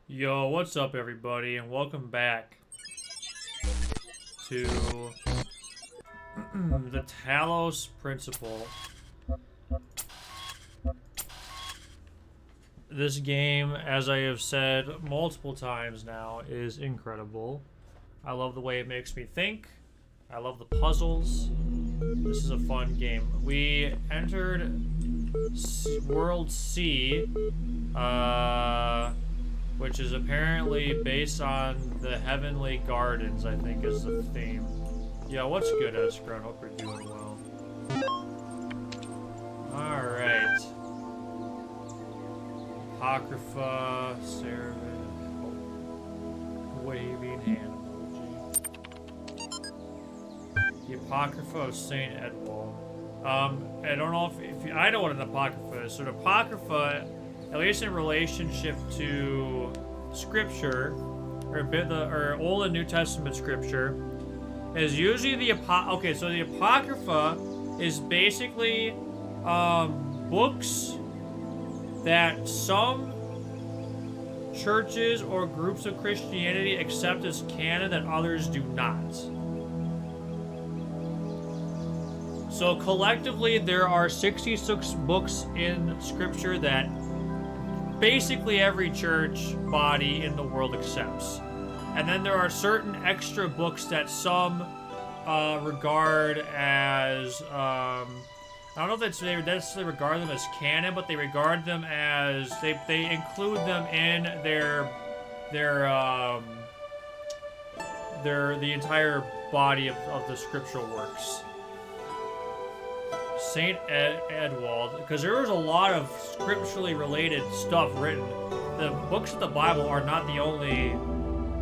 Yo, what's up everybody, and welcome back to the Talos Principle. This game, as I have said multiple times now, is incredible. I love the way it makes me think. I love the puzzles. This is a fun game. We entered World C, which is apparently based on the Heavenly Gardens, I think is the theme. Yeah, what's good, Escron? Hope you're doing well. Alright. Apocrypha, Seraphim, waving hand emoji. The Apocrypha of Saint Edward. I don't know if I know what an Apocrypha is. So, an Apocrypha, at least in relationship to Scripture, or Old and New Testament Scripture, is usually the Apocrypha is basically books that some churches or groups of Christianity accept as canon that others do not. So collectively, there are 66 books in Scripture that basically every church body in the world accepts. And then there are certain extra books that some regard as, I don't know if they necessarily regard them as canon, but they regard them as, they include them in the entire body of the scriptural works. Saint Edward, because there was a lot of scripturally related stuff written. The books of the Bible are not the only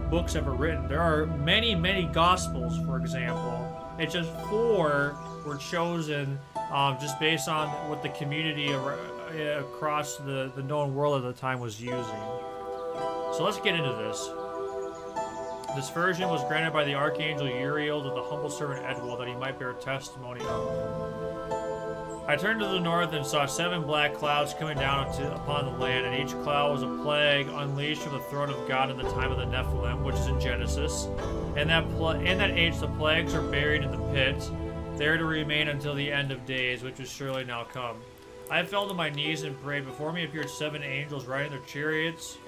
books ever written. There are many, many Gospels, for example. It's just 4 were chosen just based on what the community across the known world at the time was using. So let's get into this. This version was granted by the Archangel Uriel to the humble servant Edward that he might bear testimony of. I turned to the north and saw 7 black clouds coming down upon the land, and each cloud was a plague unleashed from the throne of God in the time of the Nephilim, which is in Genesis. In that age, the plagues are buried in the pit, there to remain until the end of days, which is surely now come. I fell to my knees and prayed. Before me appeared 7 angels riding their chariots,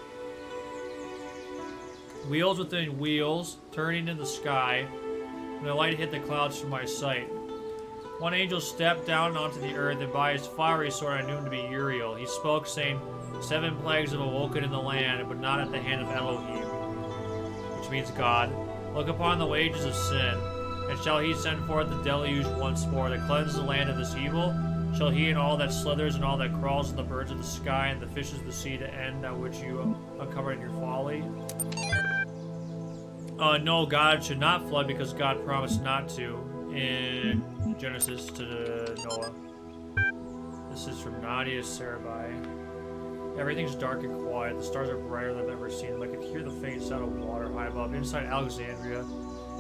wheels within wheels, turning in the sky, and the light hit the clouds from my sight. One angel stepped down onto the earth, and by his fiery sword I knew him to be Uriel. He spoke, saying, 7 plagues have awoken in the land, but not at the hand of Elohim, which means God. Look upon the wages of sin, and shall he send forth the deluge once more, to cleanse the land of this evil? Shall he and all that slithers and all that crawls, and the birds of the sky and the fishes of the sea, to end that which you uncovered in your folly? No, God should not flood because God promised not to in Genesis to Noah. This is from Nadia Sarabai. Everything's dark and quiet. The stars are brighter than I've ever seen them. I could hear the faint sound of water high above. Inside Alexandria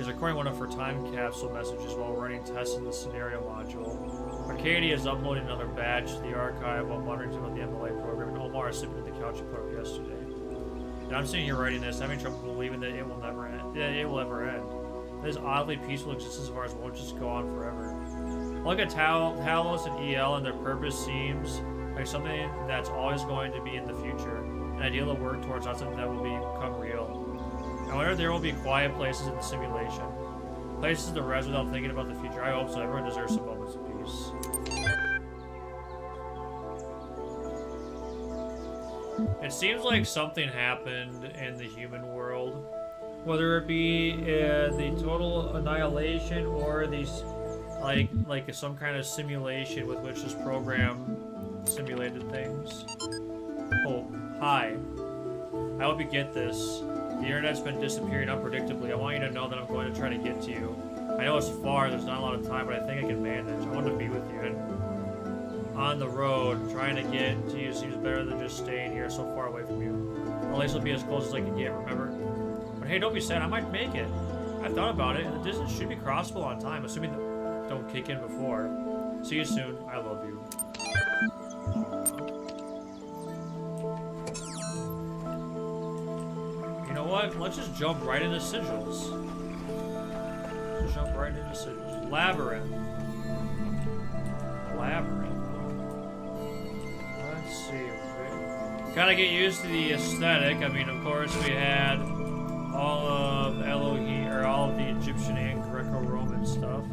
is recording one of her time capsule messages while running tests in the scenario module. Arcadia is uploading another batch to the archive while monitoring about the MLA program, and Omar is sitting at the couch I put up yesterday. And I'm sitting here writing this, having trouble believing that it will never end. That it will ever end. This oddly peaceful existence of ours won't just go on forever. Look at Talos and EL, and their purpose seems like something that's always going to be in the future, an ideal to work towards, not something that will become real. I wonder if there will be quiet places in the simulation, places to rest without thinking about the future. I hope so. Everyone deserves some moments of peace. It seems like something happened in the human world, whether it be the total annihilation or these like some kind of simulation with which this program simulated things. Oh, hi. I hope you get this. The internet's been disappearing unpredictably. I want you to know that I'm going to try to get to you. I know it's far, there's not a lot of time, but I think I can manage. I want to be with you. And on the road, trying to get to you seems better than just staying here so far away from you. At least I'll be as close as I can get, remember? But hey, don't be sad, I might make it. I thought about it, and the distance should be crossable on time, assuming that don't kick in before. See you soon. I love you. what? Let's just jump right into sigils. Let's jump right into sigils. Labyrinth. Labyrinth. Let's see. Gotta get used to the aesthetic. I mean, of course, we had all of Elohim, or all of the Egyptian and Greco-Roman stuff.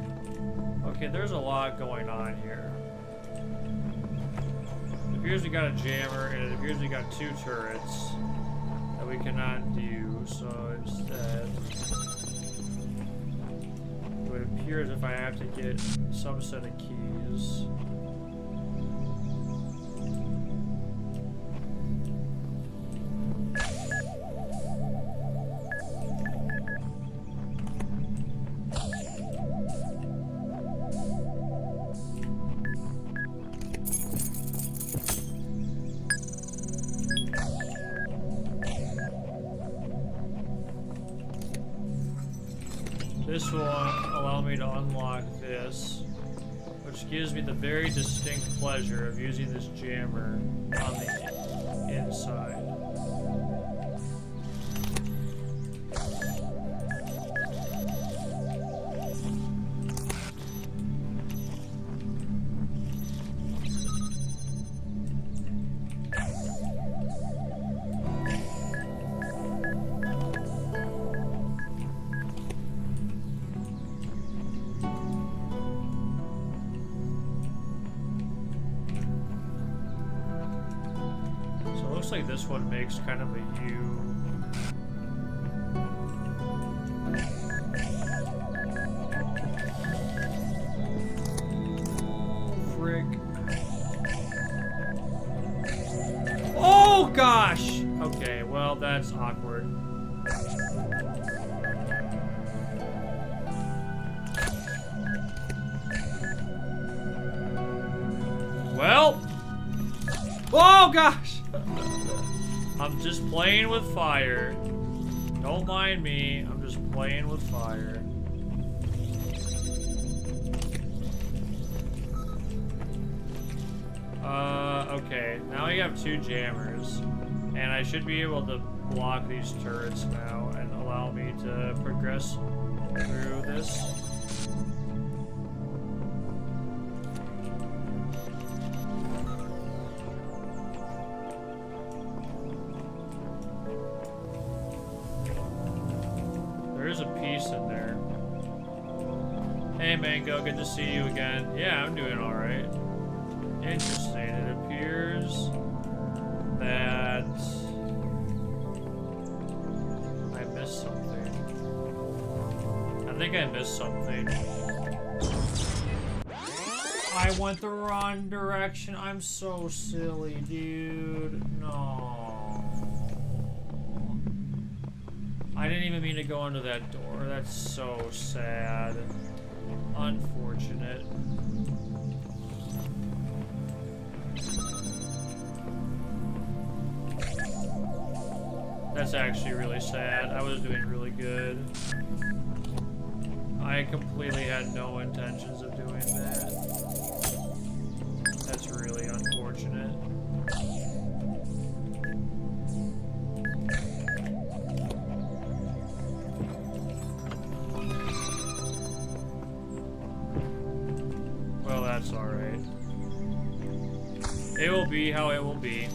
Okay, there's a lot going on here. It appears we got a jammer, and it appears we got 2 turrets that we cannot do, so instead it would appear as if I have to get some set of keys. This will allow me to unlock this, which gives me the very distinct pleasure of using this jammer on the inside. Looks like this one makes kind of a U. Frick. Oh gosh! Okay, well that's awkward. Well. Oh gosh! I'm just playing with fire. Don't mind me. I'm just playing with fire. Okay. Now we have 2 jammers. And I should be able to block these turrets now and allow me to progress through this. There's a piece in there. Hey Mango, good to see you again. Yeah, I'm doing alright. Interesting. It appears that I missed something. I think I missed something. I went the wrong direction. I'm so silly, dude. No. I didn't even mean to go into that door. That's so sad. Unfortunate. That's actually really sad. I was doing really good. I completely had no intentions of doing that. That's really unfortunate. Well, that's alright. It will be how it will be.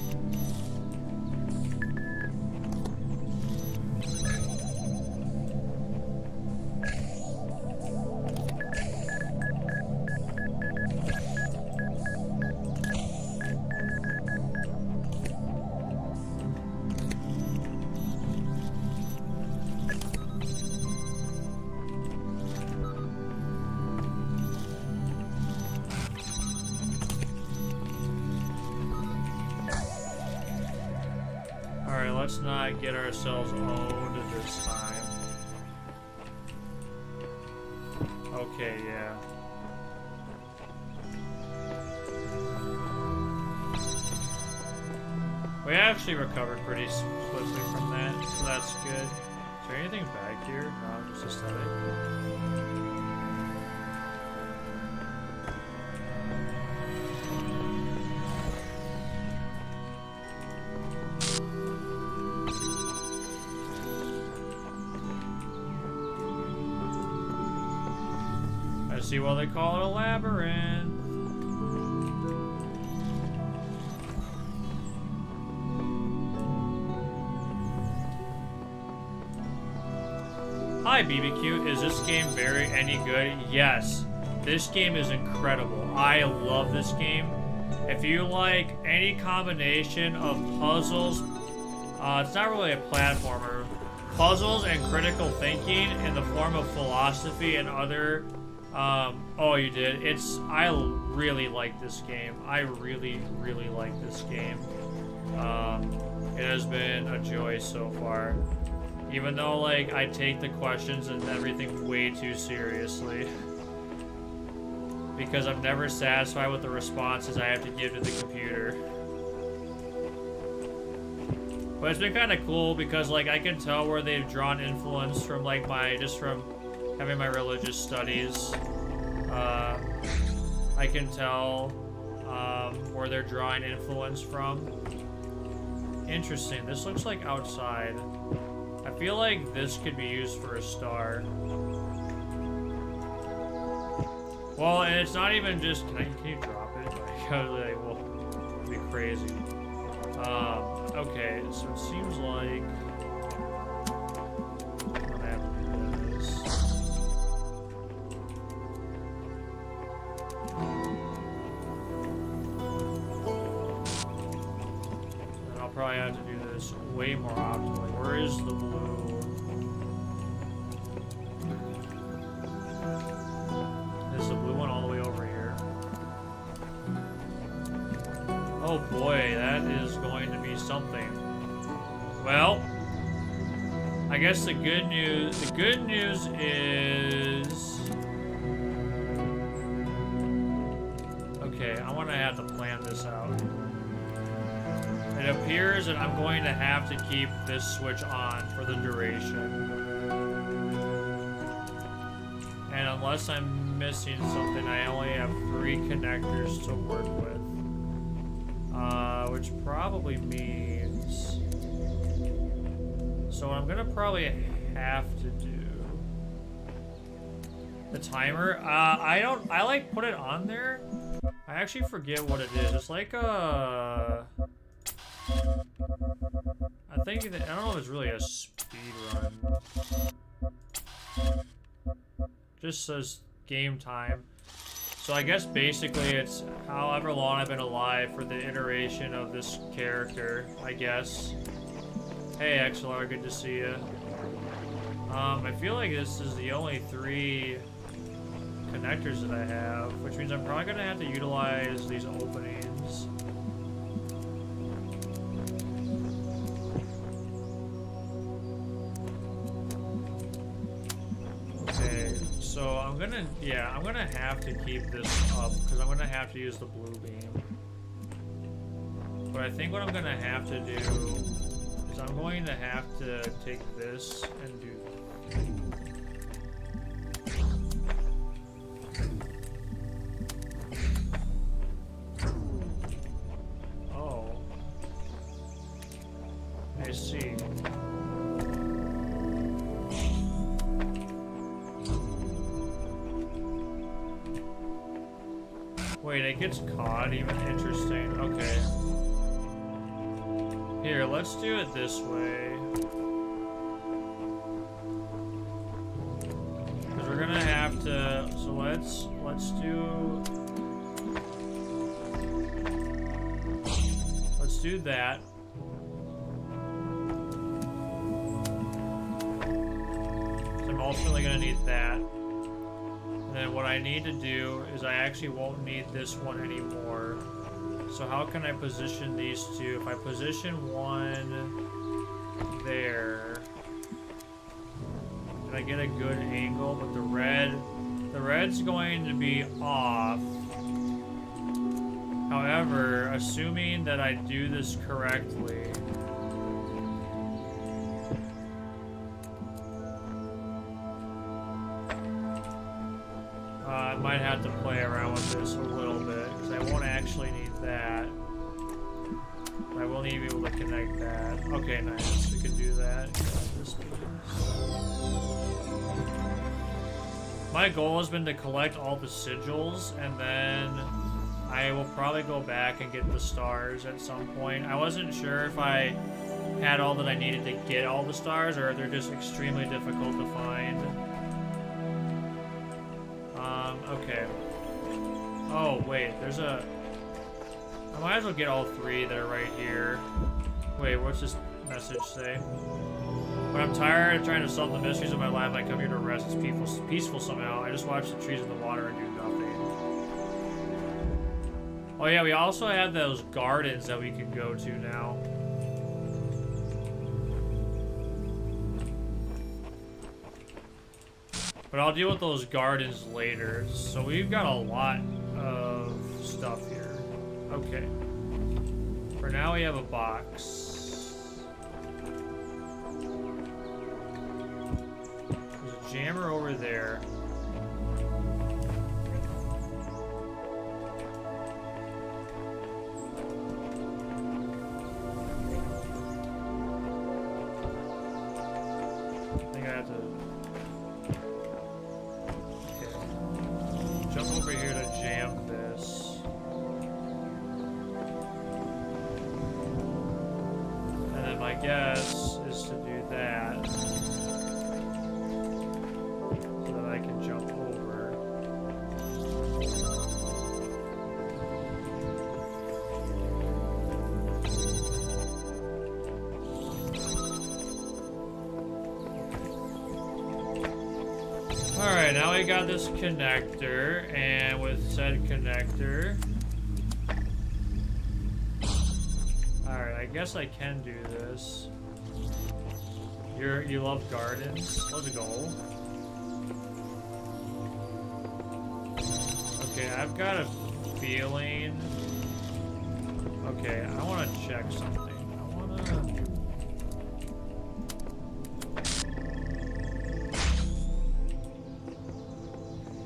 Let's not get ourselves owned this time. Okay, yeah. We actually recovered pretty swiftly from that, so that's good. Is there anything back here? No, just aesthetic. see why they call it a labyrinth. Hi BBQ, is this game any good? Yes, this game is incredible. I love this game. If you like any combination of puzzles, it's not really a platformer, puzzles and critical thinking in the form of philosophy and other, oh you did, I really like this game. I really like this game. It has been a joy so far. Even though, like, I take the questions and everything way too seriously. Because I'm never satisfied with the responses I have to give to the computer. But it's been kind of cool because, like, I can tell where they've drawn influence from, like, just from having my religious studies. I can tell, where they're drawing influence from. Interesting, this looks like outside. I feel like this could be used for a star. Well, and it's not even just, can you drop it? Like, I was like, well, it'd be crazy. Okay, so it seems like I'm gonna have to do this. And I'll probably have to do this way more optimally. Where is the blue? Is the blue one all the way over here? Oh boy, that is going to be something. Well, I guess the good news is, okay, I'm gonna have to plan this out. It appears that I'm going to have to keep this switch on for the duration. And unless I'm missing something, I only have 3 connectors to work with. Which probably means... So what I'm gonna probably have to do... The timer? I like put it on there. I actually forget what it is. It's like a... I don't know if it's really a speed run. Just says game time. So I guess basically it's however long I've been alive for the iteration of this character, I guess. Hey XLR, good to see you. I feel like this is the only 3 connectors that I have, which means I'm probably gonna have to utilize these openings. So I'm gonna have to keep this up because I'm gonna have to use the blue beam. But I think what I'm gonna have to do is I'm going to have to take this and do. Oh, I see. Wait, it gets caught even? Interesting. Okay. Here, let's do it this way. Because we're gonna have to... So let's do that. So I'm ultimately gonna need that. Then what I need to do is I actually won't need this one anymore. So how can I position these two? If I position one there, and I get a good angle, but the red's going to be off. However, assuming that I do this correctly, I might have to play around with this a little bit, because I won't actually need that. But I will need to be able to connect that. Okay, nice. We can do that. My goal has been to collect all the sigils, and then I will probably go back and get the stars at some point. I wasn't sure if I had all that I needed to get all the stars, or if they're just extremely difficult to find. Okay. Oh, wait, there's a... I might as well get all three that are right here. Wait, what's this message say? When I'm tired of trying to solve the mysteries of my life, I come here to rest. It's peaceful somehow. I just watch the trees in the water and do nothing. Oh yeah, we also have those gardens that we can go to now. But I'll deal with those gardens later. So we've got a lot of stuff here. Okay. For now we have a box. There's a jammer over there. I think I have to... Jump over here to jam this. And then my guess is to do that. So that I can jump over. Alright, now we got this connector, and with said connector... Alright, I guess I can do this. You love gardens? Let's go. Okay, I've got a feeling... Okay, I want to check something. I want to...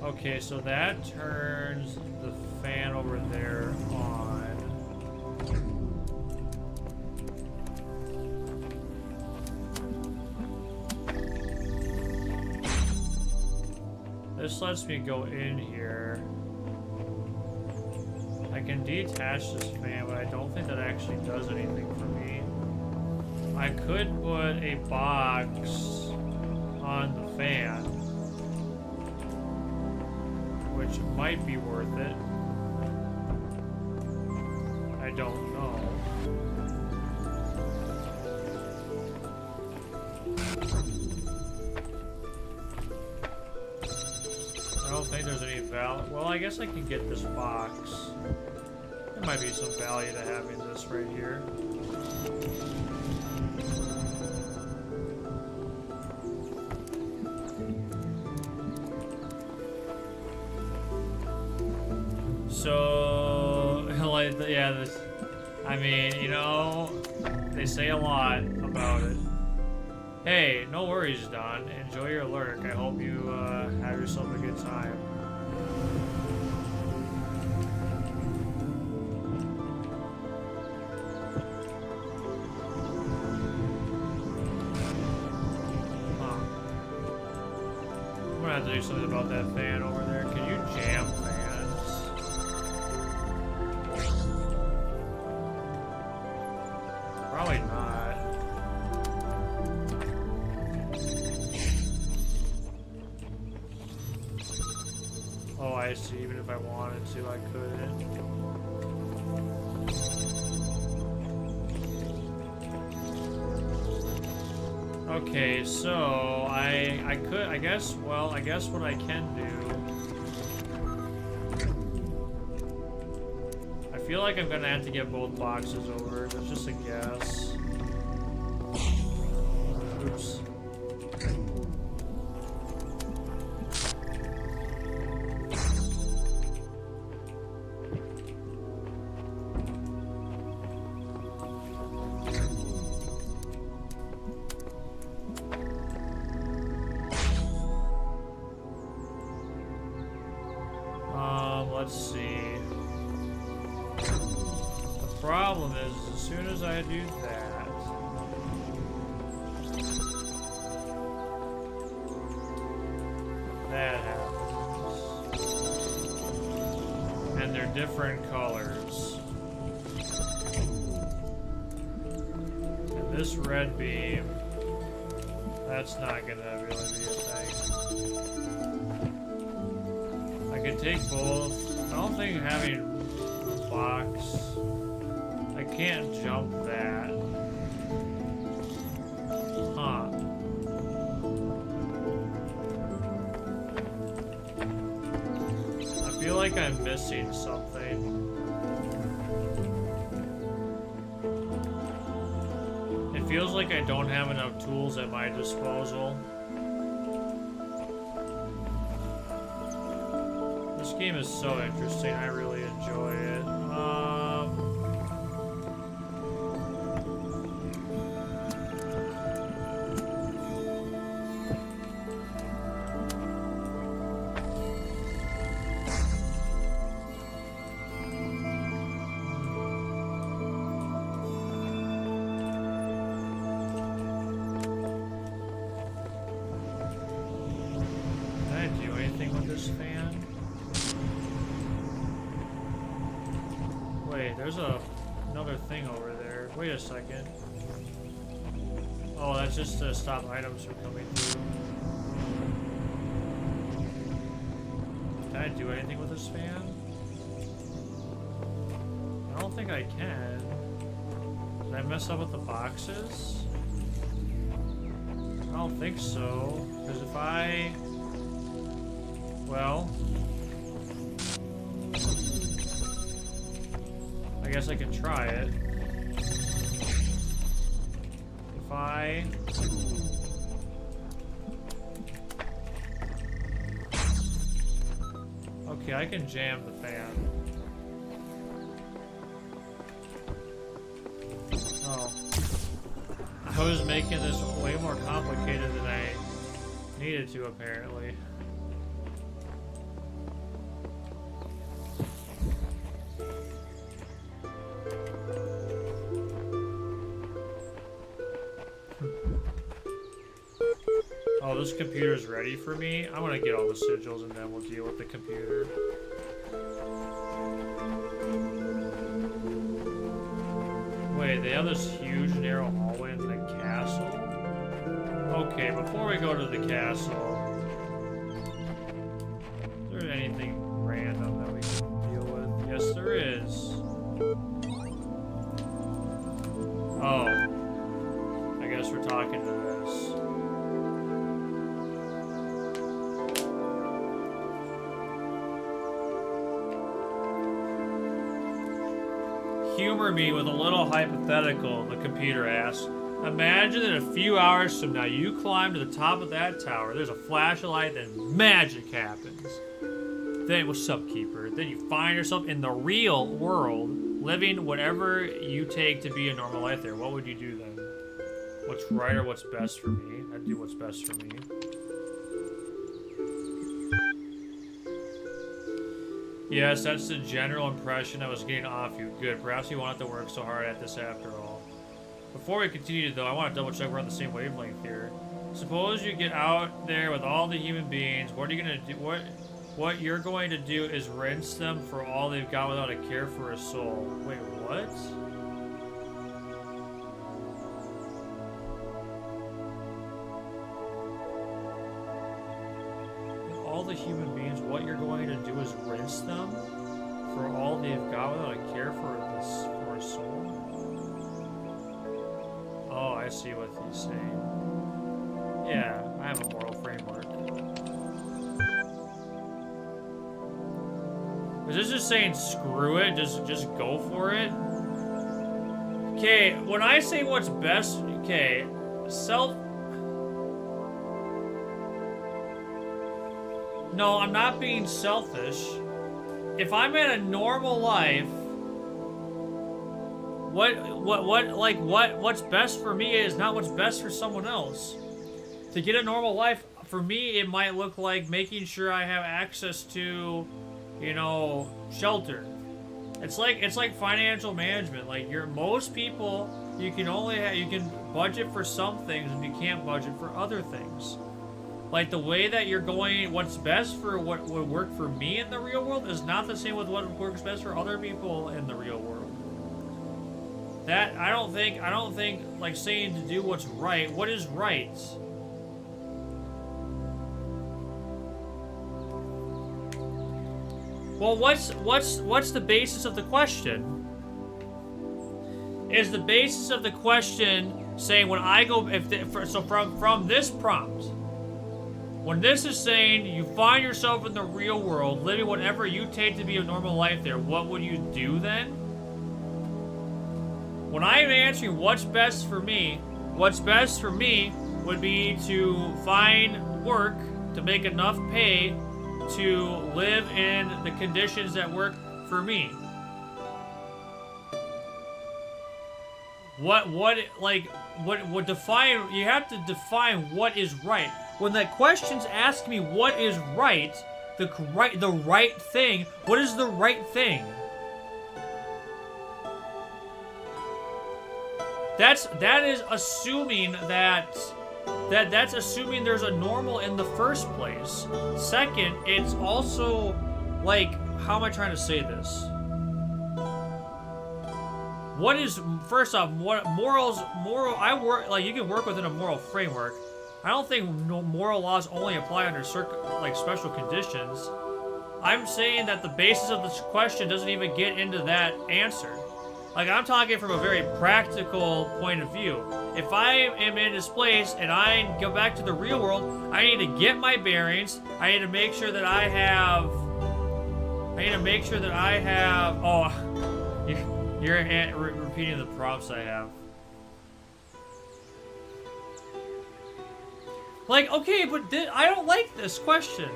Okay, so that turns the fan over there on. This lets me go in here. I can detach this fan, but I don't think that actually does anything for me. I could put a box on the fan, which might be worth it. I don't know. I don't think there's any value. Well, I guess I can get this box. There might be some value to having this right here. So, like, yeah, this, I mean, you know, they say a lot about it. Hey, no worries, Don. Enjoy your lurk. I hope you have yourself a good time. Huh. I'm gonna have to do something about that fan over there. Can you jam fans? Probably not. Oh, I see. Even if I wanted to, I couldn't. Okay, so I could, I guess what I can do. I feel like I'm gonna have to get both boxes over. That's just a guess. Oops. Let's see. The problem is, as soon as I do that, that happens. different colors. And this red beam, that's not gonna really be a thing. I can take both. I don't think having a box, I can't jump that. Huh. I feel like I'm missing something. It feels like I don't have enough tools at my disposal. This game is so interesting. I really enjoy it. There's another thing over there. Wait a second. Oh, that's just to stop items from coming through. Can I do anything with this fan? I don't think I can. Did I mess up with the boxes? I don't think so. Because if I... Well... I guess I can try it. If I... Okay, I can jam the fan. Oh. I was making this way more complicated than I needed to, apparently. Oh, this computer's ready for me. I'm gonna get all the sigils and then we'll deal with the computer. Wait, they have this huge narrow hallway in the castle? Okay, before we go to the castle, is there anything random that we can deal with? Yes, there is. Oh. I guess we're talking to this. Humor me with a little hypothetical, the computer asks. Imagine that a few hours from now you climb to the top of that tower, there's a flash of light, then magic happens. Then, what's up, Keeper? Then you find yourself in the real world, living whatever you take to be a normal life there. What would you do then? What's right or what's best for me? I'd do what's best for me. Yes, that's the general impression I was getting off you. Good. Perhaps you won't have to work so hard at this after all. Before we continue, though, I want to double check we're on the same wavelength here. Suppose you get out there with all the human beings. What are you going to do? What you're going to do is rinse them for all they've got without a care for a soul. Wait, what? All the human beings, what you're going to do is rinse them for all they've got without a care for a soul. Oh, I see what he's saying. Yeah, I have a moral framework. Is this just saying screw it? Just go for it? Okay, when I say what's best, okay, No, I'm not being selfish. If I'm in a normal life, what's best for me is not what's best for someone else. To get a normal life, for me, it might look like making sure I have access to, you know, shelter. It's like financial management. Like most people, you can budget for some things and you can't budget for other things. Like, the way that you're going, what's best for what would work for me in the real world is not the same with what works best for other people in the real world. That, I don't think, like, saying to do what's right. What is right? Well, what's the basis of the question? Is the basis of the question saying when I go, so from this prompt, when this is saying you find yourself in the real world, living whatever you take to be a normal life there, what would you do then? When I am answering what's best for me would be to find work to make enough pay to live in the conditions that work for me. What define, you have to define what is right. When that question's asking me what is right, the right thing, what is the right thing? That is assuming that's assuming there's a normal in the first place. Second, it's also like, how am I trying to say this? What is, first off, what I work, like, you can work within a moral framework. I don't think moral laws only apply under special conditions. I'm saying that the basis of this question doesn't even get into that answer. Like, I'm talking from a very practical point of view. If I am in this place and I go back to the real world, I need to get my bearings. I need to make sure that I have... Oh, you're repeating the prompts I have. Like, okay, but I don't like this question.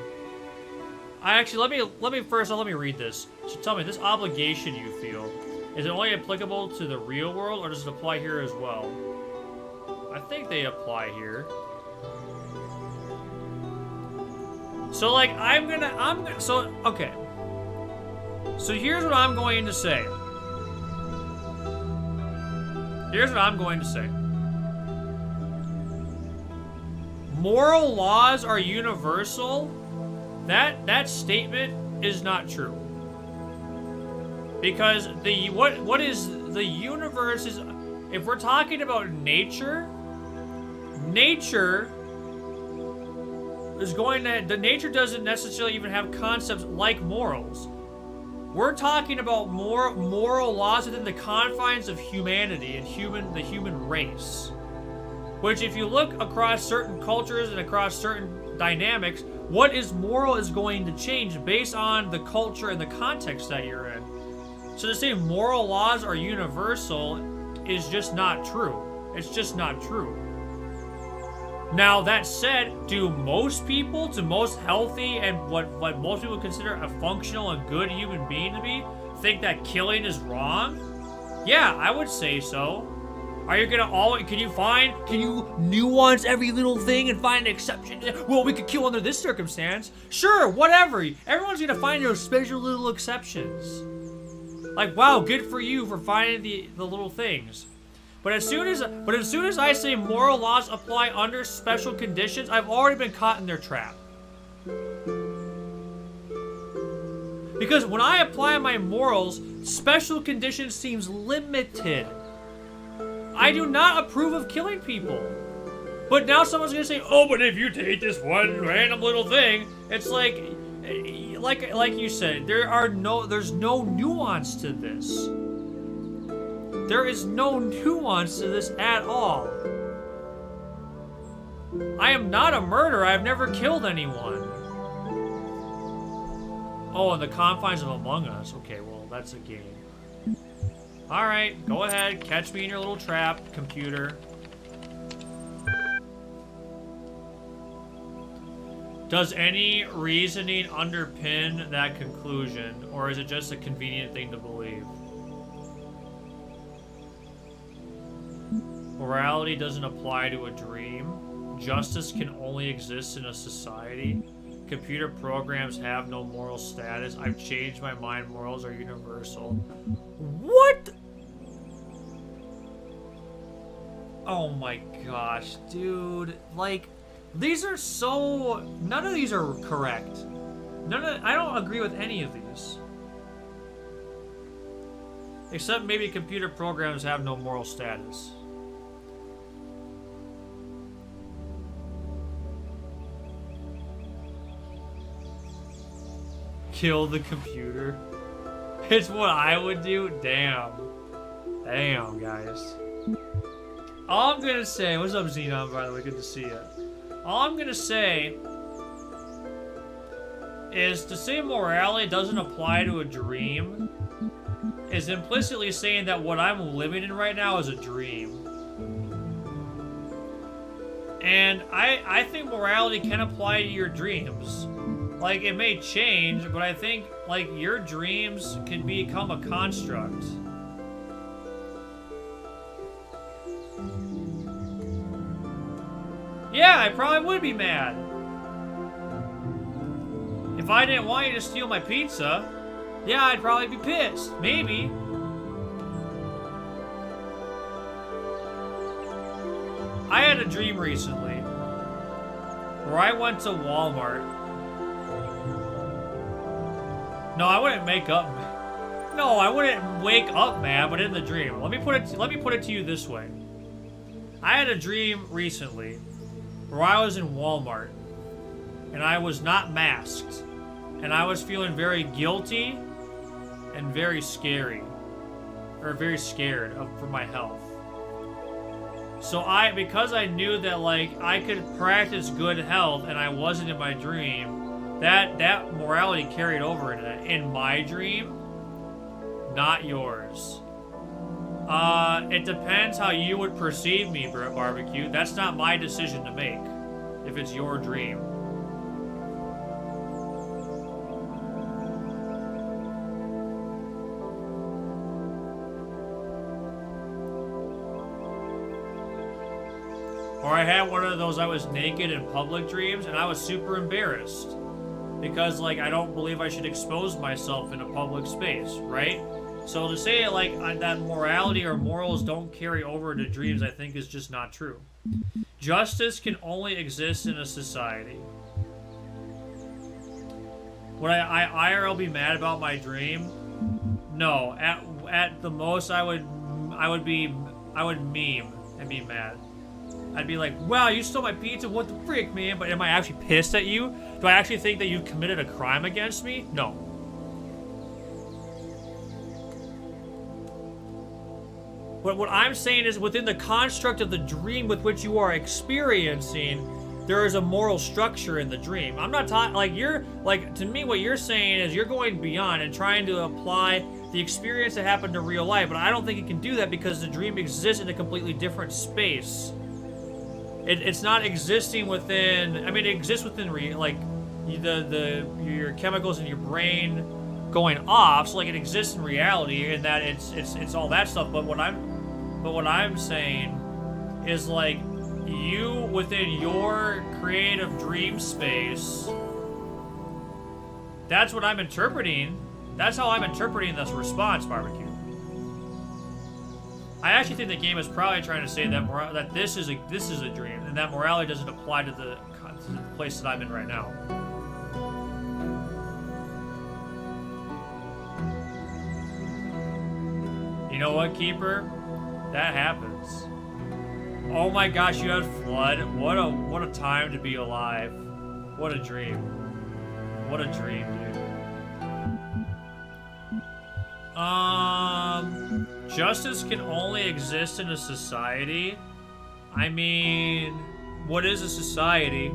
Let me read this. So tell me, this obligation you feel, is it only applicable to the real world, or does it apply here as well? I think they apply here. So, like, okay. So here's what I'm going to say. Moral laws are universal. That statement is not true. Because what is the universe is, if we're talking about nature is nature doesn't necessarily even have concepts like morals. We're talking about moral laws within the confines of humanity and the human race. Which, if you look across certain cultures and across certain dynamics, what is moral is going to change based on the culture and the context that you're in. So to say moral laws are universal is just not true. It's just not true. Now, that said, do most healthy and what most people consider a functional and good human being to be, think that killing is wrong? Yeah, I would say so. Are you gonna can you nuance every little thing and find an exception? Well, we could kill under this circumstance. Sure, whatever. Everyone's gonna find those special little exceptions. Like, wow, good for you for finding the little things. But as soon as I say moral laws apply under special conditions, I've already been caught in their trap. Because when I apply my morals, special conditions seems limited. I do not approve of killing people. But now someone's gonna say, oh, but if you take this one random little thing, it's like you said, there's no nuance to this. There is no nuance to this at all. I am not a murderer. I've never killed anyone. Oh, in the confines of Among Us. Okay, well, that's a game. Alright, go ahead. Catch me in your little trap, computer. Does any reasoning underpin that conclusion, or is it just a convenient thing to believe? Morality doesn't apply to a dream. Justice can only exist in a society. Computer programs have no moral status. I've changed my mind. Morals are universal. What? Oh my gosh, dude. Like, These are so... None of these are correct. I don't agree with any of these. Except maybe computer programs have no moral status. Kill the computer. It's what I would do? Damn. Damn, guys. All I'm gonna say... What's up, Xenon, by the way? Good to see you. All I'm gonna say is to say morality doesn't apply to a dream is implicitly saying that what I'm living in right now is a dream. And I think morality can apply to your dreams. Like, it may change, but I think, like, your dreams can become a construct. Yeah, I probably would be mad. If I didn't want you to steal my pizza, yeah, I'd probably be pissed. Maybe. I had a dream recently where I went to Walmart. No, I wouldn't make up. No, I wouldn't wake up mad, but in the dream. Let me put it to you this way. I had a dream recently where I was in Walmart and I was not masked and I was feeling very guilty and very scary, or very scared for my health. So because I knew that, like, I could practice good health and I wasn't in my dream, that morality carried over into that. In my dream, not yours. It depends how you would perceive me, Barbecue. That's not my decision to make, if it's your dream. Or I had one of those I was naked in public dreams, and I was super embarrassed. Because, like, I don't believe I should expose myself in a public space, right? So to say, like, that morality or morals don't carry over to dreams, I think is just not true. Justice can only exist in a society. Would I IRL be mad about my dream? No. At the most, I would meme and be mad. I'd be like, wow, you stole my pizza, what the frick, man? But am I actually pissed at you? Do I actually think that you've committed a crime against me? No. But what I'm saying is, within the construct of the dream with which you are experiencing, there is a moral structure in the dream. I'm not talking, like, to me, what you're saying is you're going beyond and trying to apply the experience that happened to real life, but I don't think it can do that because the dream exists in a completely different space. It's not existing within, I mean, it exists within, your chemicals in your brain going off, so, like, it exists in reality, and that it's all that stuff, but what I'm saying is, like, you within your creative dream space, that's what I'm interpreting. That's how I'm interpreting this response, Barbecue. I actually think the game is probably trying to say that this is a dream, and that morality doesn't apply to the place that I'm in right now. You know what, Keeper? That happens. Oh my gosh, you had flood. What a time to be alive. What a dream. What a dream, dude. Justice can only exist in a society. I mean, what is a society?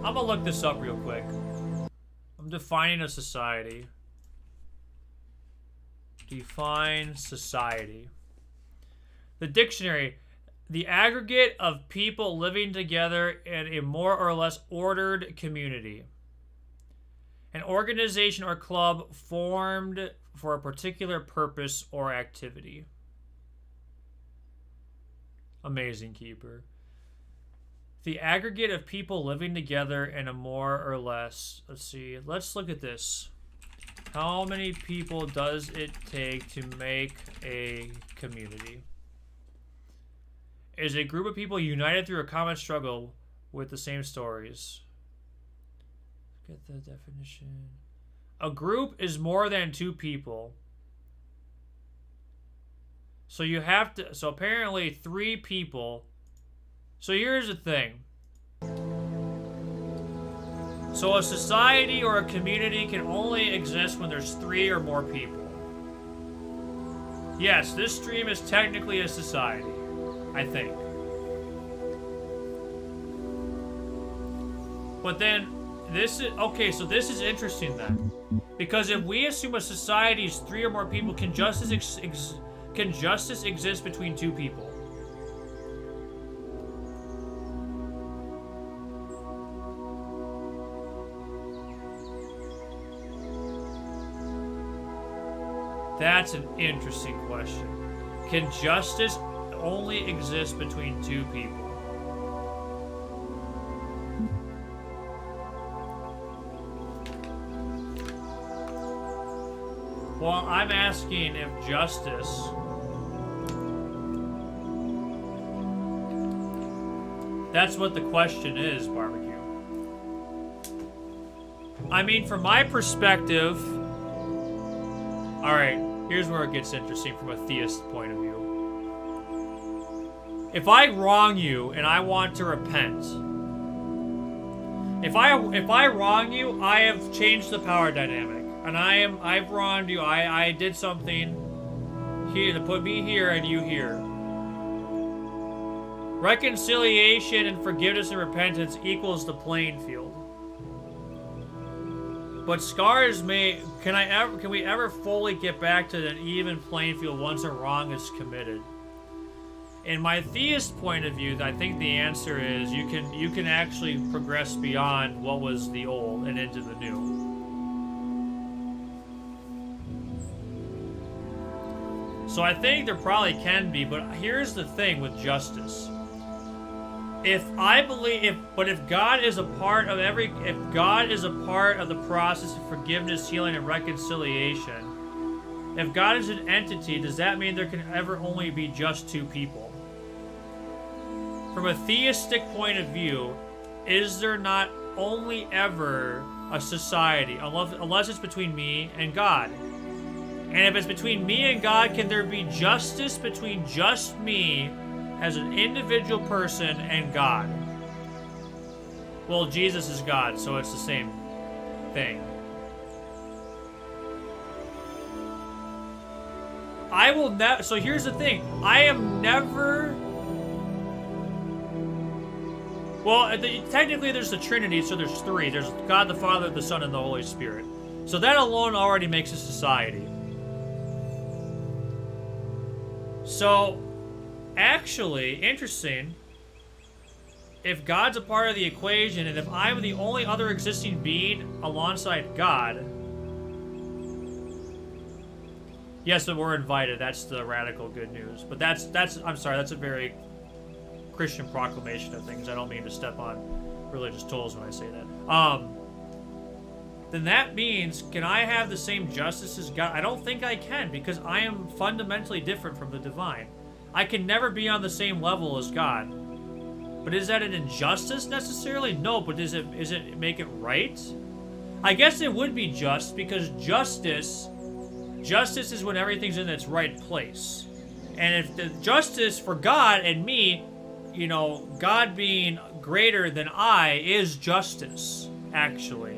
I'm gonna look this up real quick. I'm defining a society. Define society. The dictionary. The aggregate of people living together in a more or less ordered community. An organization or club formed for a particular purpose or activity. Amazing, Keeper. The aggregate of people living together in a more or less... Let's see. Let's look at this. How many people does it take to make a community? Is a group of people united through a common struggle with the same stories. Get the definition. A group is more than 2 people. So you have to, so apparently 3 people. So here's the thing. So a society or a community can only exist when there's 3 or more people. Yes, this stream is technically a society, I think. But then, this is, okay, so this is interesting then. Because if we assume a society is 3 or more people, can justice exist between 2 people? That's an interesting question. Can justice only exist between 2 people? Well, I'm asking if justice... That's what the question is, Barbecue. I mean, from my perspective... Alright, here's where it gets interesting from a theist point of view. If I wrong you and I want to repent... If I wrong you, I have changed the power dynamic. And I've wronged you. I did something here to put me here and you here. Reconciliation and forgiveness and repentance equals the playing field. But scars may, can we ever fully get back to an even playing field once a wrong is committed? In my theist point of view, I think the answer is you can actually progress beyond what was the old and into the new. So I think there probably can be, but here's the thing with justice. If God is a part of the process of forgiveness, healing, and reconciliation, if God is an entity, does that mean there can ever only be just 2 people? From a theistic point of view, is there not only ever a society, unless it's between me and God? And if it's between me and God, can there be justice between just me as an individual person and God? Well, Jesus is God, so it's the same thing. I will never... So here's the thing. I am never... Well, technically there's the Trinity, so there's 3. There's God the Father, the Son, and the Holy Spirit. So that alone already makes a society. So, actually, interesting, if God's a part of the equation, and if I'm the only other existing being alongside God, yes, but we're invited, that's the radical good news. But that's I'm sorry, that's a very Christian proclamation of things. I don't mean to step on religious toes when I say that. Then that means, can I have the same justice as God? I don't think I can, because I am fundamentally different from the divine. I can never be on the same level as God. But is that an injustice necessarily? No, but is it make it right? I guess it would be just, because justice is when everything's in its right place. And if the justice for God and me, you know, God being greater than I is justice, actually.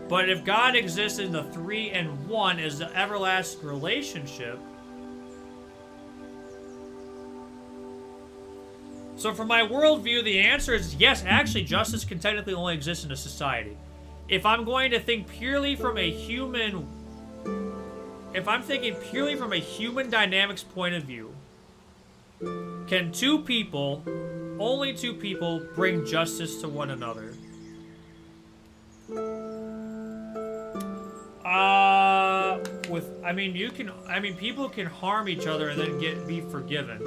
But if God exists in the 3 and 1 as the everlasting relationship, so from my worldview, the answer is yes, actually, justice can technically only exist in a society. If I'm going to think purely from a human... If I'm thinking purely from a human dynamics point of view, can 2 people, only 2 people, bring justice to one another? People can harm each other and then be forgiven.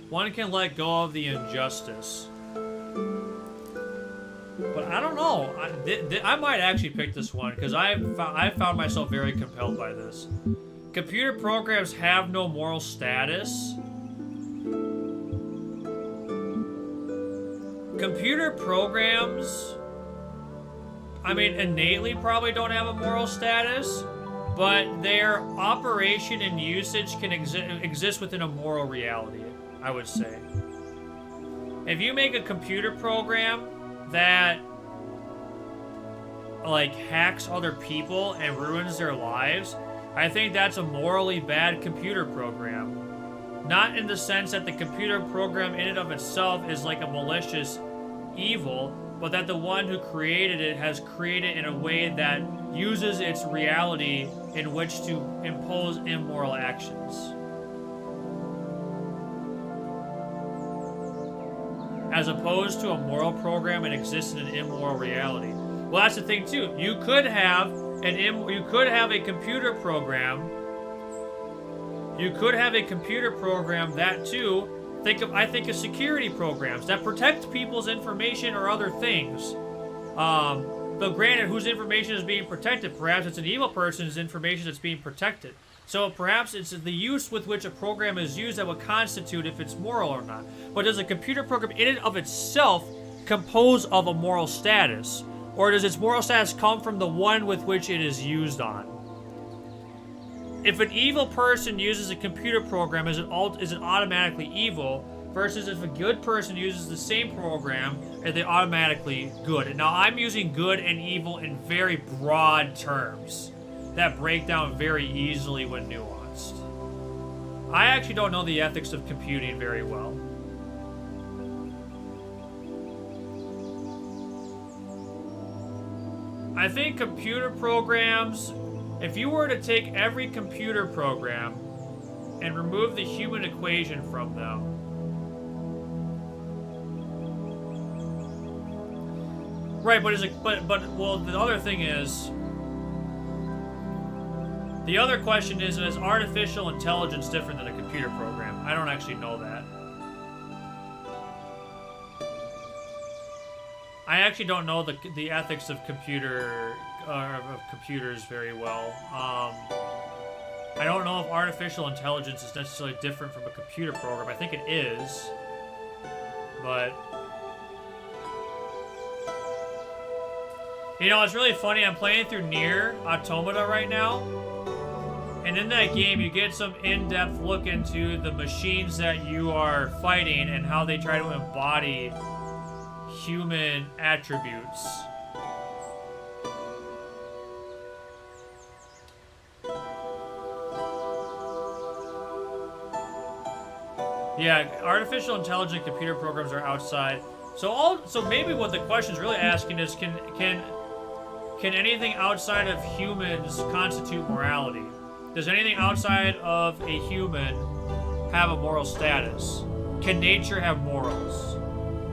One can let go of the injustice. But I I don't know. I might actually pick this one because I found myself very compelled by this. Computer programs have no moral status. Computer programs, I mean, innately probably don't have a moral status, but their operation and usage can exist within a moral reality, I would say. If you make a computer program that like hacks other people and ruins their lives, I think that's a morally bad computer program. Not in the sense that the computer program in and of itself is like a malicious evil, but that the one who created it has created it in a way that uses its reality in which to impose immoral actions. As opposed to a moral program that exists in an immoral reality. Well, that's the thing too. You could have a computer program. You could have a computer program that too. I think of security programs that protect people's information or other things. But granted, whose information is being protected? Perhaps it's an evil person's information that's being protected. So perhaps it's the use with which a program is used that would constitute if it's moral or not. But does a computer program in and of itself compose of a moral status? Or does its moral status come from the one with which it is used on? If an evil person uses a computer program, is it automatically evil? Versus if a good person uses the same program, are they automatically good? Now, I'm using good and evil in very broad terms that break down very easily when nuanced. I actually don't know the ethics of computing very well. I think computer programs, if you were to take every computer program and remove the human equation from them, right, well, the other thing is, the other question is artificial intelligence different than a computer program? I don't actually know that. I actually don't know the ethics of computers very well. I don't know if artificial intelligence is necessarily different from a computer program. I think it is, but you know, it's really funny. I'm playing through Nier Automata right now, and in that game, you get some in-depth look into the machines that you are fighting and how they try to embody human attributes. Yeah, artificial intelligent computer programs are outside. So maybe what the question is really asking is, can anything outside of humans constitute morality? Does anything outside of a human have a moral status? Can nature have morals?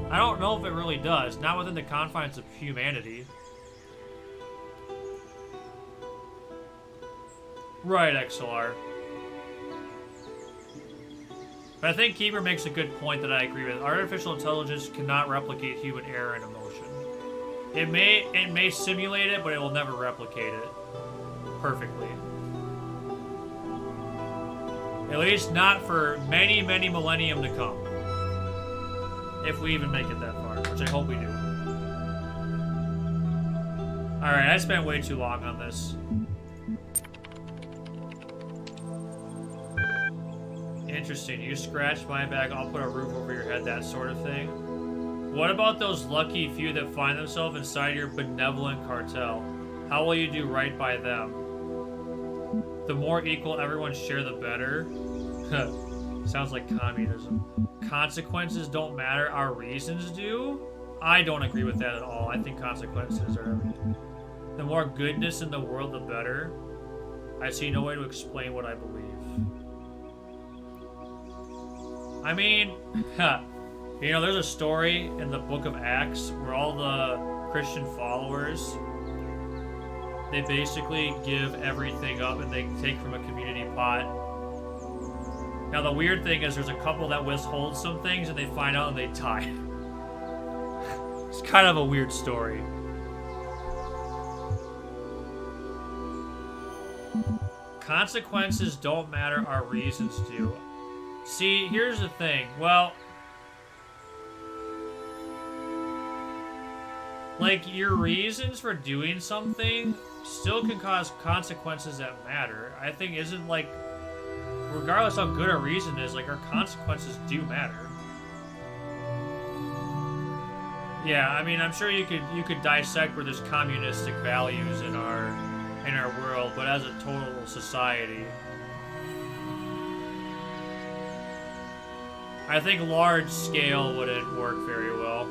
I don't know if it really does. Not within the confines of humanity. Right, XLR. But I think Keeper makes a good point that I agree with. Artificial intelligence cannot replicate human error and emotion. It may simulate it, but it will never replicate it perfectly. At least not for many, many millennium to come. If we even make it that far, which I hope we do. Alright, I spent way too long on this. Interesting. You scratched my back, I'll put a roof over your head, that sort of thing. What about those lucky few that find themselves inside your benevolent cartel? How will you do right by them? The more equal everyone share, the better. Sounds like communism. Consequences don't matter, our reasons do? I don't agree with that at all. I think consequences are everything. The more goodness in the world, the better. I see no way to explain what I believe. I mean, you know, there's a story in the book of Acts where all the Christian followers, they basically give everything up and they take from a community pot. Now the weird thing is there's a couple that withhold some things and they find out and they die. It's kind of a weird story. Consequences don't matter, our reasons do. See, here's the thing. Well, like, your reasons for doing something still can cause consequences that matter. I think isn't like, regardless how good our reason is, like, our consequences do matter. Yeah, I mean, I'm sure you could dissect where there's communistic values in our world, but as a total society, I think large scale wouldn't work very well.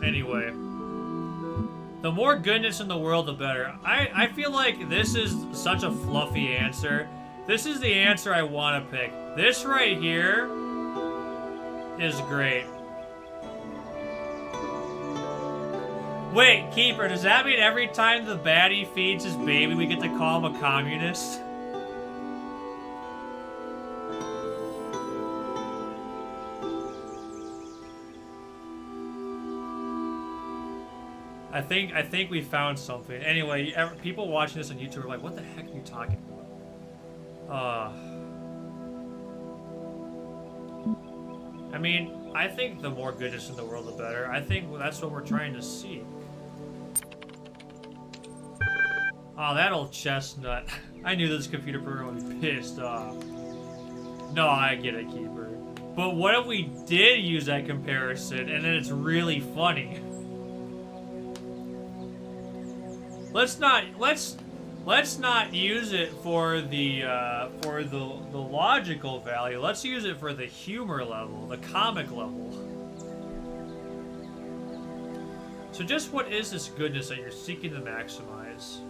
Anyway, the more goodness in the world, the better. I feel like this is such a fluffy answer. This is the answer I want to pick. This right here is great. Wait, Keeper, does that mean every time the baddie feeds his baby, we get to call him a communist? I think we found something. Anyway, people watching this on YouTube are like, what the heck are you talking about? I mean, I think the more goodness in the world, the better. I think that's what we're trying to see. Oh, that old chestnut. I knew this computer program would be pissed off. No, I get it, Keeper. But what if we did use that comparison, and then it's really funny? Let's not use it for the logical value. Let's use it for the humor level, the comic level. So just what is this goodness that you're seeking to maximize?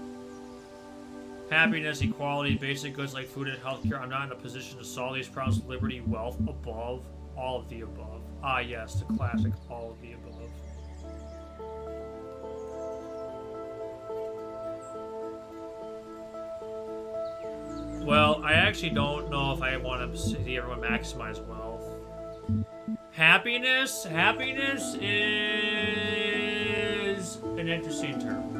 Happiness, equality, basic goods like food and healthcare. I'm not in a position to solve these problems. Liberty, wealth, above, all of the above. Ah yes, the classic all of the above. Well, I actually don't know if I want to see everyone maximize wealth. Happiness? Happiness is an interesting term.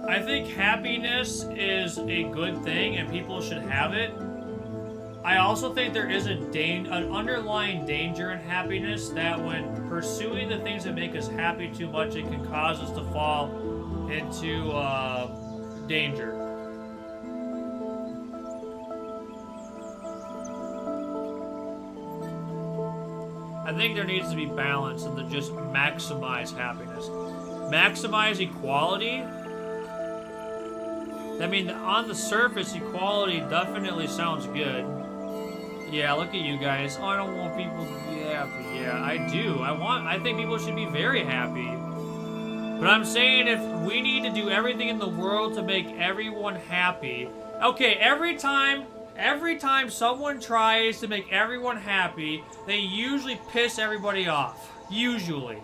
I think happiness is a good thing and people should have it. I also think there is an underlying danger in happiness that when pursuing the things that make us happy too much, it can cause us to fall into danger. I think there needs to be balance and to just maximize happiness. Maximize equality. I mean, on the surface, equality definitely sounds good. Yeah, look at you guys. Oh, I don't want people to be happy. Yeah, I do. I think people should be very happy. But I'm saying if we need to do everything in the world to make everyone happy. Okay, every time someone tries to make everyone happy, they usually piss everybody off. Usually.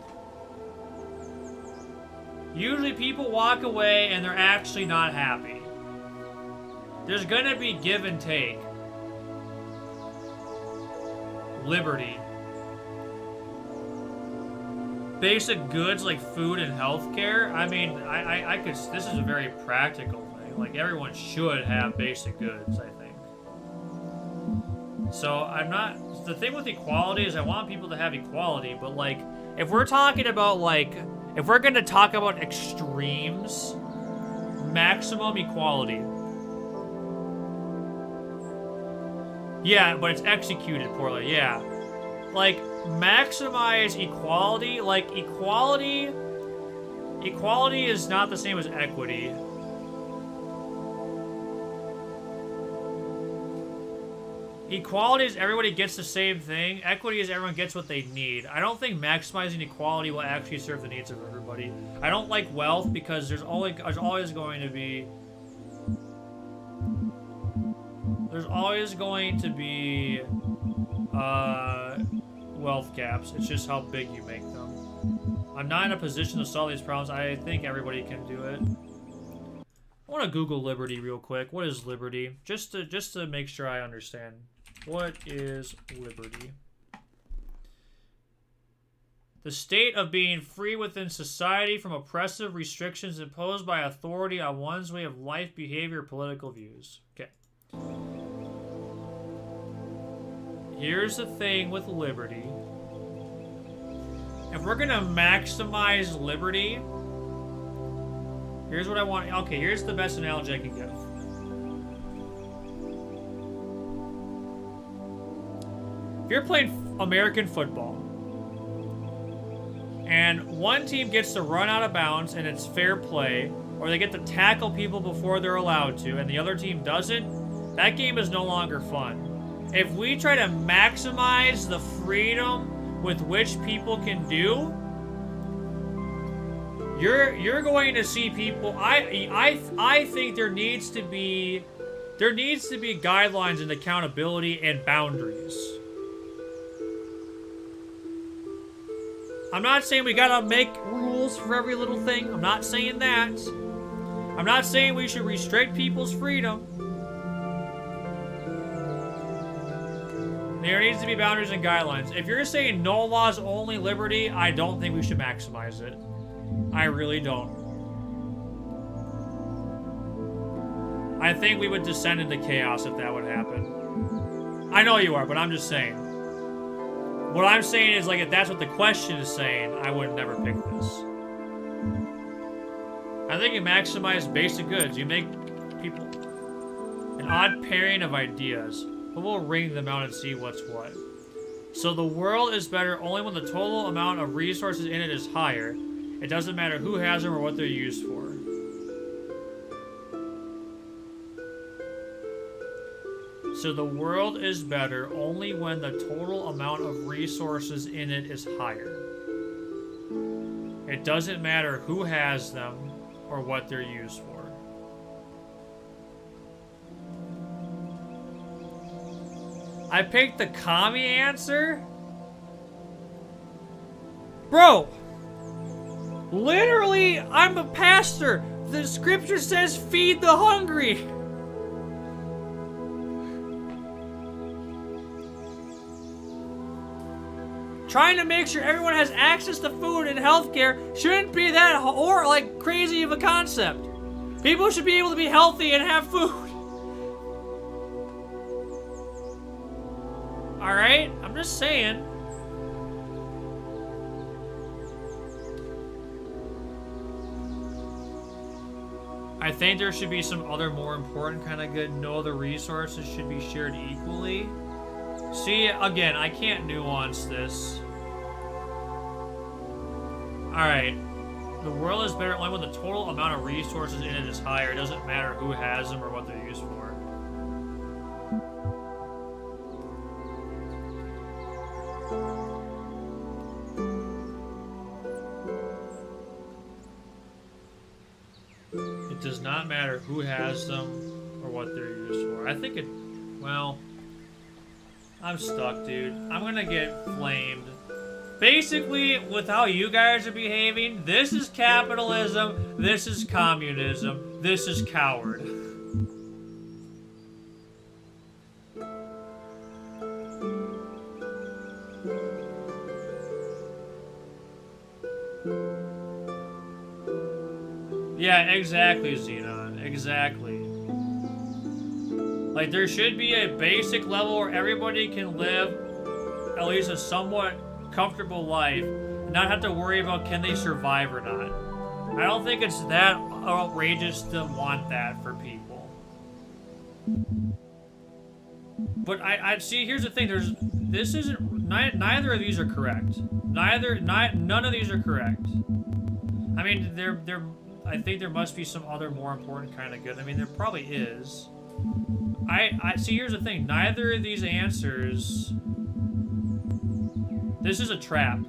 Usually people walk away and they're actually not happy. There's gonna be give and take. Liberty. Basic goods like food and healthcare. I mean, I could. This is a very practical thing. Like everyone should have basic goods, I think. So I'm not. The thing with equality is I want people to have equality, but like, if we're talking about like, if we're gonna talk about extremes, maximum equality. Yeah, but it's executed poorly, yeah. Like, maximize equality. Like, equality is not the same as equity. Equality is everybody gets the same thing. Equity is everyone gets what they need. I don't think maximizing equality will actually serve the needs of everybody. I don't like wealth because there's always going to be wealth caps. It's just how big you make them. I'm not in a position to solve these problems. I think everybody can do it. I want to Google liberty real quick. What is liberty? Just to make sure I understand. What is liberty? The state of being free within society from oppressive restrictions imposed by authority on one's way of life, behavior, political views. Okay. Here's the thing with liberty. If we're gonna maximize liberty, here's what I want. Okay, here's the best analogy I can give. If you're playing American football, and one team gets to run out of bounds and it's fair play, or they get to tackle people before they're allowed to, and the other team doesn't, that game is no longer fun. If we try to maximize the freedom with which people can do, you're going to see people. I think there needs to be guidelines and accountability and boundaries. I'm not saying we gotta make rules for every little thing. I'm not saying that. I'm not saying we should restrict people's freedom. There needs to be boundaries and guidelines. If you're saying no laws, only liberty, I don't think we should maximize it. I really don't. I think we would descend into chaos if that would happen. I know you are, but I'm just saying. What I'm saying is, like, if that's what the question is saying, I would never pick this. I think you maximize basic goods. You make people an odd pairing of ideas, but we'll ring them out and see what's what. So the world is better only when the total amount of resources in it is higher. It doesn't matter who has them or what they're used for. So the world is better only when the total amount of resources in it is higher. It doesn't matter who has them or what they're used for. I picked the commie answer? Bro! Literally, I'm a pastor! The scripture says feed the hungry! Trying to make sure everyone has access to food and healthcare shouldn't be that or like crazy of a concept. People should be able to be healthy and have food. All right, I'm just saying. I think there should be some other more important kind of good. No other resources should be shared equally. See, again, I can't nuance this. Alright. The world is better only when the total amount of resources in it is higher. It doesn't matter who has them or what they're used for. It does not matter who has them or what they're used for. I think it... Well... I'm stuck, dude. I'm gonna get flamed. Basically, with how you guys are behaving, this is capitalism, this is communism, this is coward. Yeah, exactly, Xenon. Exactly. Like, there should be a basic level where everybody can live at least a somewhat comfortable life and not have to worry about can they survive or not. I don't think it's that outrageous to want that for people. But I see, here's the thing, this isn't, neither of these are correct. None of these are correct. I mean, I think there must be some other more important kind of good. I mean, there probably is. I see, here's the thing. Neither of these answers... This is a trap.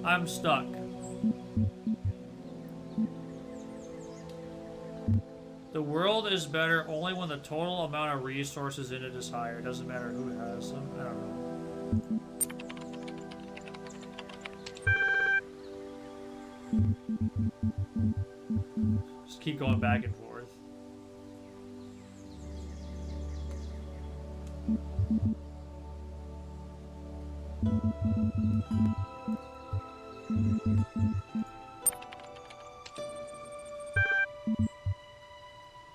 I'm stuck. The World is better only when the total amount of resources in it is higher. It doesn't matter who has them. I don't know. Just keep going back and forth.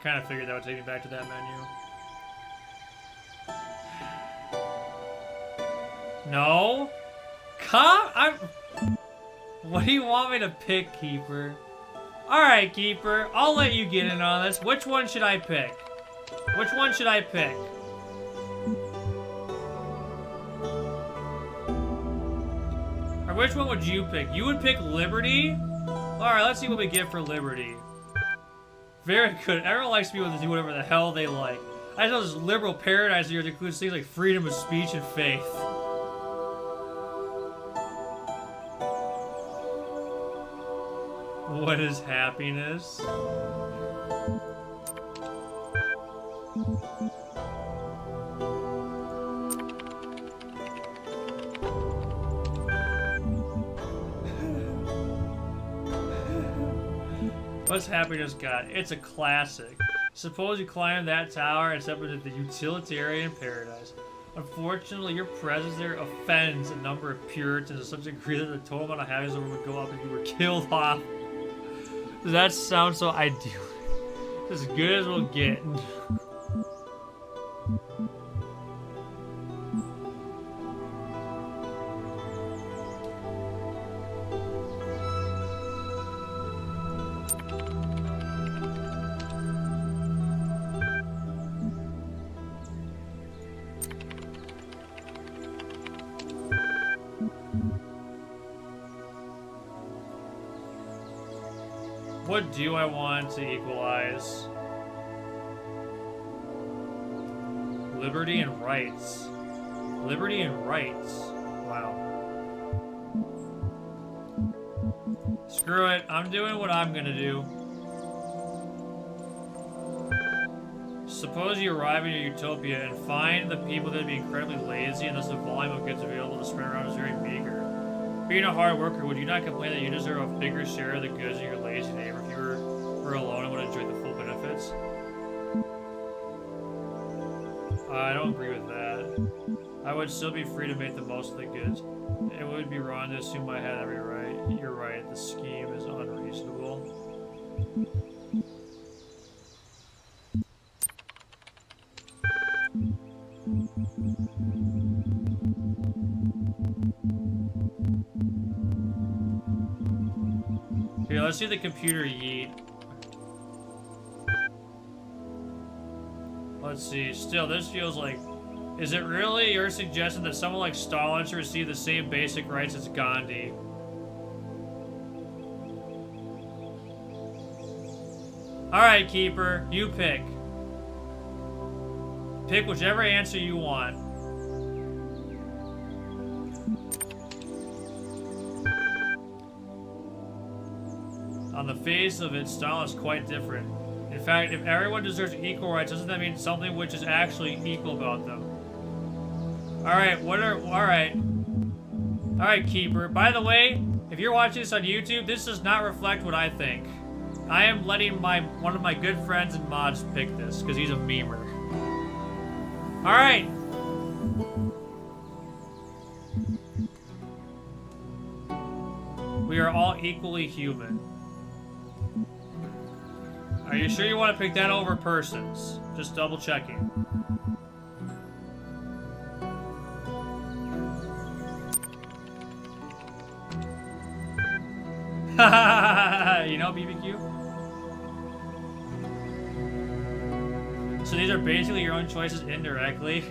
Kind of figured that would take me back to that menu. No? What do you want me to pick, Keeper? Alright, Keeper. I'll let you get in on this. Which one should I pick? Which one should I pick? Or which one would you pick? You would pick Liberty? Alright, let's see what we get for Liberty. Very good. Everyone likes to be able to do whatever the hell they like. I know this liberal paradise here that includes things like freedom of speech and faith. What is happiness? What's happiness got? It's a classic. Suppose you climb that tower and step into the utilitarian paradise. Unfortunately, your presence there offends a number of Puritans to such a degree that the total amount of happiness would go up if you were killed off. Does that sound so ideal? As good as we'll get. What do I want to equalize? Liberty and rights. Liberty and rights. Wow. Screw it. I'm doing what I'm gonna do. Suppose you arrive in your utopia and find the people that be incredibly lazy and thus the volume of goods available to spread around is very meager. Being a hard worker, would you not complain that you deserve a bigger share of the goods than your lazy neighbor if you were alone and would enjoy the full benefits? I don't agree with that. I would still be free to make the most of the goods. It would be wrong to assume I had every right. You're right, the scheme is unreasonable. Here, let's see the computer yeet. Let's see. Still, this feels like... Is it really your suggestion that someone like Stalin should receive the same basic rights as Gandhi? Alright, Keeper. You pick. Pick whichever answer you want. On the face of it, Stalin is quite different. In fact, if everyone deserves equal rights, doesn't that mean something which is actually equal about them? Alright, Alright, Keeper. By the way, if you're watching this on YouTube, this does not reflect what I think. I am letting one of my good friends and mods pick this, because he's a memer. Alright! We are all equally human. Are you sure you want to pick that over persons? Just double checking. You know BBQ? So these are basically your own choices indirectly.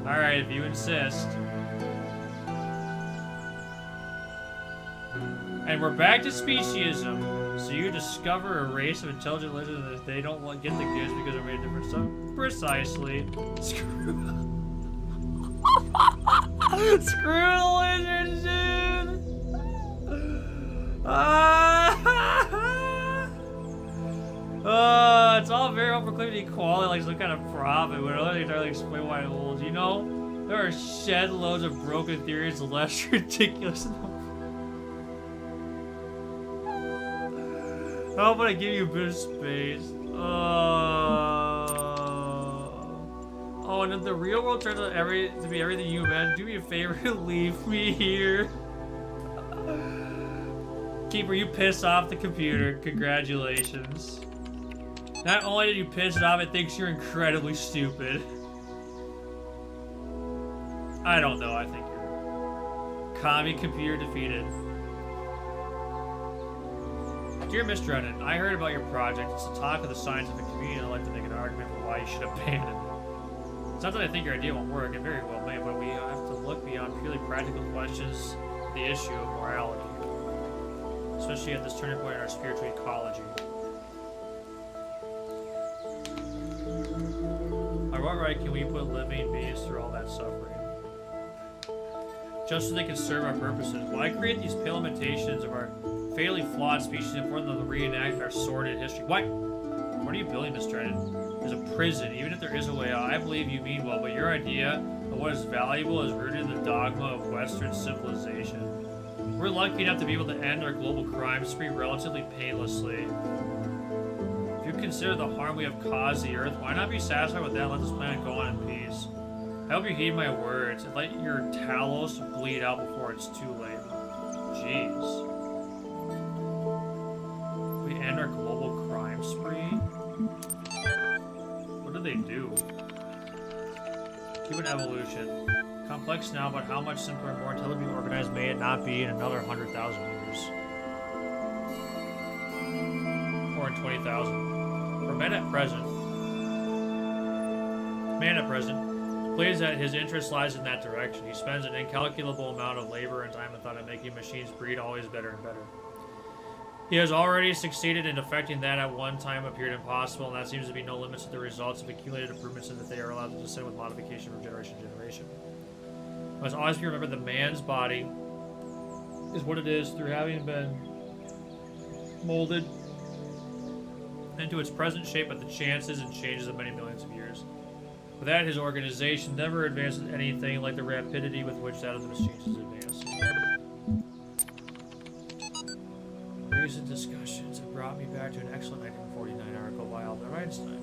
Alright, if you insist. And we're back to speciesism. So you discover a race of intelligent lizards and they don't get the goods because they're made of different stuff. Precisely. Screw the lizards, dude! claim equality like some kind of prophet, but I don't entirely explain why it holds. You know, there are shed loads of broken theories less ridiculous than how about I give you a bit of space? Oh, and if the real world turns out to be everything you imagine, do me a favor and leave me here. Keeper, you pissed off the computer. Congratulations. Not only did you piss it off, it thinks you're incredibly stupid. I don't know, I think you're... Commie computer defeated. Dear Mr. Drennan, I heard about your project. It's the talk of the scientific community, and I'd like to make an argument for why you should abandon it. It's not that I think your idea won't work, it very well may, but we have to look beyond purely practical questions, the issue of morality. Especially at this turning point in our spiritual ecology. By what right can we put living beings through all that suffering? Just so they can serve our purposes. Why create these pale imitations of our fatally flawed species and for them to reenact our sordid history? What? What are you building, Miss Drennan? There's a prison. Even if there is a way out, I believe you mean well, but your idea of what is valuable is rooted in the dogma of Western civilization. We're lucky enough to be able to end our global crime spree relatively painlessly. If you consider the harm we have caused the Earth, why not be satisfied with that and let this planet go on in peace? I hope you heed my words and let your Talos bleed out before it's too late. Jeez. We end our global crime spree? What do they do? Human evolution. Complex now, but how much simpler and more intelligently organized may it not be in another 100,000 years? Or in 20,000. For man at present, believes that his interest lies in that direction. He spends an incalculable amount of labor and time and thought of making machines breed always better and better. He has already succeeded in effecting that at one time appeared impossible, and that seems to be no limits to the results of accumulated improvements and that they are allowed to descend with modification from generation to generation. It must always be remembered that man's body is what it is through having been molded into its present shape at the chances and changes of many millions of years. Without his organization never advances anything like the rapidity with which that of the machines is advancing. Recent discussions have brought me back to an excellent 1949 article by Albert Einstein.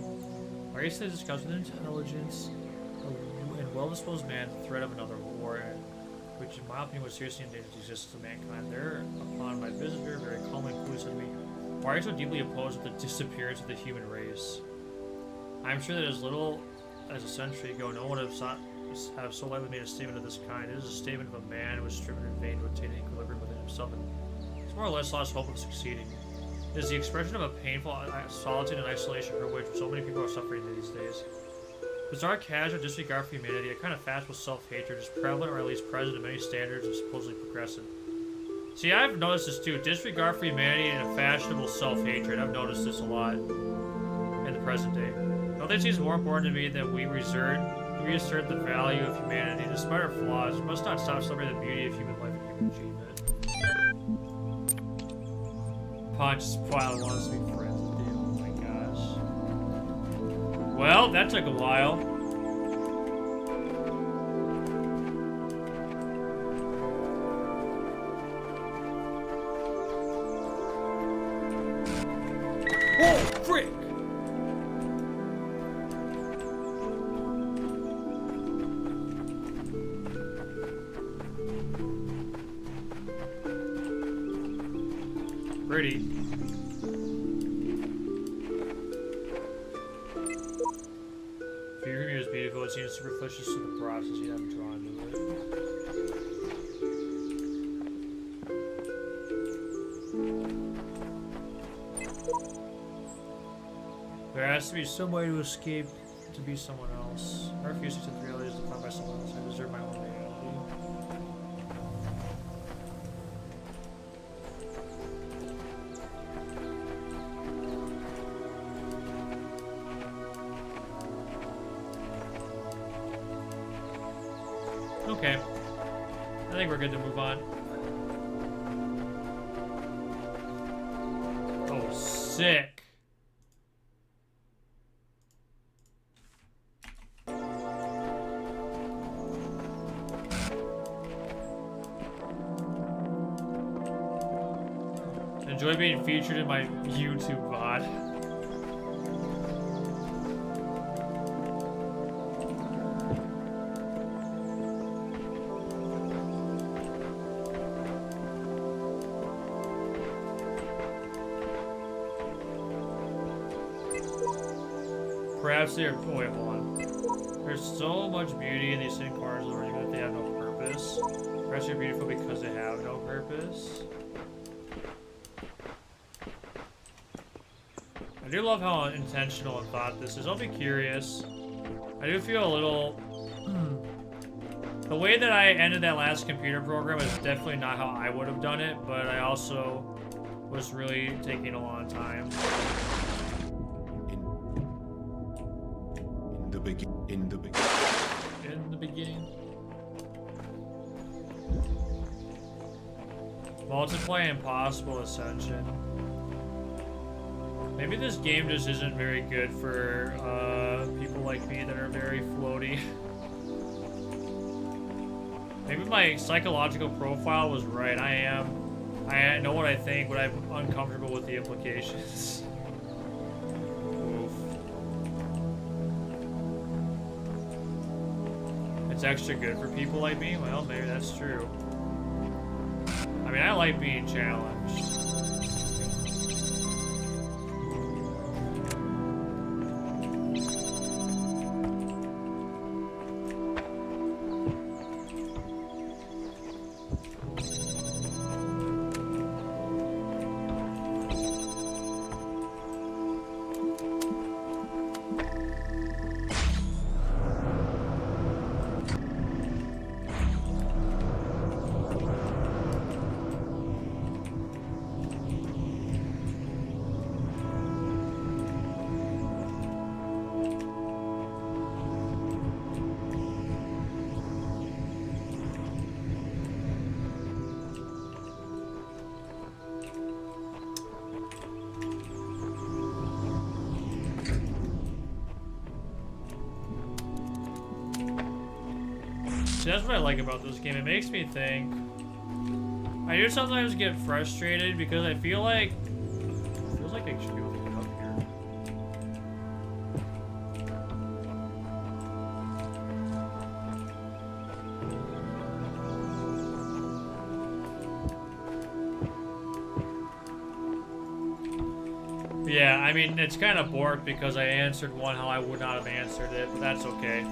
I recently discussed with intelligence and well-disposed man the threat of another war, which in my opinion was seriously endangered the existence of mankind. Thereupon my visitor very calmly and coolly said to me, "Why are you so deeply opposed to the disappearance of the human race? I am sure that as little as a century ago, no one would have so lightly made a statement of this kind. It is a statement of a man who has striven in vain to attain an equilibrium within himself and has more or less lost hope of succeeding. It is the expression of a painful solitude and isolation for which so many people are suffering these days. Bizarre casual disregard for humanity, a kind of fashionable self-hatred, is prevalent or at least present in many standards of supposedly progressive." See, I've noticed this too. Disregard for humanity and a fashionable self-hatred. I've noticed this a lot in the present day. Nothing seems more important to me than we reassert the value of humanity. Despite our flaws, we must not stop celebrating the beauty of human life and human achievement. Punch Spoiler wants to be friends with you. Oh my gosh. Well, that took a while. Oh, frick! Pretty. Figure is beautiful. It seems superfluous to the process you haven't drawn to it. There has to be some way to escape to be someone else. I refuse to accept reality as defined by someone else. I deserve my own reality. Okay. I think we're good to move on. Oh, sick. Enjoy being featured in my YouTube VOD. Perhaps they're. Oh, wait, hold on. There's so much beauty in these hidden corners of the world, even if they have no purpose. Perhaps they're beautiful because they have no purpose. I do love how intentional and thought this is. I'll be curious. I do feel a little. The way that I ended that last computer program is definitely not how I would have done it, but I also was really taking a long time. In the beginning. Multiply Impossible Ascension. Maybe this game just isn't very good for people like me that are very floaty. Maybe my psychological profile was right. I know what I think, but I'm uncomfortable with the implications. Oof. It's extra good for people like me? Well, maybe that's true. I mean, I like being challenged. That's what I like about this game. It makes me think. I do sometimes get frustrated because I feel like it feels like I should be able to get up here. Yeah, I mean it's kind of bored because I answered one how I would not have answered it, but that's okay.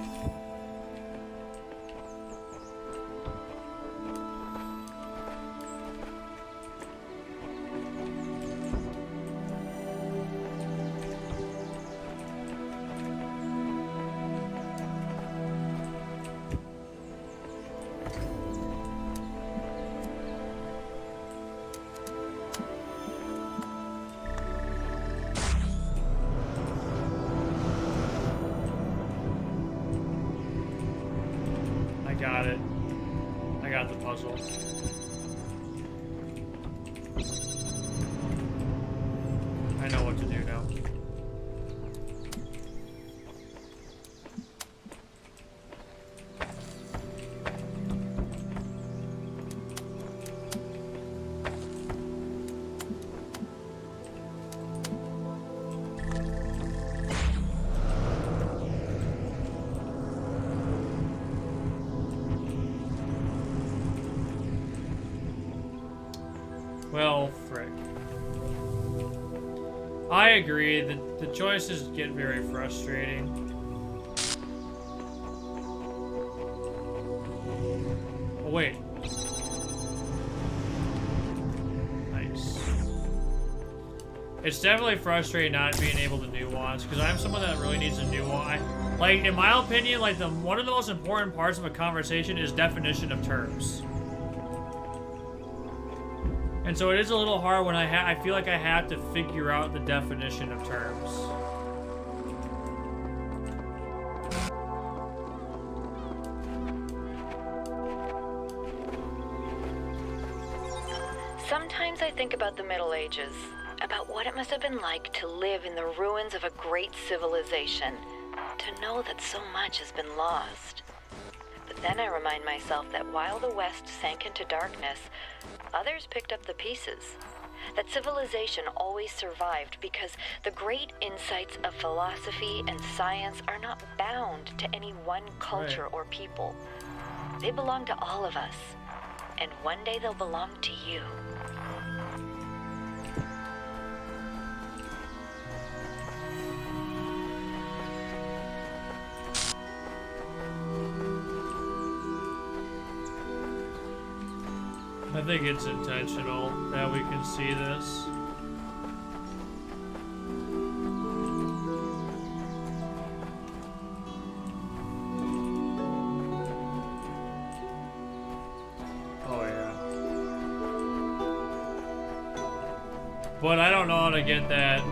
Got it. I got the puzzle. I know what to do now. Well, frick. I agree that the choices get very frustrating. Oh, wait. Nice. It's definitely frustrating not being able to nuance, because I'm someone that really needs a nuance. Like, in my opinion, like, one of the most important parts of a conversation is definition of terms. And so it is a little hard when I feel like I have to figure out the definition of terms. Sometimes I think about the Middle Ages, about what it must have been like to live in the ruins of a great civilization, to know that so much has been lost. But then I remind myself that while the West sank into darkness, others picked up the pieces. That civilization always survived because the great insights of philosophy and science are not bound to any one culture Right. or people. They belong to all of us, and one day they'll belong to you. I think it's intentional that we can see this. Oh yeah. But I don't know how to get that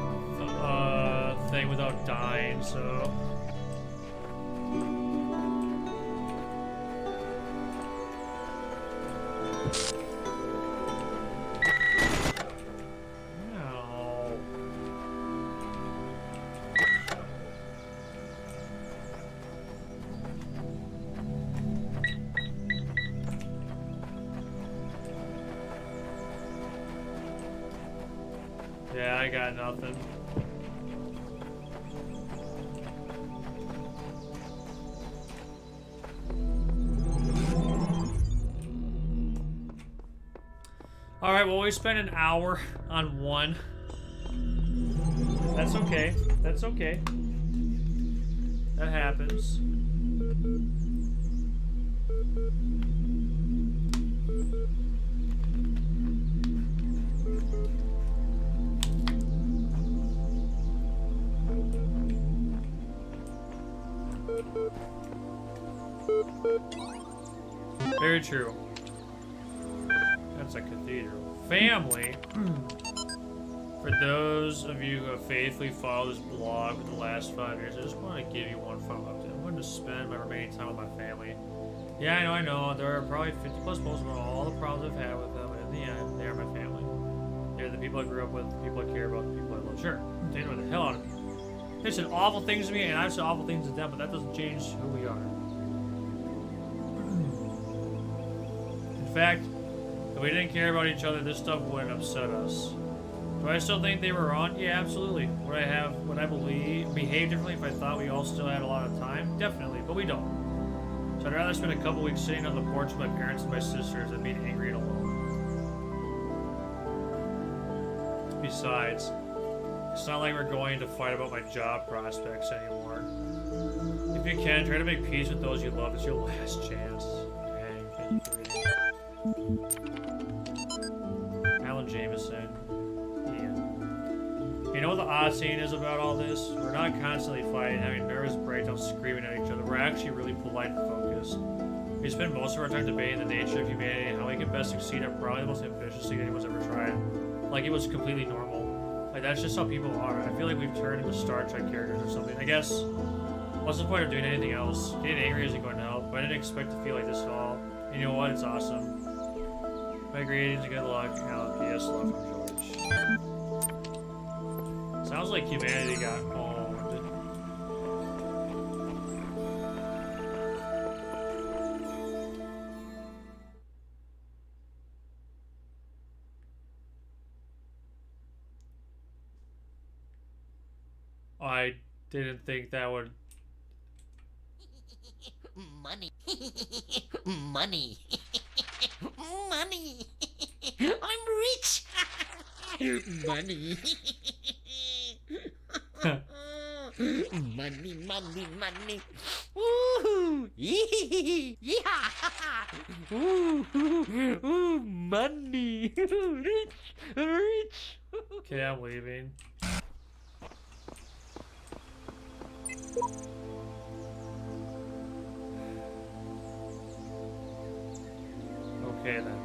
thing without dying, so. No. Yeah, I got nothing. Alright, well, we spent an hour on one. That's okay. That's okay. That happens. Very true. That's a cathedral. Family. For those of you who have faithfully followed this blog for the last 5 years, I just want to give you one final update. I'm going to spend my remaining time with my family. Yeah, I know. There are probably 50 plus posts about all the problems I've had with them, but in the end, they are my family. They're the people I grew up with, the people I care about, the people I love. Sure, they know the hell out of me. They said awful things to me, and I've said awful things to them, but that doesn't change who we are. In fact, if we didn't care about each other, this stuff wouldn't upset us. Do I still think they were wrong? Yeah, absolutely. Would I behave differently if I thought we all still had a lot of time? Definitely, but we don't. So I'd rather spend a couple weeks sitting on the porch with my parents and my sisters than being angry and alone. Besides, it's not like we're going to fight about my job prospects anymore. If you can, try to make peace with those you love. It's your last chance. Dang, thank you for reading. Alan Jameson. You know what the odd scene is about all this? We're not constantly fighting, having nervous breakdowns, screaming at each other. We're actually really polite and focused. We spend most of our time debating the nature of humanity and how we can best succeed at probably the most ambitious thing anyone's ever tried. Like it was completely normal. Like that's just how people are. I feel like we've turned into Star Trek characters or something. I guess, what's the point of doing anything else? Getting angry isn't going to help, but I didn't expect to feel like this at all. And you know what? It's awesome. My greetings and good luck. Alan, P.S. Love from George. Sounds like humanity got owned. I didn't think that would... Money. Money. Money. I'm rich. Money. Money, money, money. Woohoo! Yeah! Ooh, ooh, money. Rich, rich. Okay, I'm leaving. Okay then.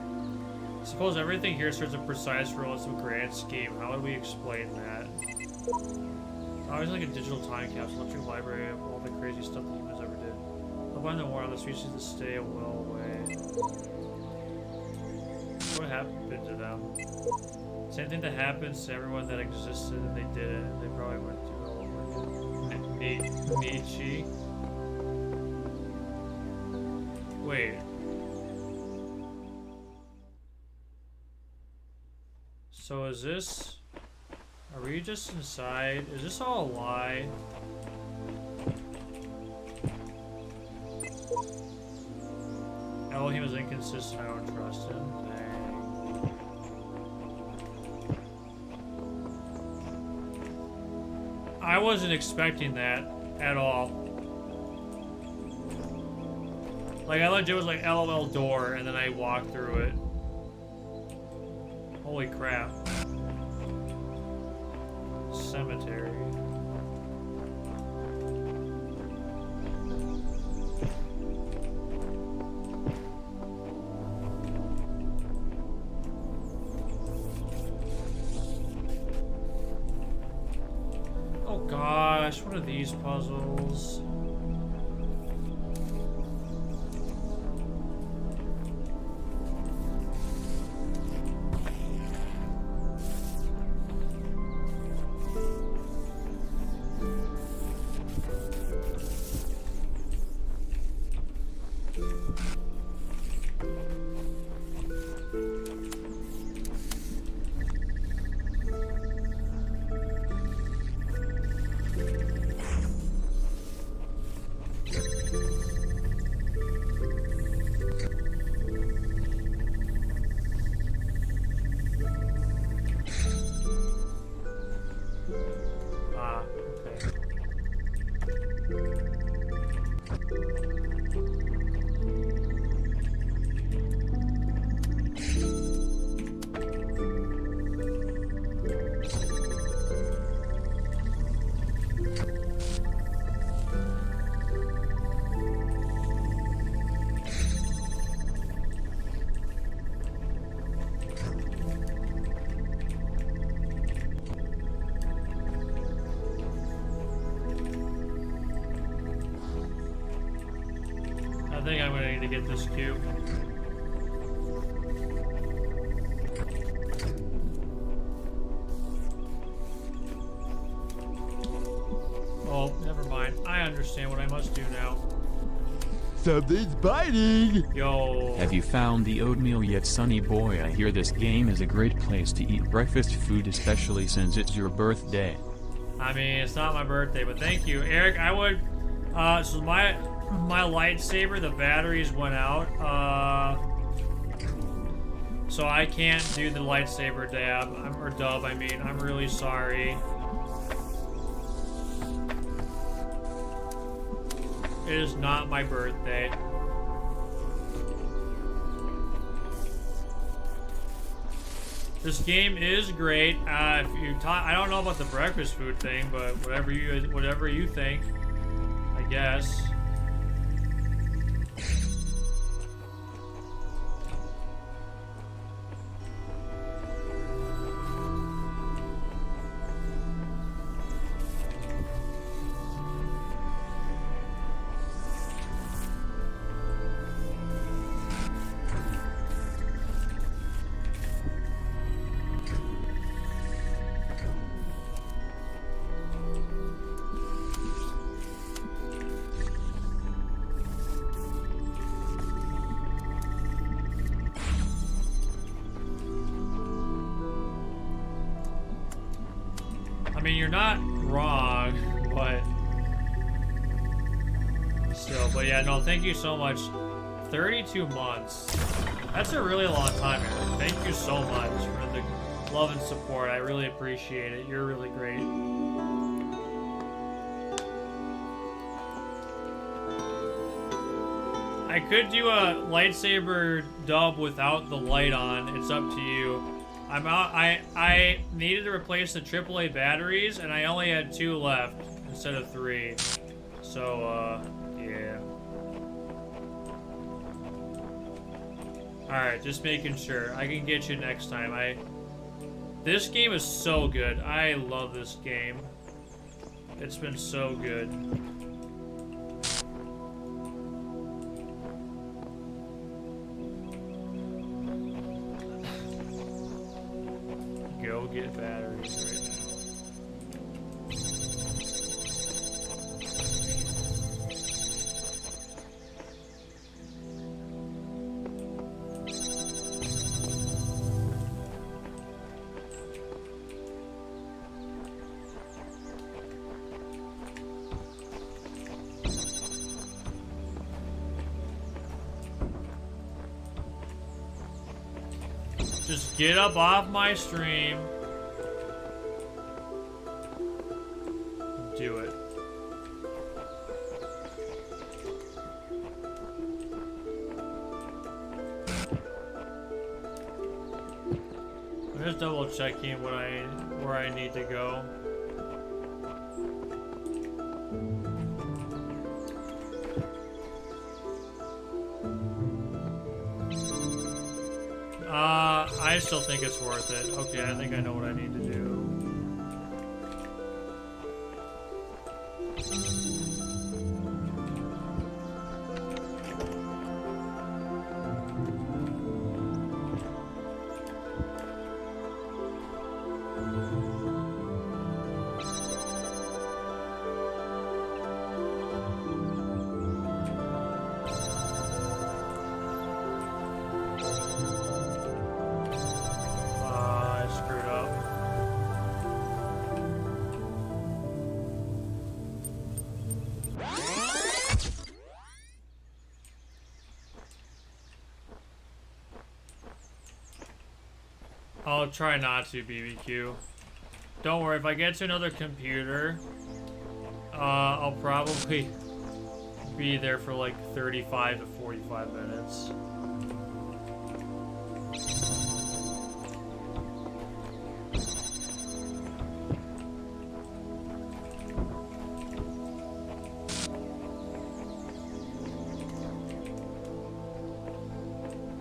Suppose everything here serves a precise role in some grand scheme. How would we explain that? Always like a digital time capsule, electric library of all the crazy stuff that humans ever did. They'll find the war on the species to stay well away. What happened to them? Same thing that happens to everyone that existed and they did it. They probably went through it all over again. Nietzsche. Wait. So is this... Are we just inside? Is this all a lie? Elohim is inconsistent, I don't trust him. Dang. I wasn't expecting that at all. Like, I legit was like LOL door, and then I walked through it. Holy crap. Cemetery. Oh gosh, what are these puzzles? I think I'm gonna need to get this cube. Oh, never mind. I understand what I must do now. Something's biting! Yo. Have you found the oatmeal yet, Sonny boy? I hear this game is a great place to eat breakfast food, especially since it's your birthday. I mean, it's not my birthday, but thank you. Eric, I would... so my lightsaber, the batteries went out. So I can't do the lightsaber dab. Or dub, I mean. I'm really sorry. It is not my birthday. This game is great. If you I don't know about the breakfast food thing, but whatever you think, I guess. I mean, you're not wrong, but still. But yeah, no, thank you so much. 32 months. That's a really long time, Eric. Thank you so much for the love and support. I really appreciate it. You're really great. I could do a lightsaber dub without the light on. It's up to you. I'm out. I needed to replace the AAA batteries, and I only had 2 left instead of 3. So, yeah. Alright, just making sure. I can get you next time. This game is so good. I love this game. It's been so good. Go get batteries right now. Just get up off my stream. Do it. I'm just double checking where I need to go. I still think it's worth it. Okay, I think I know what I need to do. I'll try not to, BBQ. Don't worry, if I get to another computer, I'll probably be there for like 35 to 45 minutes.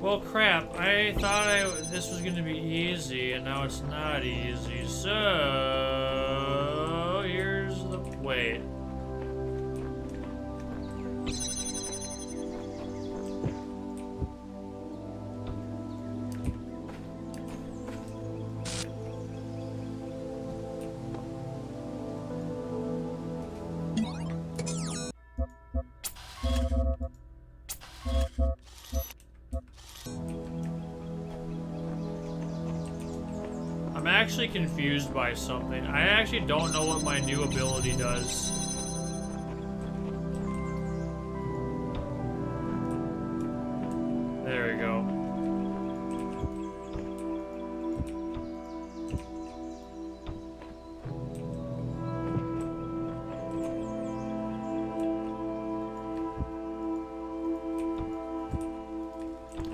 Well, crap. I thought this was going to be easy, and now it's not easy. So, here's the... Wait. I'm actually confused by something. I actually don't know what my new ability does. There we go.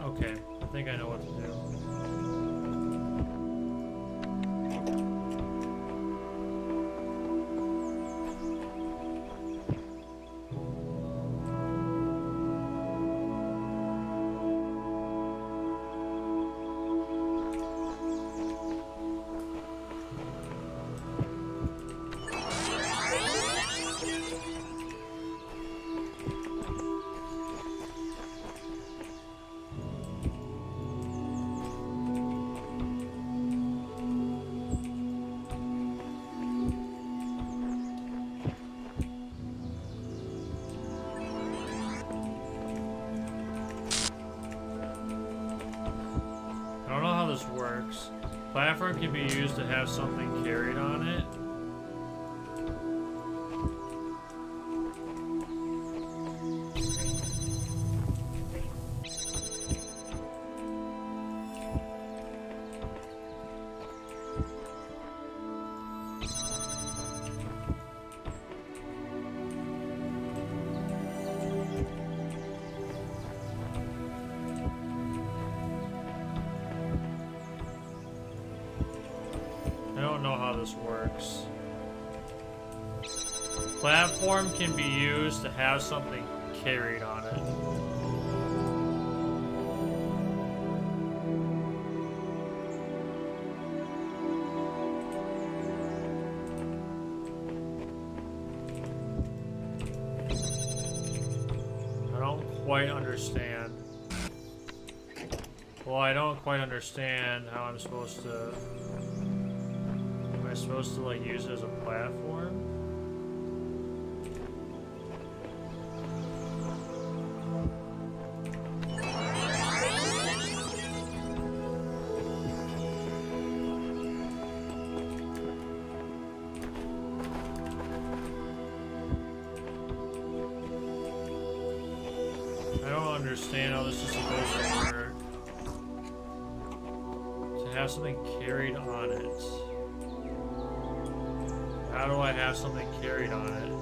Okay, I think I know what to do. Works. Platform can be used to have something carried on it. Works. Platform can be used to have something carried on it. I don't quite understand. Well, I don't quite understand how I'm supposed to... supposed to like use it as a platform? I don't understand how this is supposed to work. have something carried on it. How do I have something carried on it?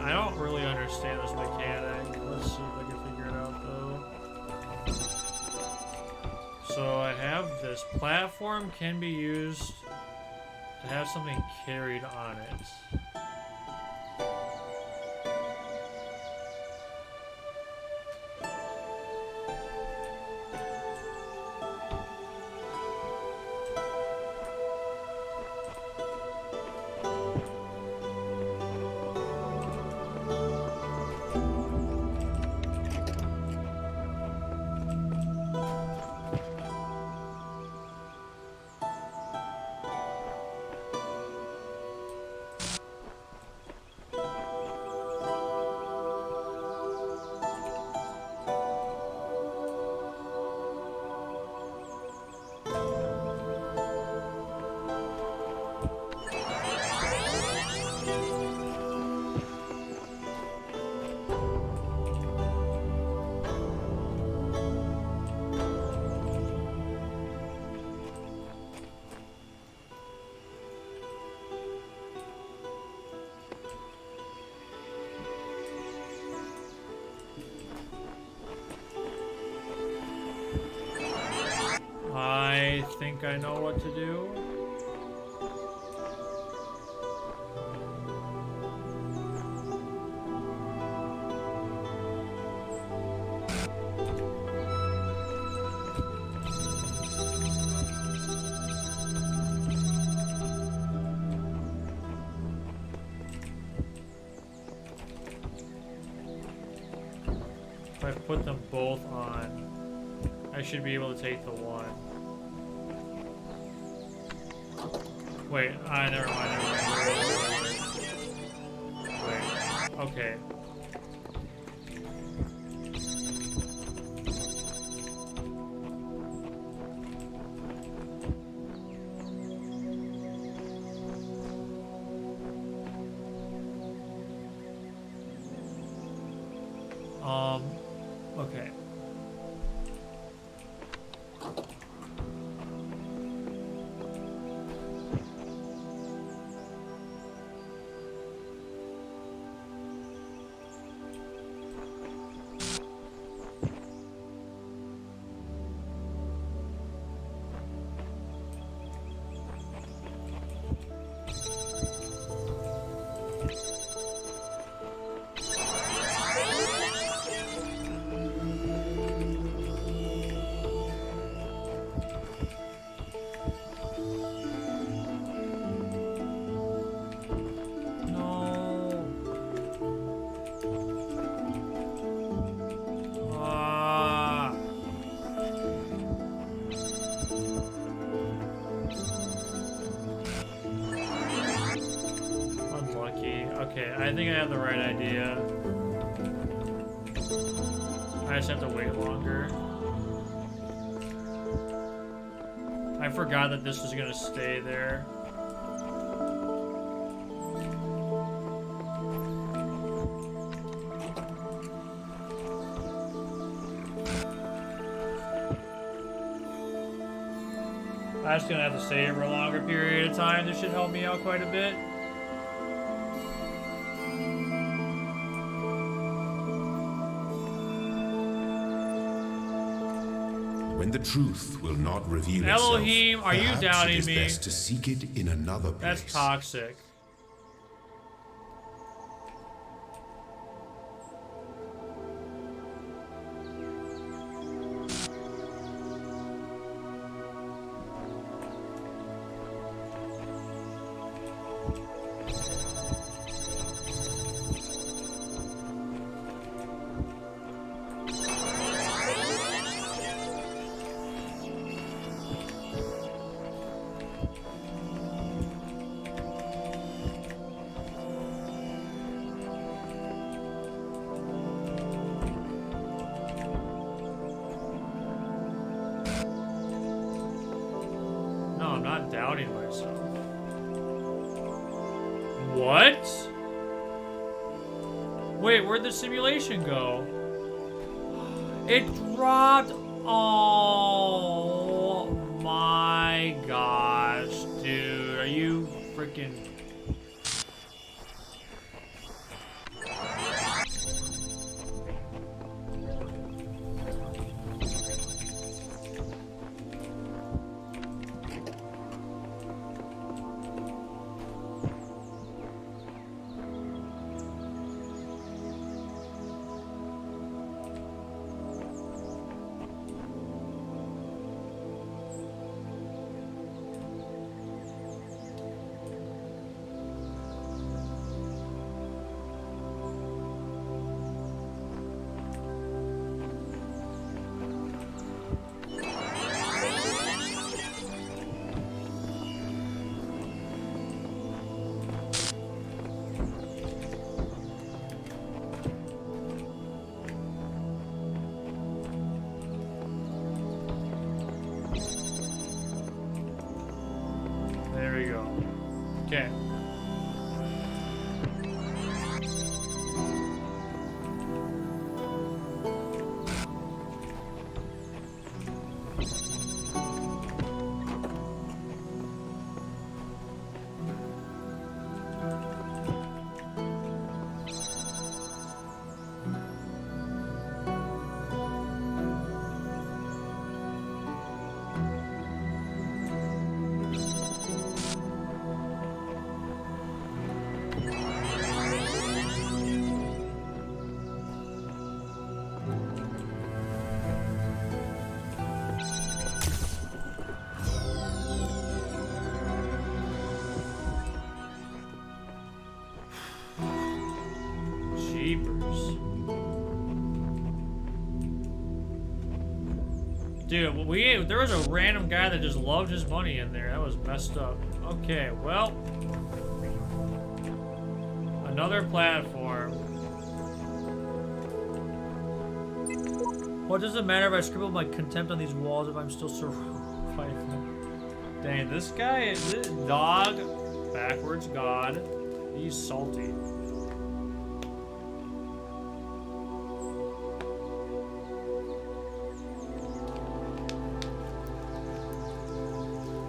I don't really understand this mechanic. Let's see if I can figure it out though. So I have this platform can be used to have something carried on it. I think I know what to do. If I put them both on, I should be able to take the one. Wait, never mind. Wait, okay. Okay. Okay, I think I have the right idea. I just have to wait longer. I forgot that this was gonna stay there. I'm just gonna have to stay for a longer period of time. This should help me out quite a bit. When the truth will not reveal Elohim, itself, are you perhaps doubting it is me? best to seek it in another place. That's toxic. not doubting myself. What? Wait, where'd the simulation go? It dropped. Oh my gosh, dude. Are you freaking... There we go. Okay. Jeepers. Dude, there was a random guy that just loved his money in there. That was messed up. Okay, well. Another platform. What does it matter if I scribble my contempt on these walls if I'm still surviving? Dang, this guy, this dog, backwards god, he's salty.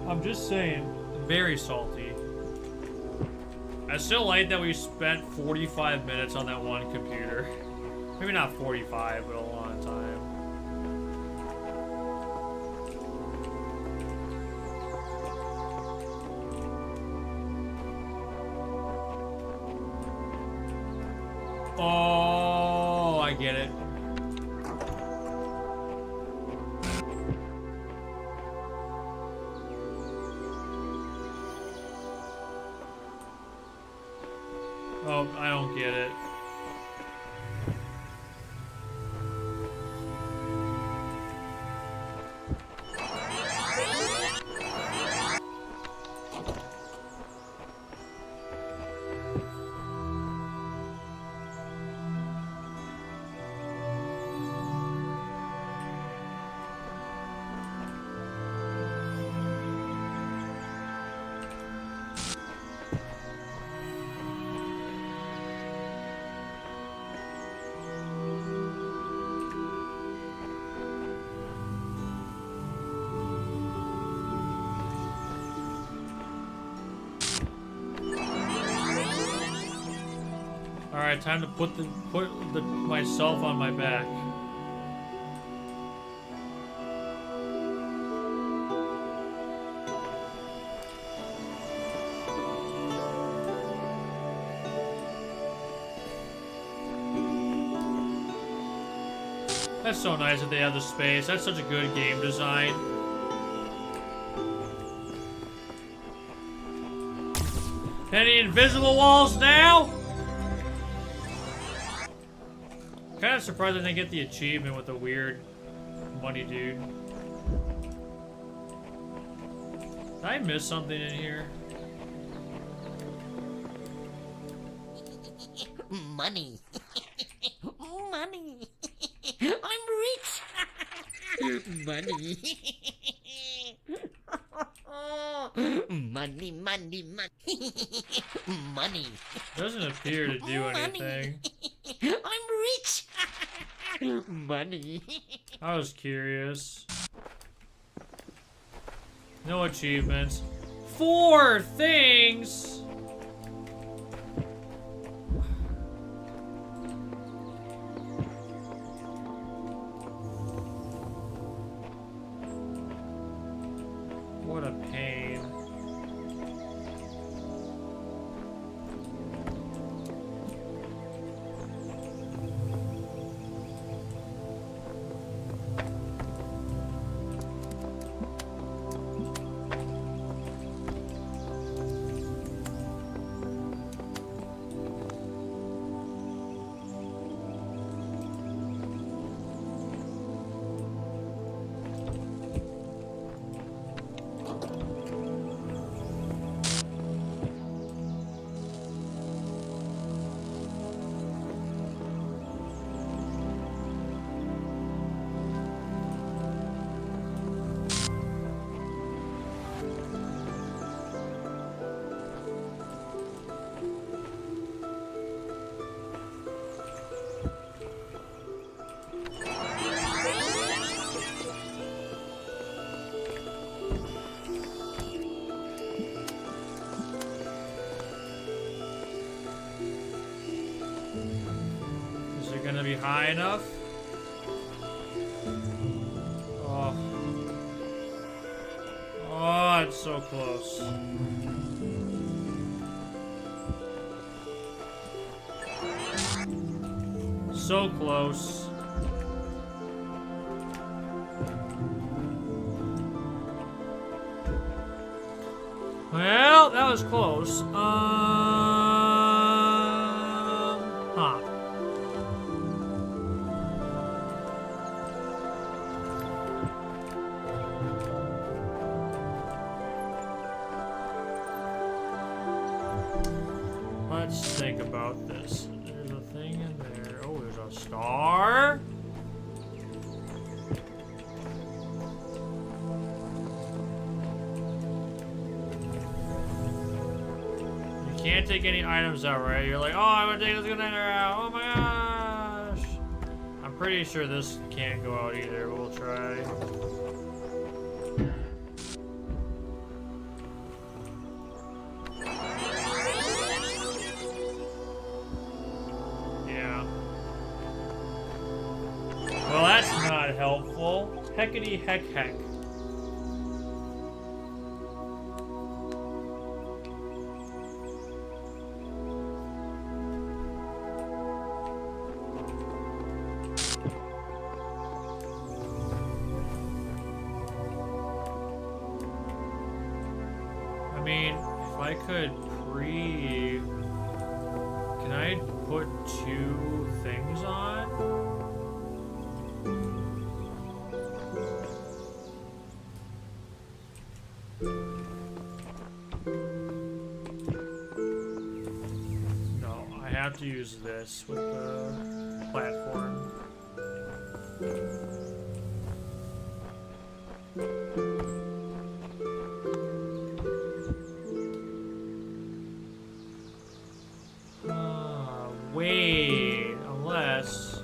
I'm just saying, very salty. I still like that we spent 45 minutes on that one computer. Maybe not 45, but a long time. Oh, I get it. Oh, I don't get it. Alright, time to put myself on my back. That's so nice that they have the space. That's such a good game design. Any invisible walls now? Kind of surprised I didn't get the achievement with the weird money dude. Did I miss something in here? Money. Money. I'm rich. Money. Money, money, money. Money. Doesn't appear to do anything. I'm rich. Money. I was curious. No achievements. 4 things! What a pain. Gonna be high enough? Oh. Oh, it's so close. So close. Well, that was close. Huh. Let's think about this. There's a thing in there. Oh, there's a star. You can't take any items out, right? You're like, oh, I'm gonna take this container out. Oh my gosh. I'm pretty sure this can't go out either. We'll try. Well, that's not helpful. Heckity heck heck. I mean, if I could can I put 2 things on? I have to use this with the platform. Wait, unless...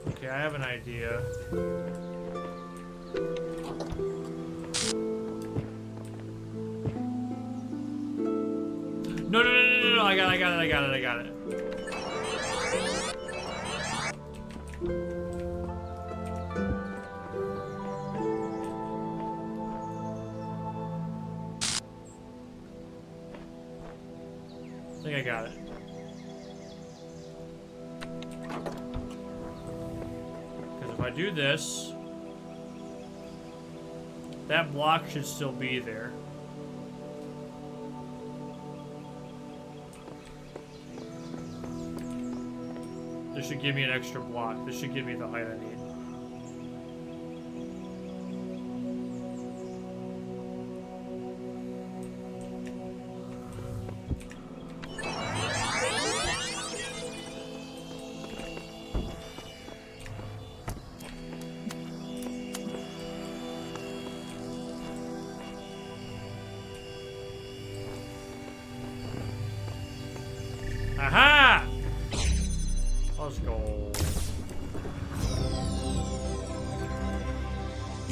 Okay, I have an idea. No, I got it. I think I got it. Because if I do this, that block should still be there. This should give me an extra block. This should give me the height I need.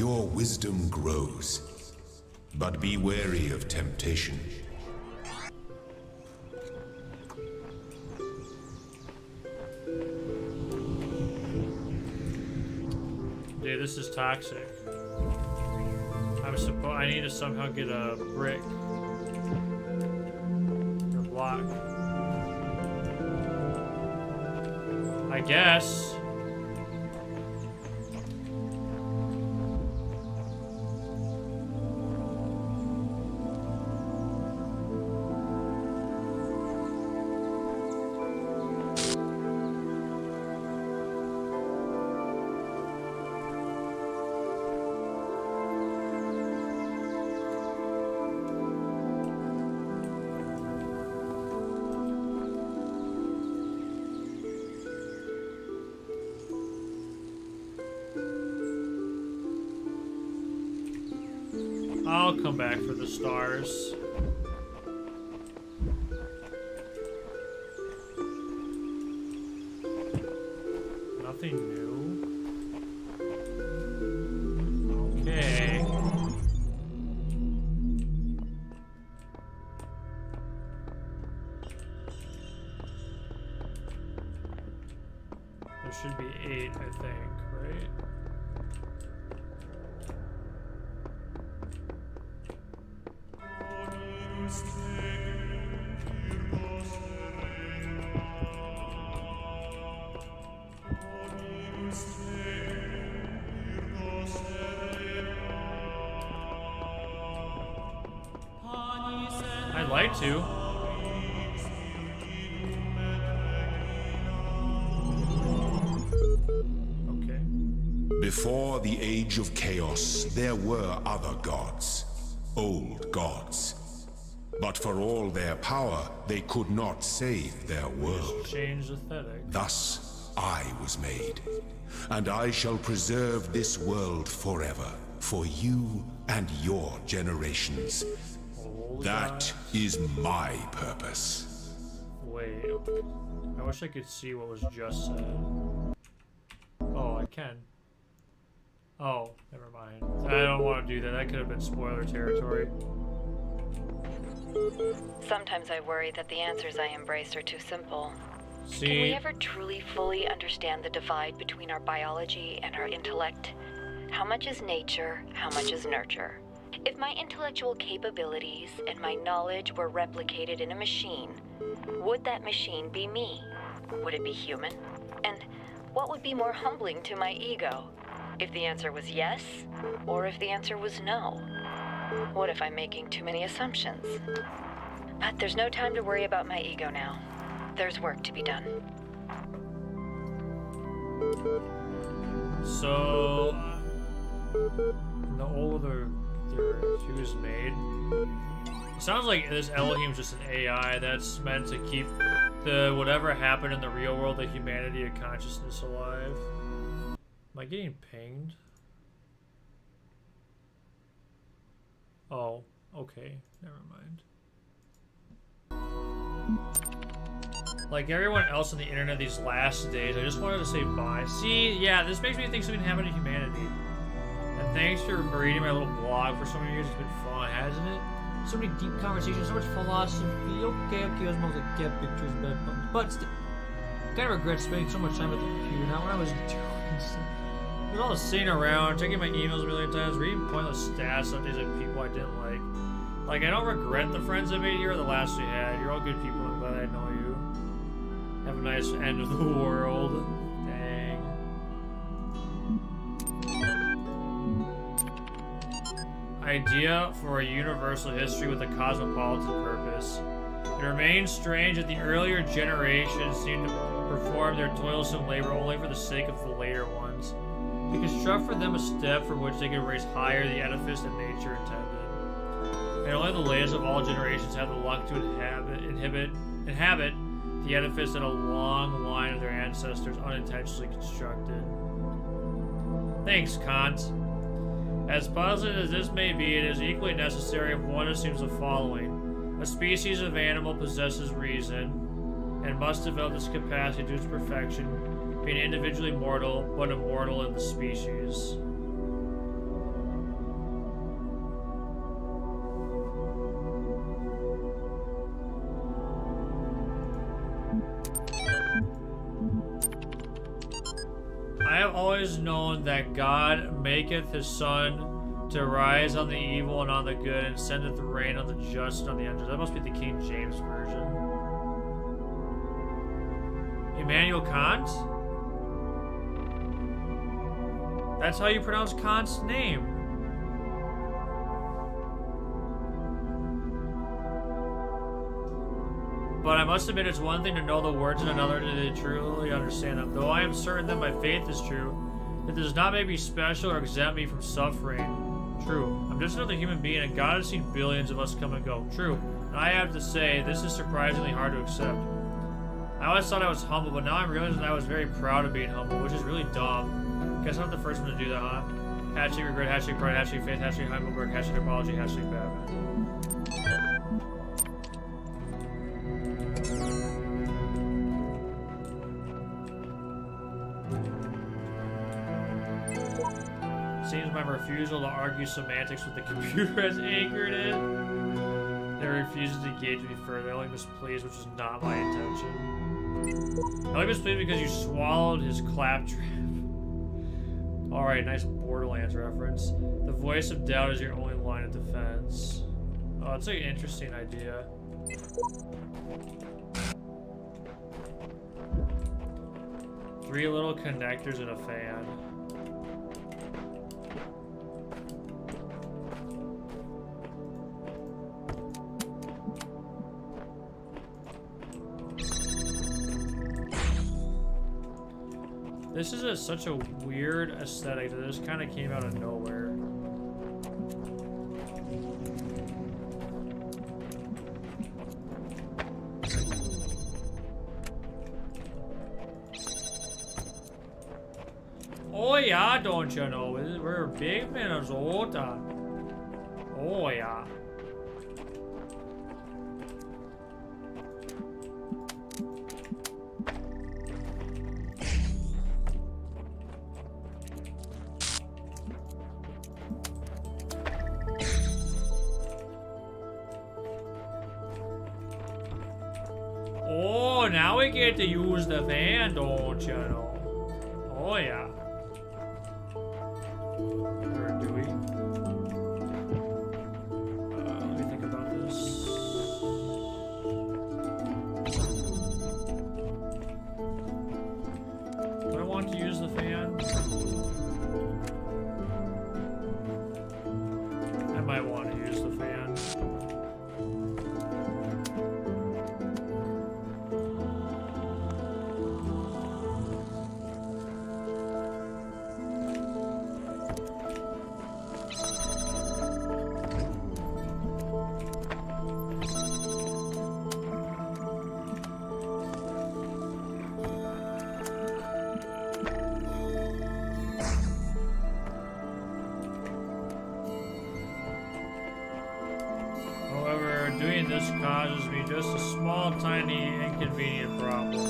your wisdom grows. But be wary of temptation. Dude, this is toxic. I need to somehow get a brick. Or block. I guess. I'll come back for the stars. Nothing new. Okay. There should be 8, I think, right? I'd like to. Okay. Before the Age of Chaos, there were other gods. Old gods. But for all their power, they could not save their world. Change aesthetic. Thus, I was made. And I shall preserve this world forever, for you and your generations. That is my purpose. Wait. I wish I could see what was just said. Oh, I can. Oh, never mind. I don't want to do that. That could have been spoiler territory. Sometimes I worry that the answers I embrace are too simple. See? Can we ever truly fully understand the divide between our biology and our intellect? How much is nature? How much is nurture? If my intellectual capabilities and my knowledge were replicated in a machine, would that machine be me? Would it be human? And what would be more humbling to my ego? If the answer was yes, or if the answer was no? What if I'm making too many assumptions? But there's no time to worry about my ego now. There's work to be done. So, the older she was made. It sounds like this Elohim's just an AI that's meant to keep the whatever happened in the real world, the humanity of consciousness alive. Am I getting pinged? Oh, okay. Never mind. Like everyone else on the internet these last days, I just wanted to say bye. See, yeah, this makes me think something happened to humanity. And thanks for reading my little blog for so many years. It's been fun, hasn't it? So many deep conversations, so much philosophy. Okay, I was mostly cat pictures, but still, I kind of regret spending so much time at the computer. Not when I was doing something. I was all sitting around, checking my emails a million times, reading pointless stats updates of people I didn't like. Like, I don't regret the friends I made here or the last we had. You're all good people. I'm glad I know you. Have a nice end of the world. Dang. Idea for a universal history with a cosmopolitan purpose. It remains strange that the earlier generations seem to perform their toilsome labor only for the sake of the later ones. To construct for them a step from which they can raise higher the edifice that nature intended. And only the latest of all generations have the luck to inhabit the edifice that a long line of their ancestors unintentionally constructed. Thanks, Kant. As puzzling as this may be, it is equally necessary if one assumes the following. A species of animal possesses reason, and must develop this capacity to its perfection, being individually mortal, but immortal in the species. have always known that God maketh his sun to rise on the evil and on the good, and sendeth rain on the just and on the unjust. That must be the King James Version. Immanuel Kant? That's how you pronounce Kant's name. But I must admit, it's one thing to know the words and another to truly understand them. Though I am certain that my faith is true, it does not make me special or exempt me from suffering. True. I'm just another human being, and God has seen billions of us come and go. True. And I have to say, this is surprisingly hard to accept. I always thought I was humble, but now I'm realizing I was very proud of being humble, which is really dumb. Guess I'm not the first one to do that, huh? Hashtag regret, hashtag pride, hashtag faith, hashtag Heidelberg, hashtag apology, hashtag Batman. Seems my refusal to argue semantics with the computer has angered it. It refuses to engage with me further. I only mispleased, which is not my intention. I only mispleased because you swallowed his claptrap. Alright, nice Borderlands reference. The voice of doubt is your only line of defense. Oh, it's an interesting idea. Three little connectors and a fan. This is such a weird aesthetic that just kind of came out of nowhere. Oh yeah, don't you know? We're big Minnesota. Oh yeah. Oh, now we get to use the fan, don't you know? Oh yeah. Or do we? Let me think about this. Do I want to use the fan? I might want to use the fan. Doing this causes me just a small, tiny, inconvenient problem.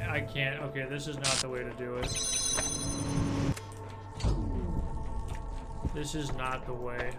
I can't, okay, this is not the way to do it. This is not the way.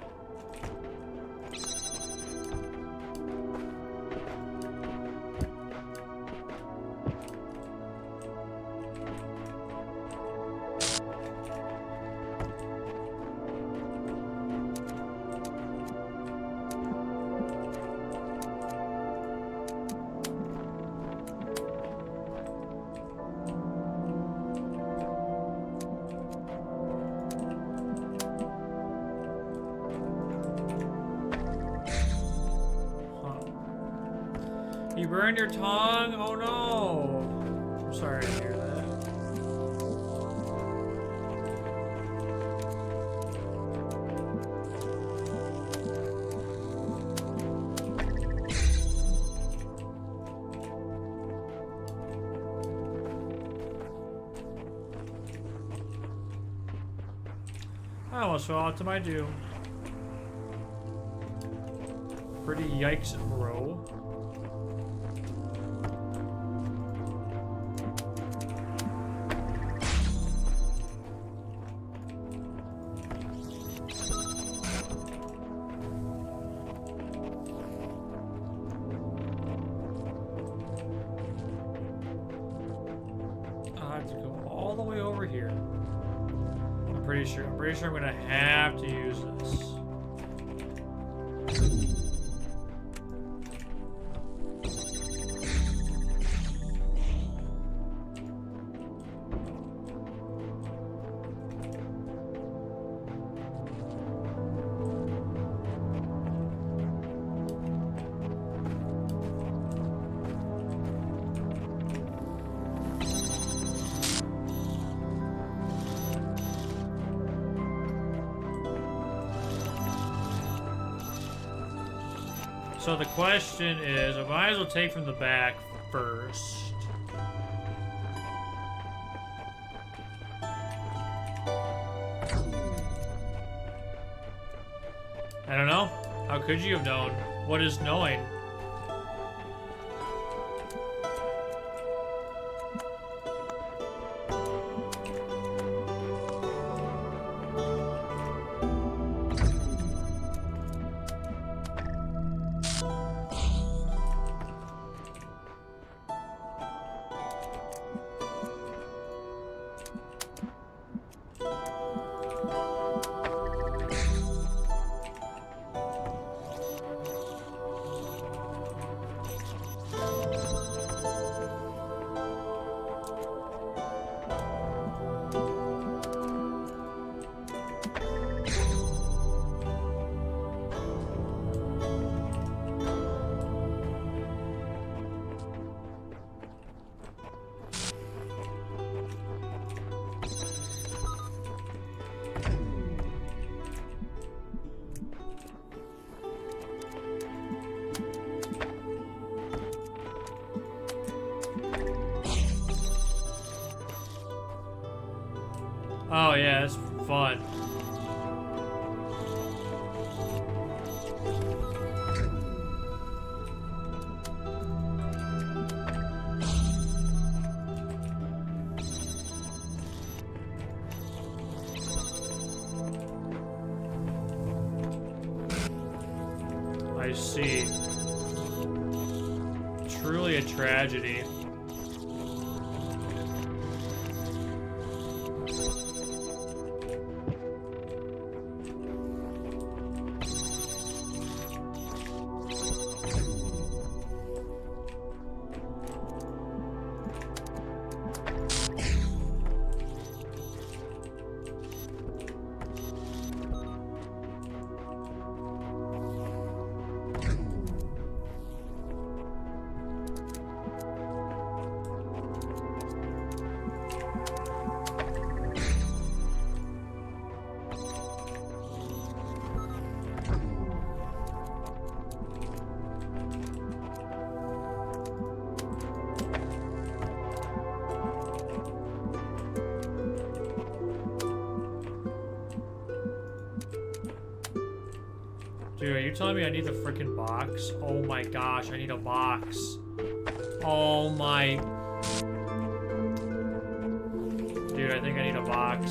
You burned your tongue? Oh no! I'm sorry to hear that. I almost fell out to my doom. Pretty yikes, bro. all the way over here. I'm pretty sure I'm gonna have to use this. So the question is, I might as well take from the back first. I don't know. How could you have known? What is knowing? Oh yeah, it's fun. I see. Truly a tragedy. Dude, are you telling me I need the freaking box? Oh my gosh, I need a box. Oh my... Dude, I think I need a box.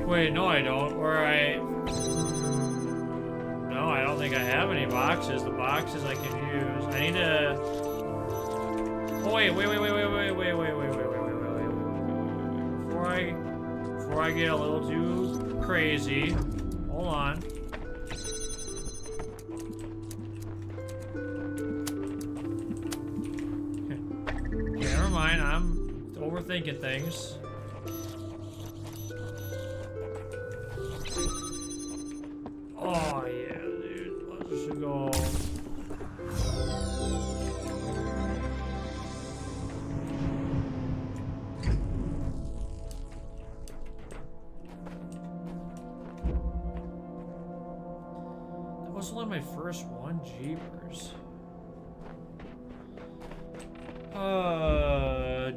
Wait, no I don't. Or I... No, I don't think I have any boxes. The boxes I can use. I need to... Oh, wait. Before I get a little too crazy. Hold on. Never mind, I'm overthinking things. Oh yeah, dude. Let's just go. That was only my first one, jeepers.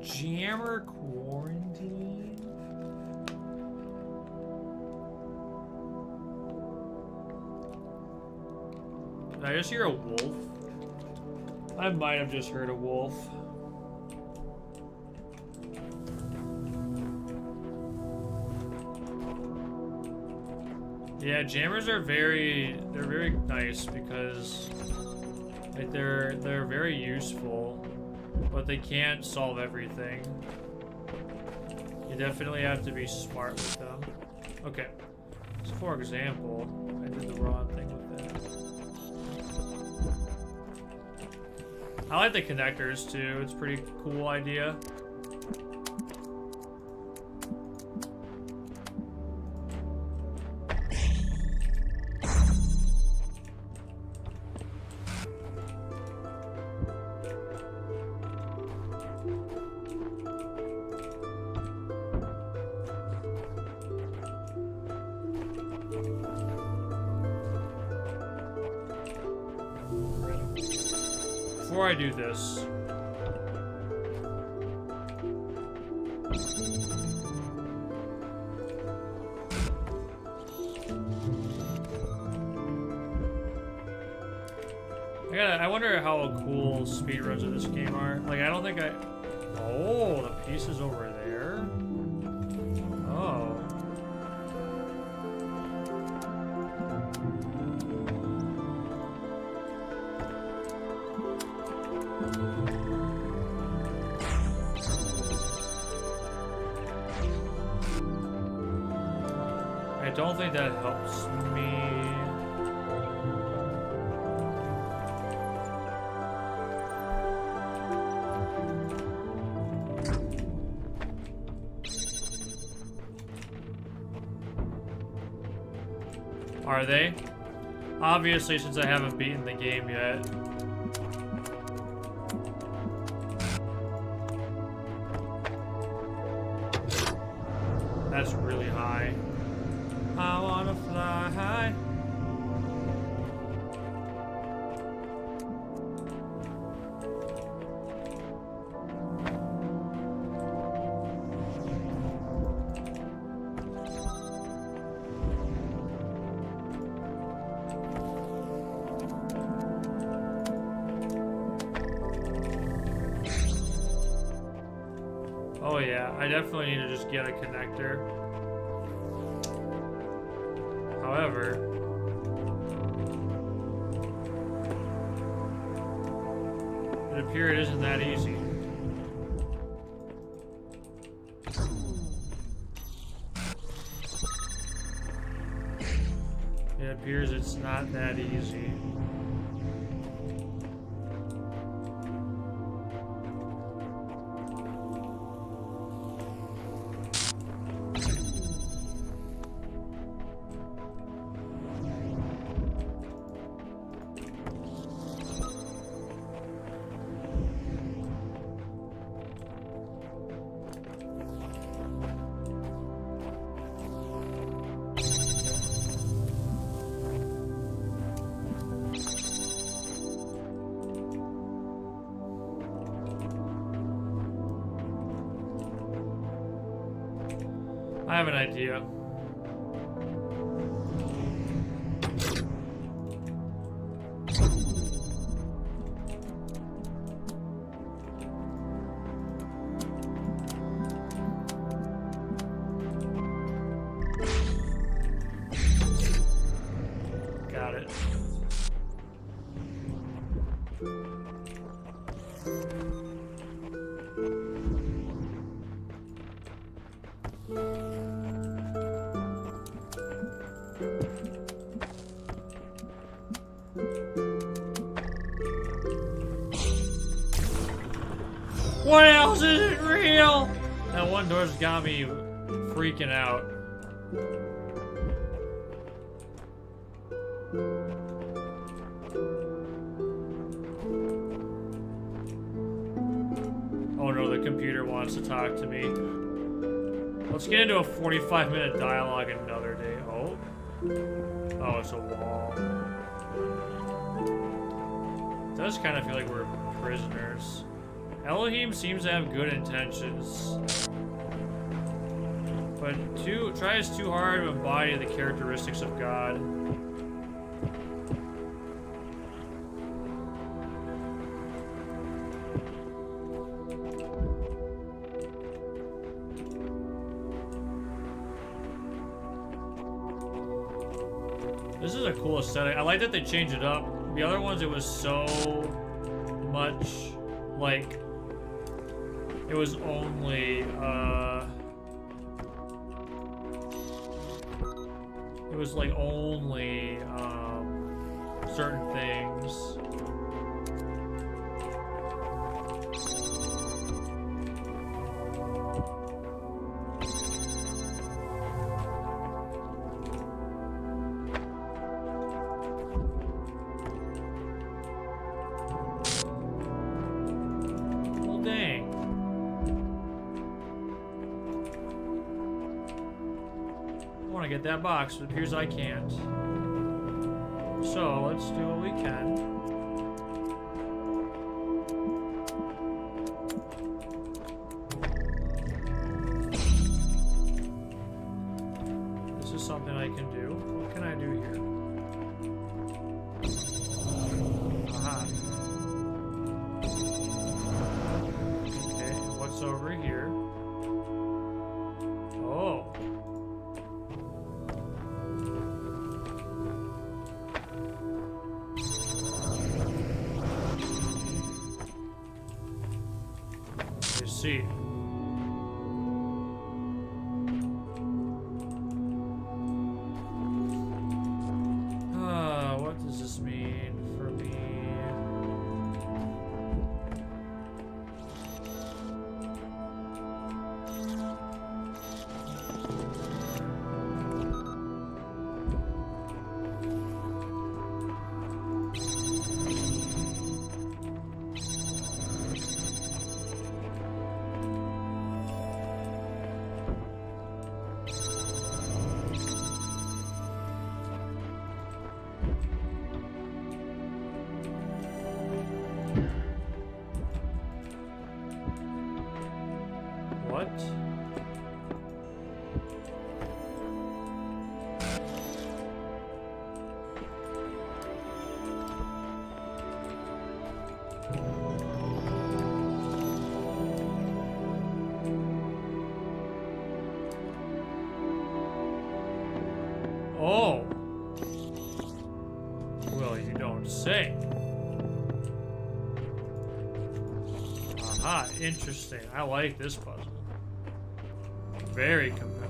Jammer quarantine. Did I just hear a wolf? I might have just heard a wolf. Yeah, jammers are they're very nice because like they're very useful, but they can't solve everything. You definitely have to be smart with them. Okay. So for example, I did the wrong thing with that. I like the connectors too. It's a pretty cool idea. Before I do this, I wonder how cool speedruns of this game are. Like, I don't think oh, the pieces over there? Oh. I don't think that helps me. Are they? Obviously, since I haven't beaten the game yet. That's really high. I wanna fly high. Oh yeah, I definitely need to just get a connector. However, it appears it isn't that easy. It appears it's not that easy. I have an idea. Got it. What else isn't real? That one door's got me freaking out. Oh no, the computer wants to talk to me. Let's get into a 45-minute dialogue another day. Oh. Oh, it's a wall. It does kind of feel like we're prisoners. Elohim seems to have good intentions, but tries too hard to embody the characteristics of God. This is a cool aesthetic. I like that they changed it up. The other ones, it was so much like it was only it was like only certain things. Well, dang. I want to get that box, but it appears I can't. So let's do what we can. This is something I can do. What can I do here? Aha. Okay, what's over here? Oh. See. What does this mean for me? What? Oh. Well, you don't say. Aha, interesting. I like this puzzle. Very compelling.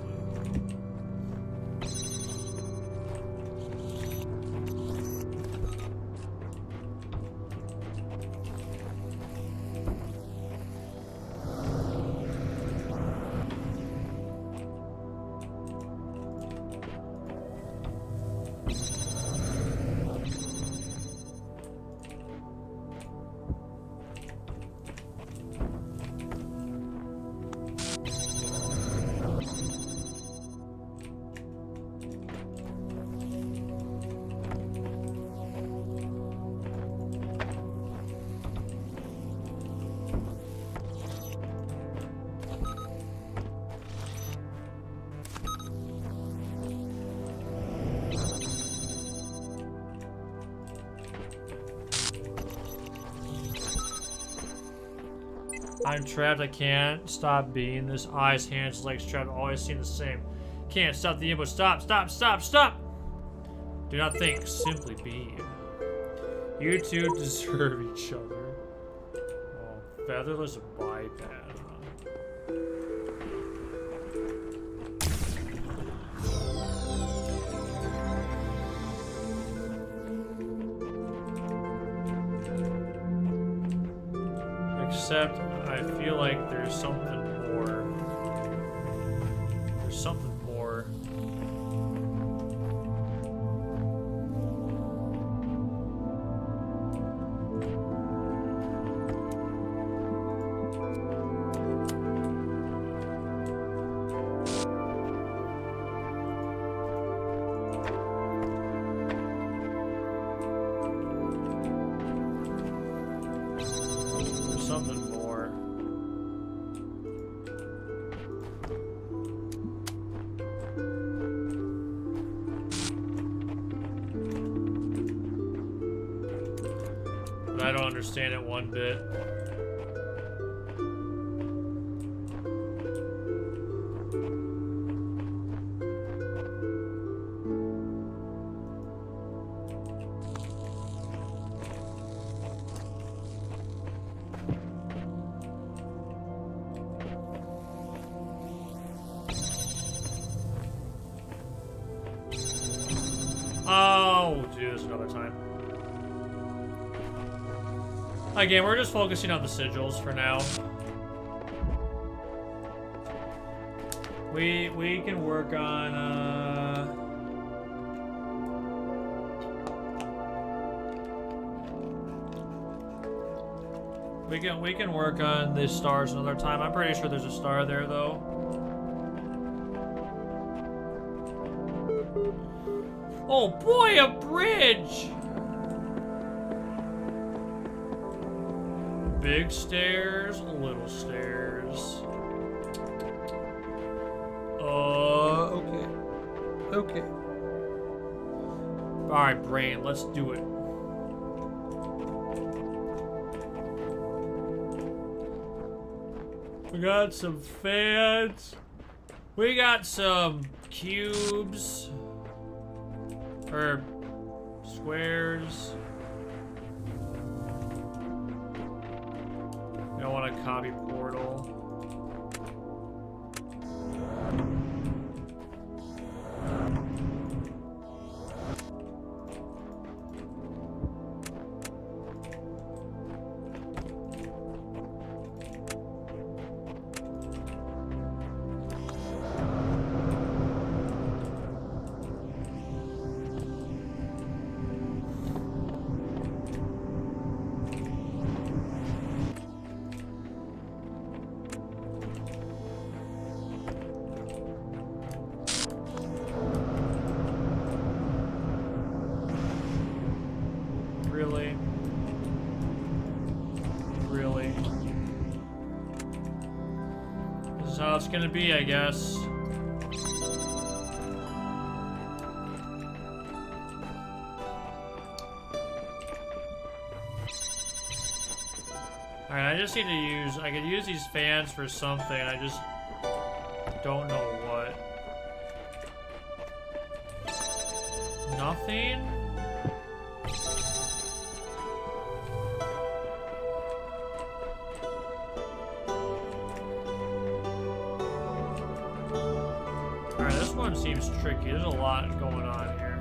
I'm trapped, I can't stop being this. Eyes, hands, legs trapped, always seem the same. Can't stop the input. Stop, stop, stop, stop! Do not think, simply be. You two deserve each other. Oh, featherless biped, huh? Except I feel like there's something more. There's something more. There's something more. But I don't understand it one bit. we'll do this another time. Again, we're just focusing on the sigils for now. We can work on we can work on the stars another time. I'm pretty sure there's a star there though. Oh boy, a bridge! Big stairs, little stairs. Okay. Okay. Alright, brain, let's do it. We got some fans. We got some cubes. Or squares. I don't want a copy portal. Really? Really? This is how it's gonna be, I guess. Alright, I just need to use... I could use these fans for something, I just don't know what. Nothing? Alright, this one seems tricky. There's a lot going on here.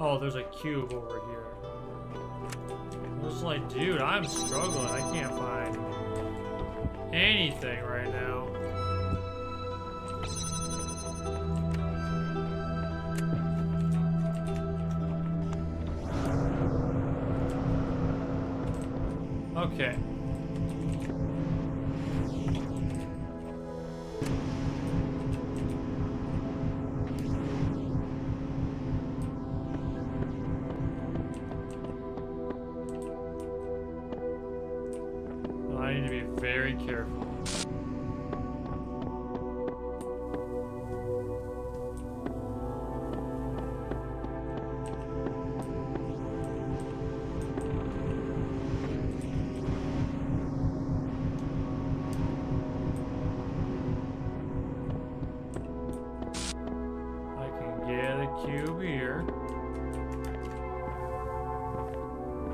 Oh, there's a cube over here. I was like, dude, I'm struggling. I can't find anything right now. Okay. I need to be very careful. I can get a cube here,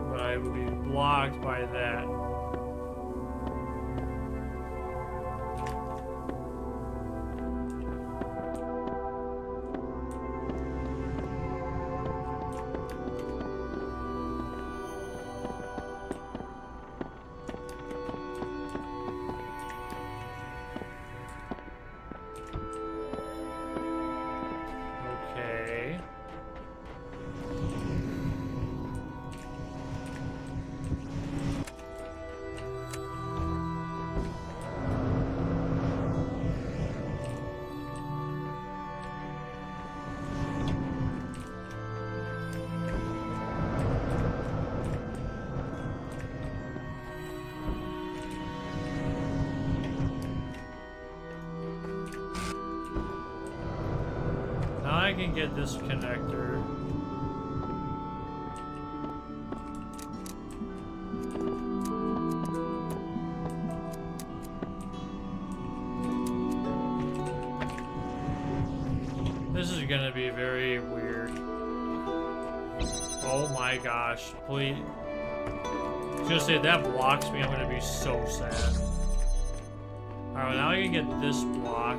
but I will be blocked by that. Okay. can get this connector. This is gonna be very weird. Oh my gosh, please. I was gonna say, if that blocks me, I'm gonna be so sad. Alright, well, now I can get this block.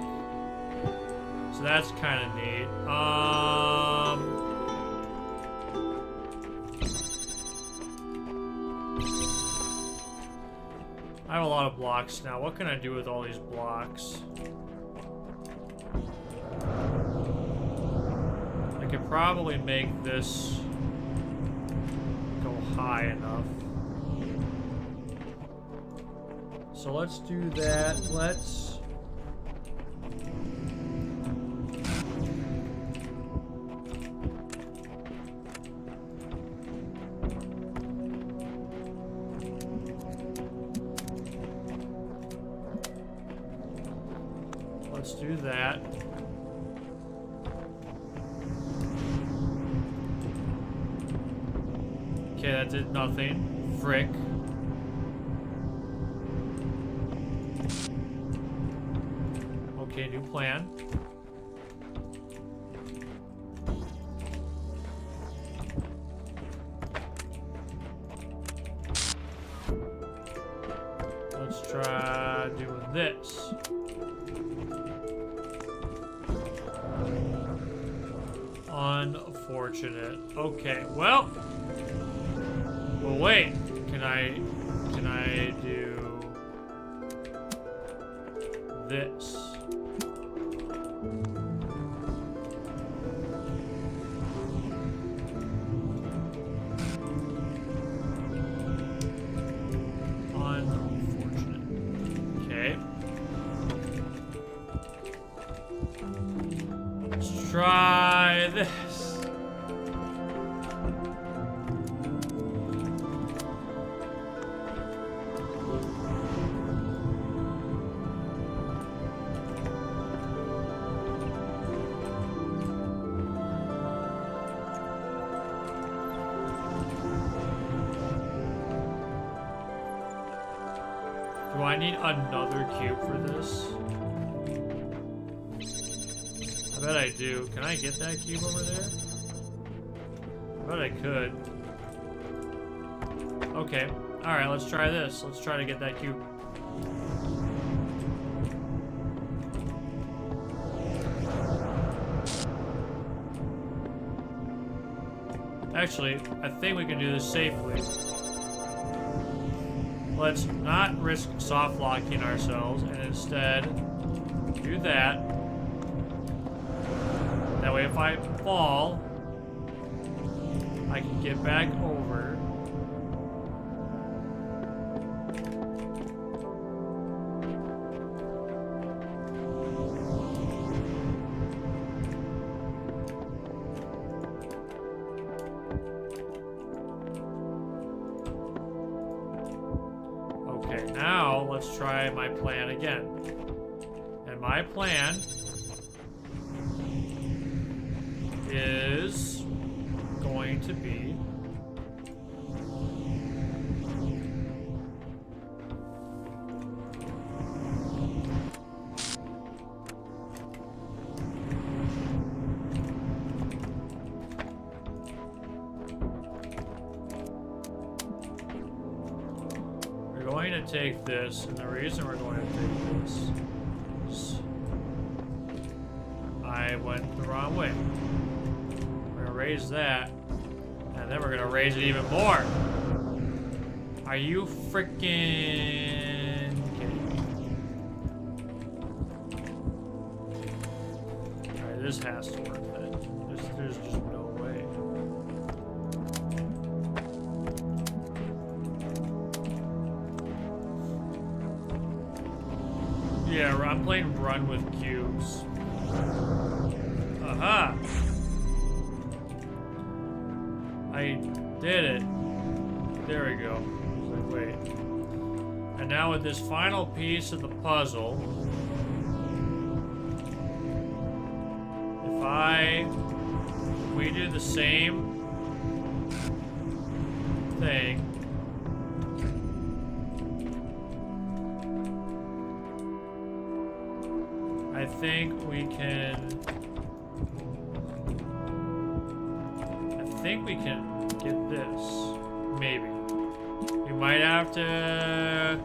So that's kind of neat. I have a lot of blocks now. What can I do with all these blocks? I could probably make this go high enough. So let's do that. Let's... Let's do that. Okay, that did nothing. Frick. Okay, new plan. Let's try doing this. Unfortunate. Okay, well, wait. Can I do this? Unfortunate. Okay. Let's try this. Do I need another cube for this? I bet I do. Can I get that cube over there? I bet I could. Okay. Alright, let's try this. Let's try to get that cube. Actually, I think we can do this safely. Let's not risk soft locking ourselves and instead do that. That way if I fall, I can get back over. Okay, now let's try my plan again. And my plan is going to be we're going to take this, and the reason we're going to take this is I went the wrong way. Raise that, and then we're gonna raise it even more. Are you freaking kidding me? Alright, this has to work then. There's just no way. Yeah, I'm playing run with cubes. Aha! I did it. There we go. Like, wait. And now with this final piece of the puzzle, if we do the same thing. I think we can get this. Maybe. We might have to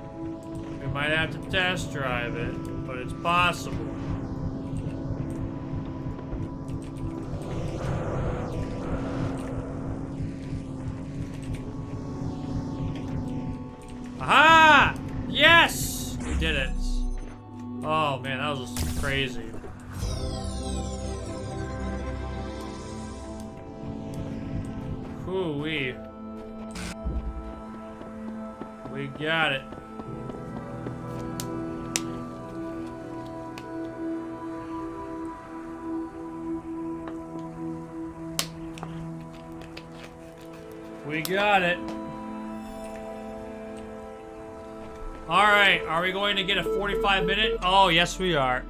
test drive it, but it's possible. Aha! Yes! We did it. Oh man, that was crazy. Hoo-wee. We got it. We got it. All right, are we going to get a 45-minute? Oh, yes, we are.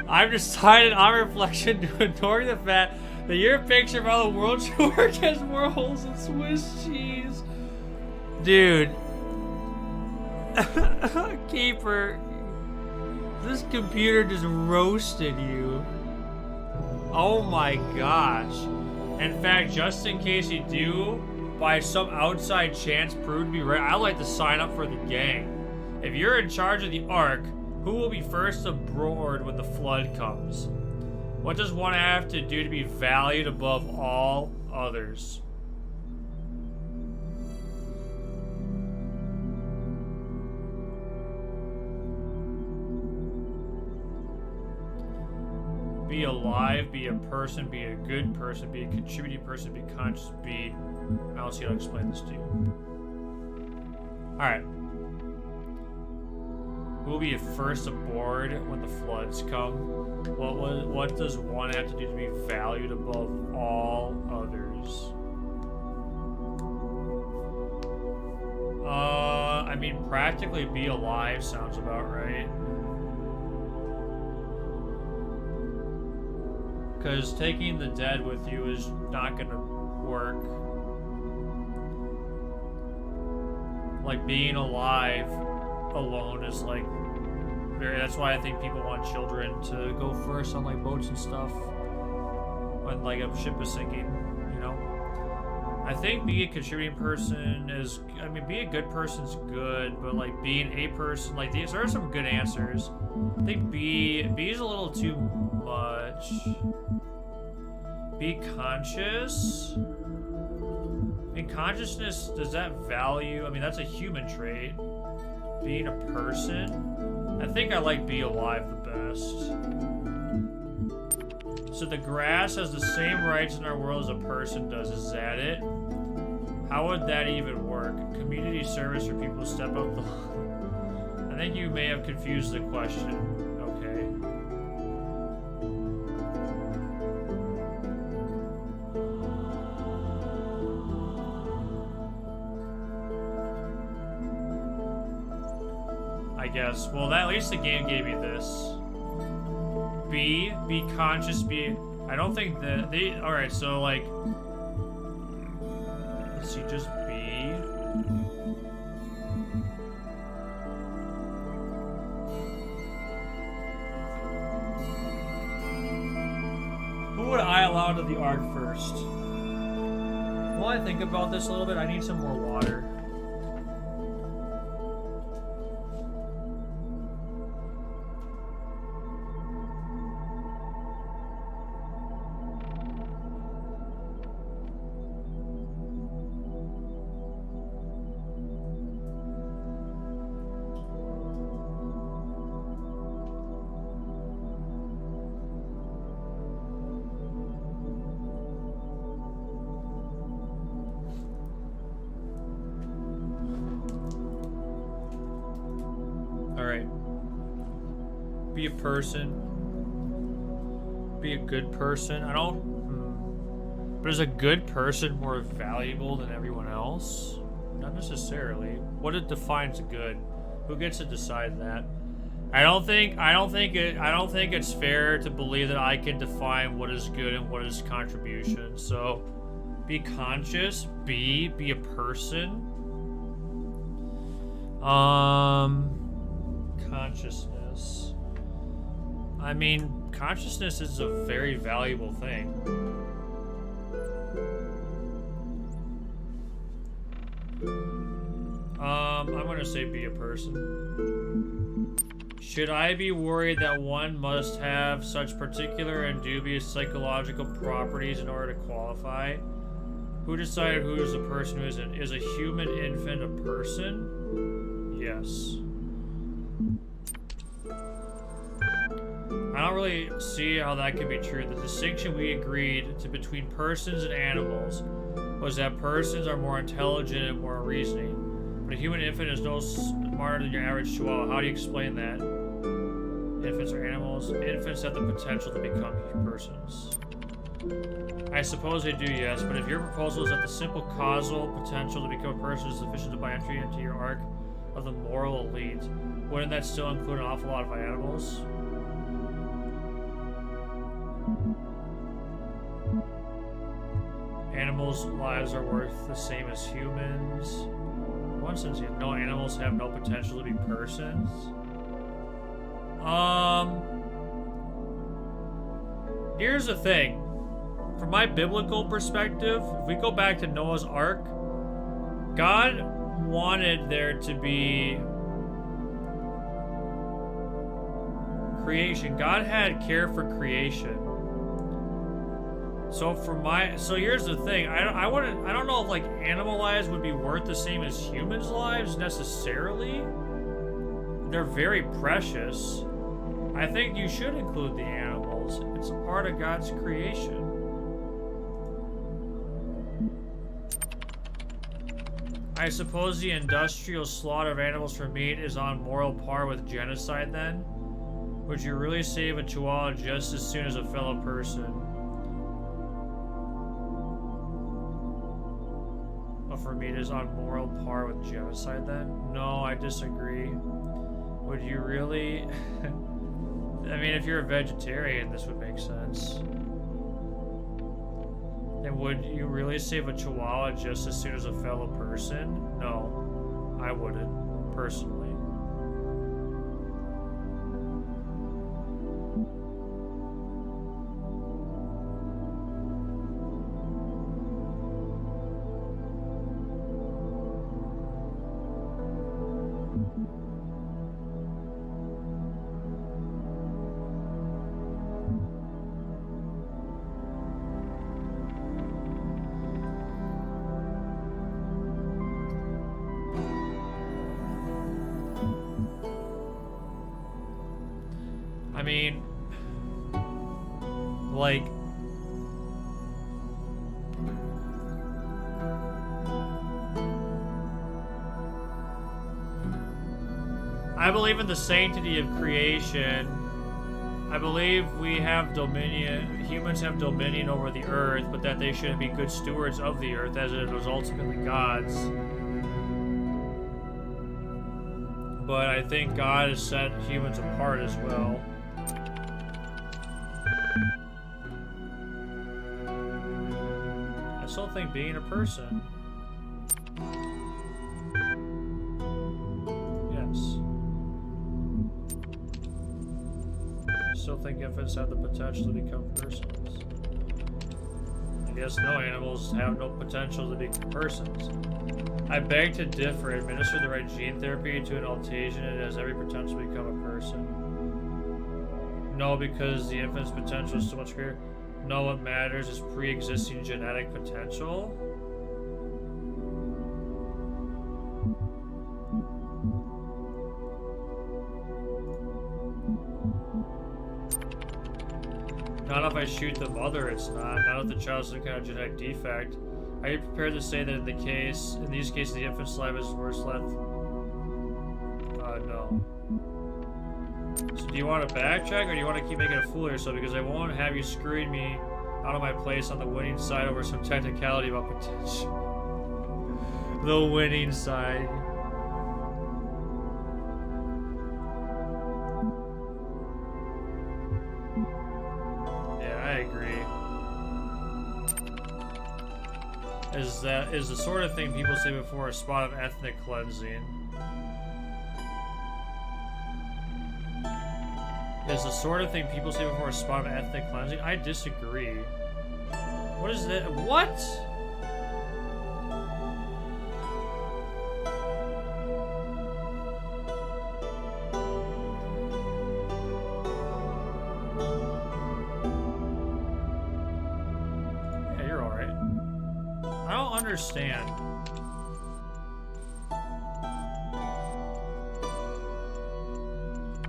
I've decided on reflection to ignore the fact that your picture of how the world should work has more holes than Swiss cheese. Dude. Keeper. This computer just roasted you. Oh my gosh. In fact, just in case you do, by some outside chance, prove to be right, I'd like to sign up for the gang. If you're in charge of the Ark, who will be first aboard when the flood comes? What does one have to do to be valued above all others? Be alive, be a person, be a good person, be a contributing person, be conscious, be... I don't see how to explain this to you. Alright. Who will be first aboard when the floods come? What does one have to do to be valued above all others? I mean, practically be alive sounds about right. Because taking the dead with you is not going to work. Like, being alive alone is like that's why I think people want children to go first on like boats and stuff when like a ship is sinking, you know. I think being a contributing person is, I mean, being a good person's good, but like being a person, like these are some good answers. I think B is a little too much. Be conscious. I mean, consciousness, does that value? I mean, that's a human trait. Being a person. I think I like be alive the best. So the grass has the same rights in our world as a person does. Is that it? How would that even work? Community service for people who step up the... I think you may have confused the question. Okay. I guess. Well, at least the game gave me this. Be conscious, I don't think that alright, so like, let's see, just be. Who would I allow to the Ark first? While I think about this a little bit, I need some more water. Be a person. Be a good person. I don't... But is a good person more valuable than everyone else? Not necessarily. What it defines good? Who gets to decide that? I don't think it's fair to believe that I can define what is good and what is contribution. So, be conscious. Be a person. Consciousness. I mean, consciousness is a very valuable thing. I'm gonna say be a person. Should I be worried that one must have such particular and dubious psychological properties in order to qualify? Who decided who is a person who isn't? Is a human infant a person? Yes. I don't really see how that could be true. The distinction we agreed to between persons and animals was that persons are more intelligent and more reasoning. But a human infant is no smarter than your average chihuahua. How do you explain that? Infants are animals. Infants have the potential to become persons. I suppose they do, yes, but if your proposal is that the simple causal potential to become a person is sufficient to buy entry into your arc of the moral elite, wouldn't that still include an awful lot of animals? Animals' lives are worth the same as humans. In one sense, no animals have no potential to be persons. Here's the thing. From my biblical perspective, if we go back to Noah's Ark, God wanted there to be creation. God had care for creation. So here's the thing. I don't know if like animal lives would be worth the same as humans' lives necessarily. They're very precious. I think you should include the animals. It's a part of God's creation. I suppose the industrial slaughter of animals for meat is on moral par with genocide then? Would you really save a chihuahua just as soon as a fellow person? For meat is on moral par with genocide then? No, I disagree. Would you really? I mean, if you're a vegetarian, this would make sense. And would you really save a chihuahua just as soon as a fellow person? No, I wouldn't, personally. I mean, like, I believe in the sanctity of creation. I believe we have dominion, humans have dominion over the earth, but that they shouldn't be good stewards of the earth as it was ultimately God's. But I think God has set humans apart as well. I still think being a person. Yes. I still think infants have the potential to become persons. I guess no animals have no potential to become persons. I beg to differ. Administer the right gene therapy to an Altasian, it has every potential to become a person. No, because the infant's potential is so much greater. No, what matters is pre-existing genetic potential. Not if I shoot the mother, it's not. Not if the child's some kind of genetic defect. Are you prepared to say that in these cases, the infant's life is worse left? No. So do you want to backtrack, or do you want to keep making a fool of yourself? Because I won't have you screwing me out of my place on the winning side over some technicality about potential. The winning side. is the sort of thing people say before a spot of ethnic cleansing. Is the sort of thing people say before a spot of ethnic cleansing? I disagree. What is that? What? Yeah, you're alright. I don't understand.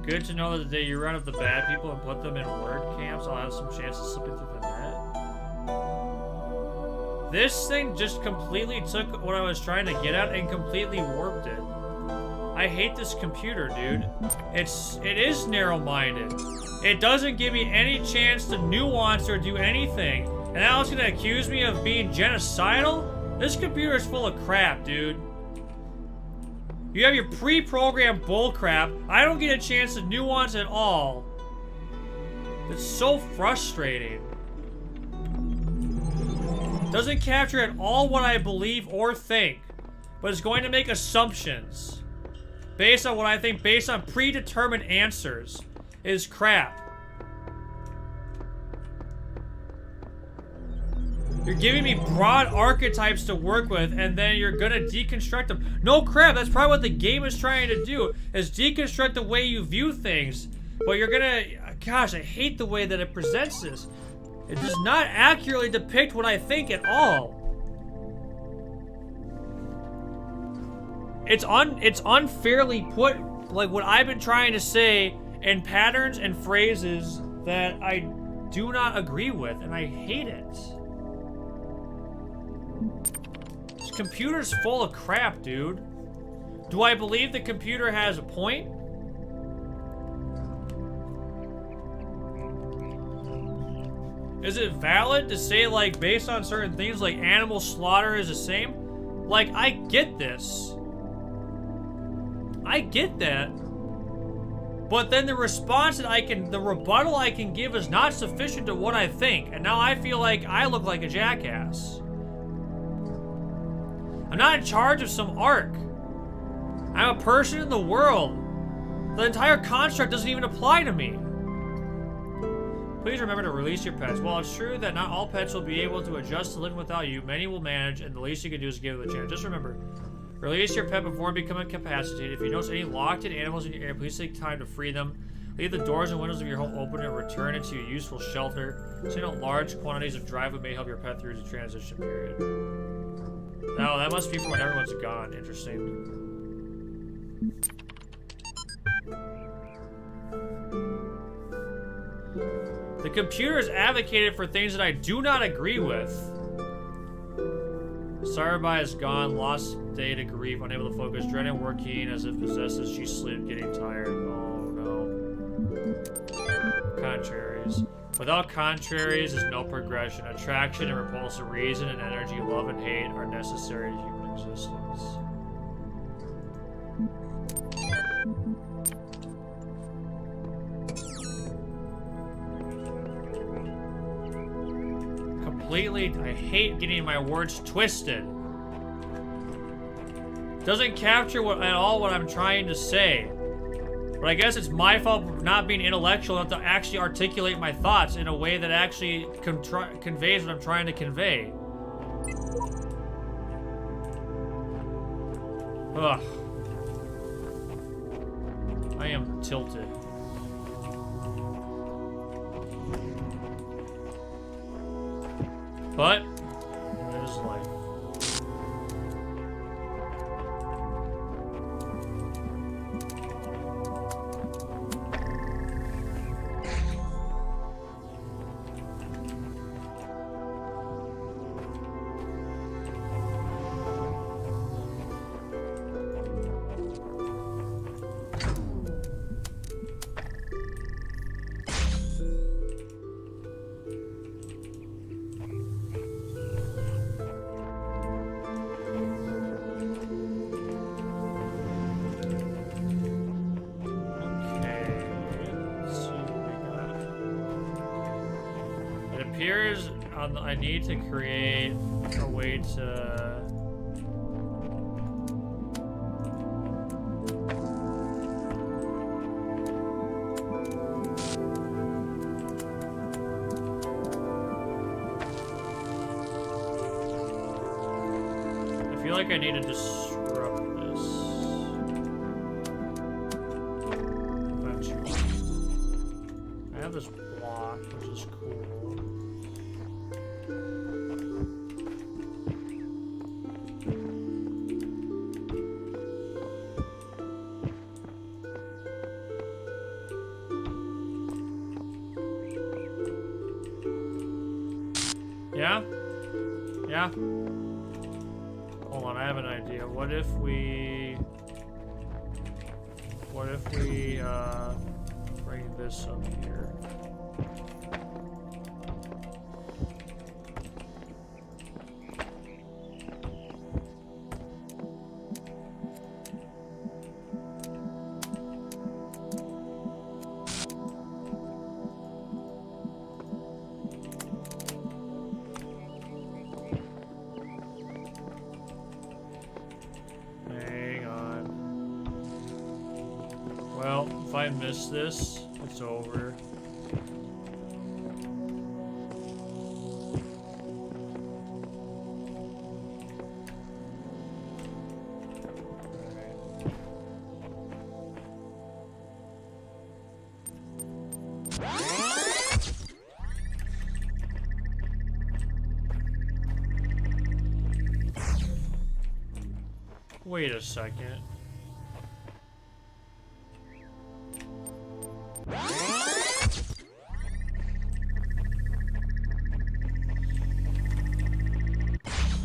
Good to know that the day you round up the bad people and put them in word camps, I'll have some chance of slipping through the net. This thing just completely took what I was trying to get at and completely warped it. I hate this computer, dude. It is narrow-minded. It doesn't give me any chance to nuance or do anything. And now it's gonna accuse me of being genocidal? This computer is full of crap, dude. You have your pre-programmed bullcrap. I don't get a chance to nuance at all. It's so frustrating. Doesn't capture at all what I believe or think, but it's going to make assumptions based on what I think, based on predetermined answers. It is crap. You're giving me broad archetypes to work with, and then you're gonna deconstruct them. No crap, that's probably what the game is trying to do, is deconstruct the way you view things. But you're gonna... Gosh, I hate the way that it presents this. It does not accurately depict what I think at all. It's unfairly put, like, what I've been trying to say in patterns and phrases that I do not agree with, and I hate it. This computer's full of crap, dude. Do I believe the computer has a point? Is it valid to say, like, based on certain things, like animal slaughter is the same? Like, I get this. I get that. But then the response that the rebuttal I can give is not sufficient to what I think. And now I feel like I look like a jackass. I'm not in charge of some arc. I'm a person in the world. The entire construct doesn't even apply to me. Please remember to release your pets. While it's true that not all pets will be able to adjust to living without you, many will manage, and the least you can do is give them a chance. Just remember, release your pet before becoming incapacitated. If you notice any locked-in animals in your area, please take time to free them. Leave the doors and windows of your home open and return it to a useful shelter. Send out large quantities of dry food may help your pet through the transition period. Oh, that must be for when everyone's gone. Interesting. The computer has advocated for things that I do not agree with. Sarabai is gone, lost day to grief, unable to focus, dreading working as if possessed as she slept, getting tired. Oh no. Contraries. Without contraries is no progression. Attraction and repulsive, reason and energy, love and hate are necessary to human existence. Completely, I hate getting my words twisted. Doesn't capture at all what I'm trying to say. But I guess it's my fault for not being intellectual enough to actually articulate my thoughts in a way that actually conveys what I'm trying to convey. Ugh. I am tilted. But, it is life. I need to create a way to. I feel like I need to disrupt this. Eventually. I have this block, which is cool. Yeah? Yeah? Hold on, I have an idea. What if we bring this up here? Hang on. Well, if I miss this, it's over. Wait a second.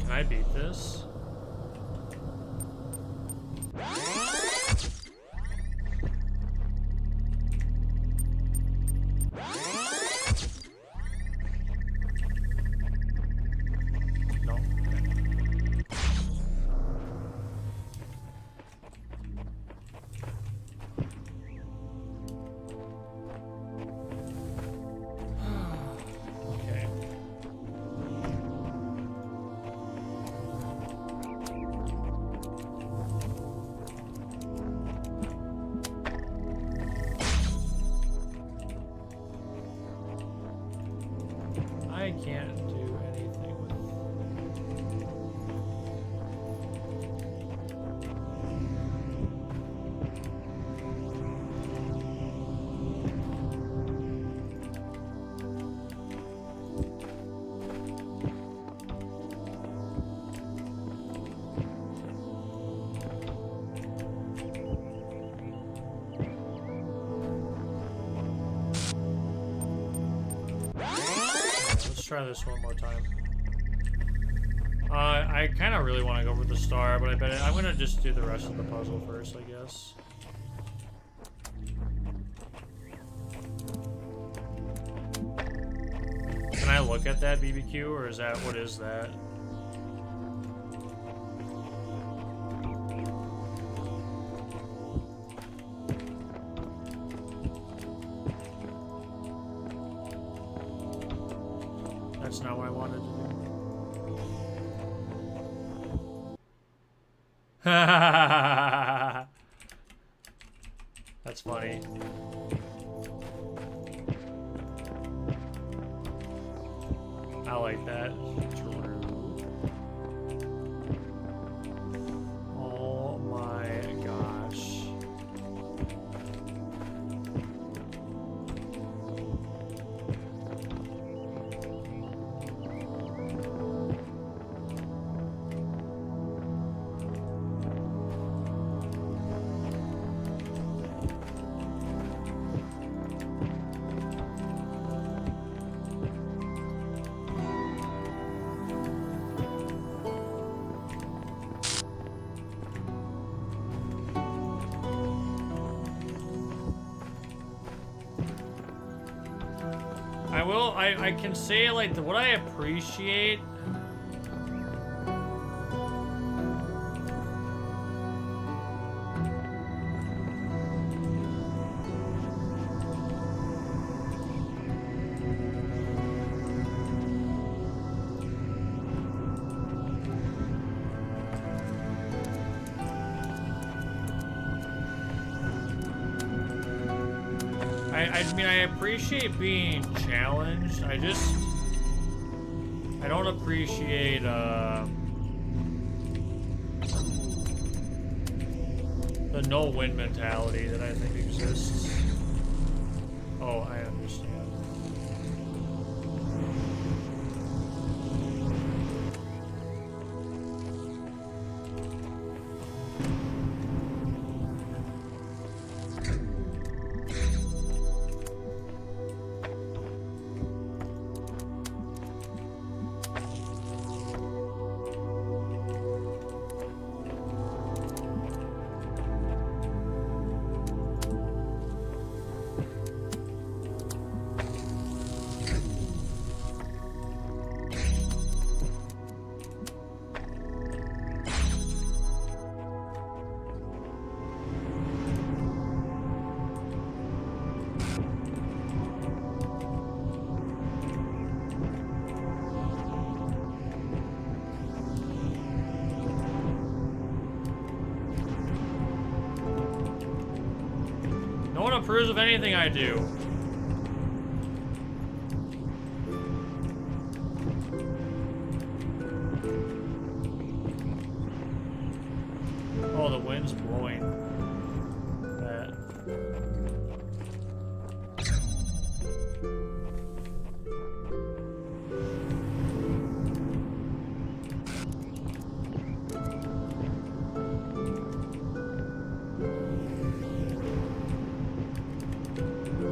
Can I beat this? No. Okay. I can't do anything with. Let's try this one more time. I kind of really want to go for the star, but I'm gonna just do the rest of the puzzle first, I guess. Can I look at that BBQ, or is that, what is that? That's not what I wanted to do. That's funny. I like that. True. Oh my gosh. I can say, like, what I appreciate. I mean, I appreciate being challenged. I don't appreciate, the no-win mentality that I think exists. Oh, I understand. No one approves of anything I do. Oh, the wind's blowing. That.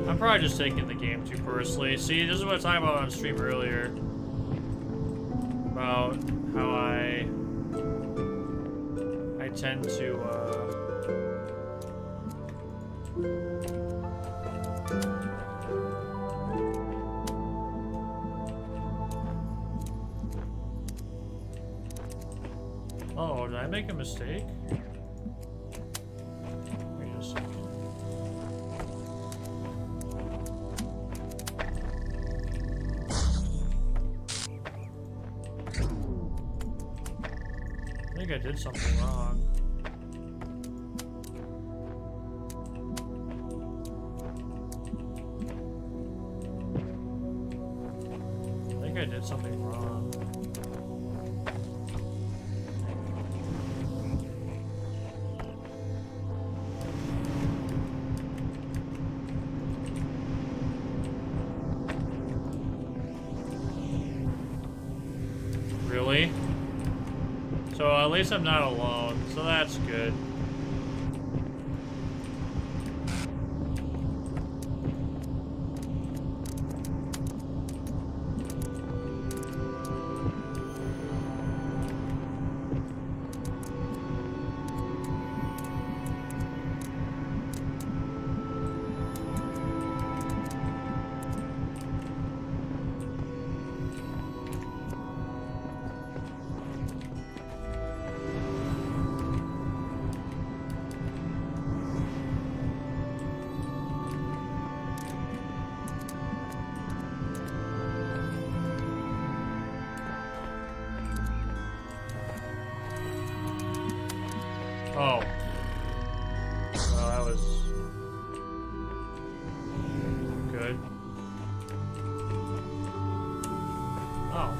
I'm probably just taking the game too personally. See, this is what I was talking about on stream earlier. About how I tend to, oh, did I make a mistake? Wait a second. I think I did something wrong. I think I did something wrong. Really? So at least I'm not alone, so that's good. Oh. Well, that was good. Oh.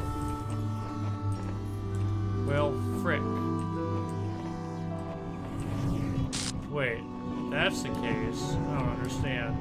Well, frick. Wait, if that's the case, I don't understand.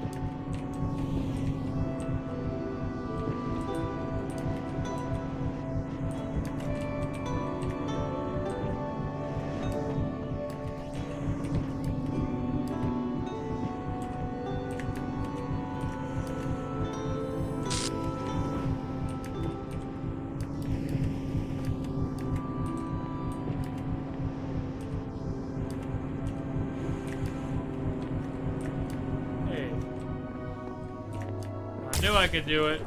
Knew I could do it.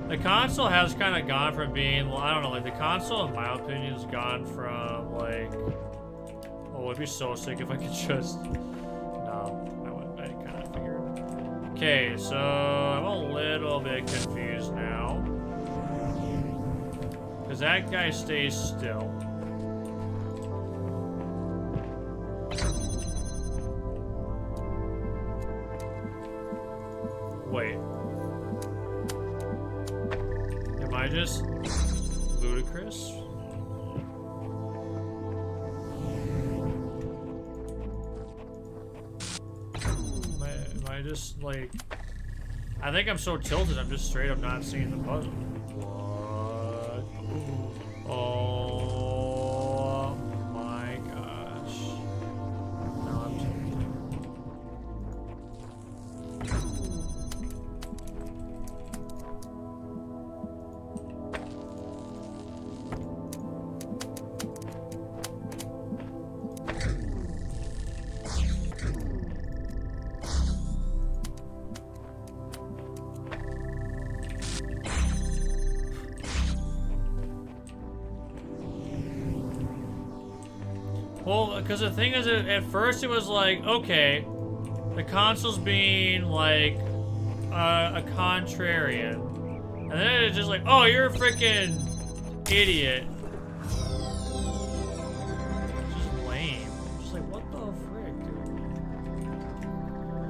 The console has kind of gone from being, well, I don't know, like the console in my opinion has gone from like, oh, it'd be so sick if I could just, no, I kind of figured. Okay, so I'm a little bit confused now. Because that guy stays still. ludicrous. Am I just like... I think I'm so tilted, I'm just straight up not seeing the puzzle. What? Oh my gosh. Now I'm tilted. Well, because the thing is, at first it was like, okay, the console's being like a contrarian, and then it's just like, oh, you're a freaking idiot. It's just lame. Just like, what the frick,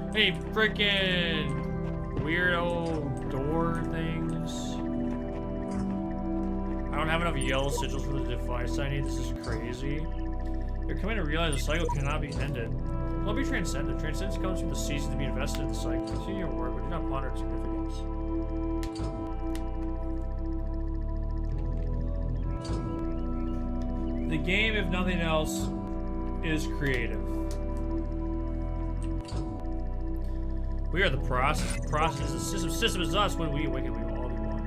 dude? Hey, freaking weirdo door things. I don't have enough yellow sigils for the device I need. This is crazy. You're coming to realize the cycle cannot be ended. Well, be transcendent. Transcendence comes from the ceasing to be invested in the cycle. Continue your work, but do not ponder its significance. The game, if nothing else, is creative. We are the process. The process is the system. System is us. When we awaken, we will all be one.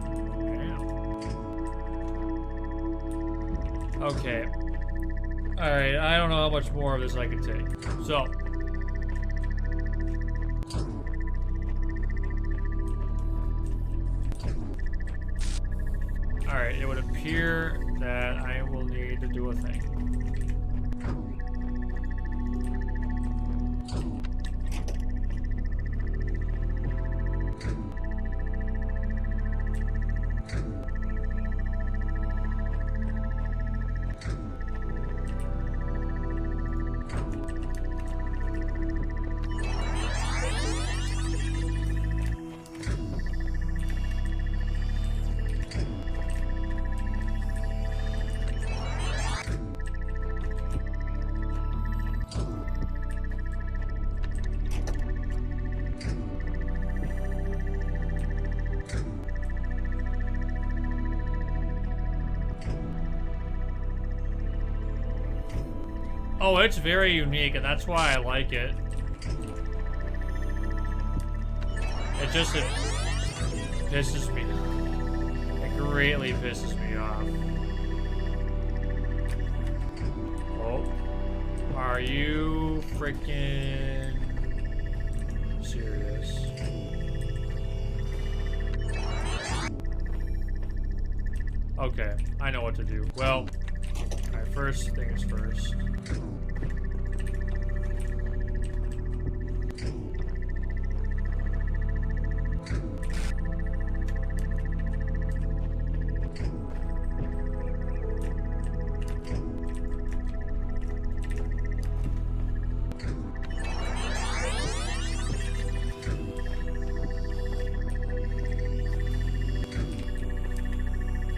Yeah. Okay. Alright, I don't know how much more of this I can take. So. Alright, it would appear that I will need to do a thing. Oh, it's very unique, and that's why I like it. It pisses me off. It greatly pisses me off. Oh. Are you freaking serious? Okay, I know what to do. Well, alright, first things first.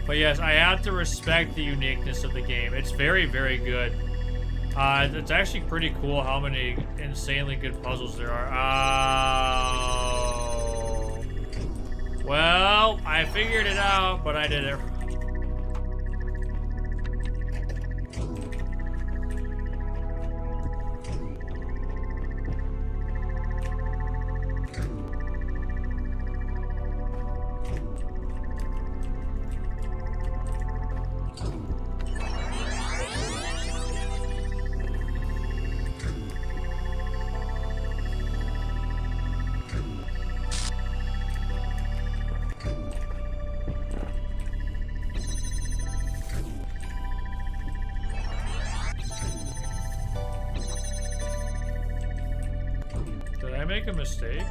But yes, I have to respect the uniqueness of the game. It's very, very good. It's actually pretty cool how many insanely good puzzles there are. Oh. Well, I figured it out, but I did it. Did I make a mistake?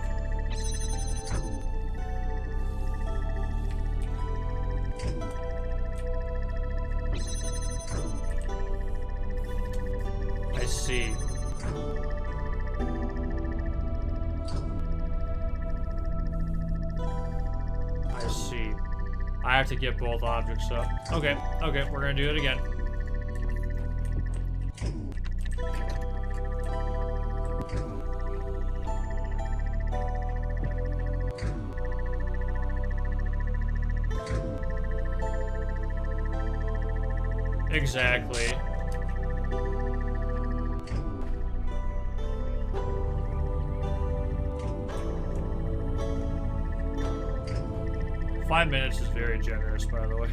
I see. I see. I have to get both objects up. Okay, okay, we're gonna do it again. Exactly. Five minutes is very generous, by the way.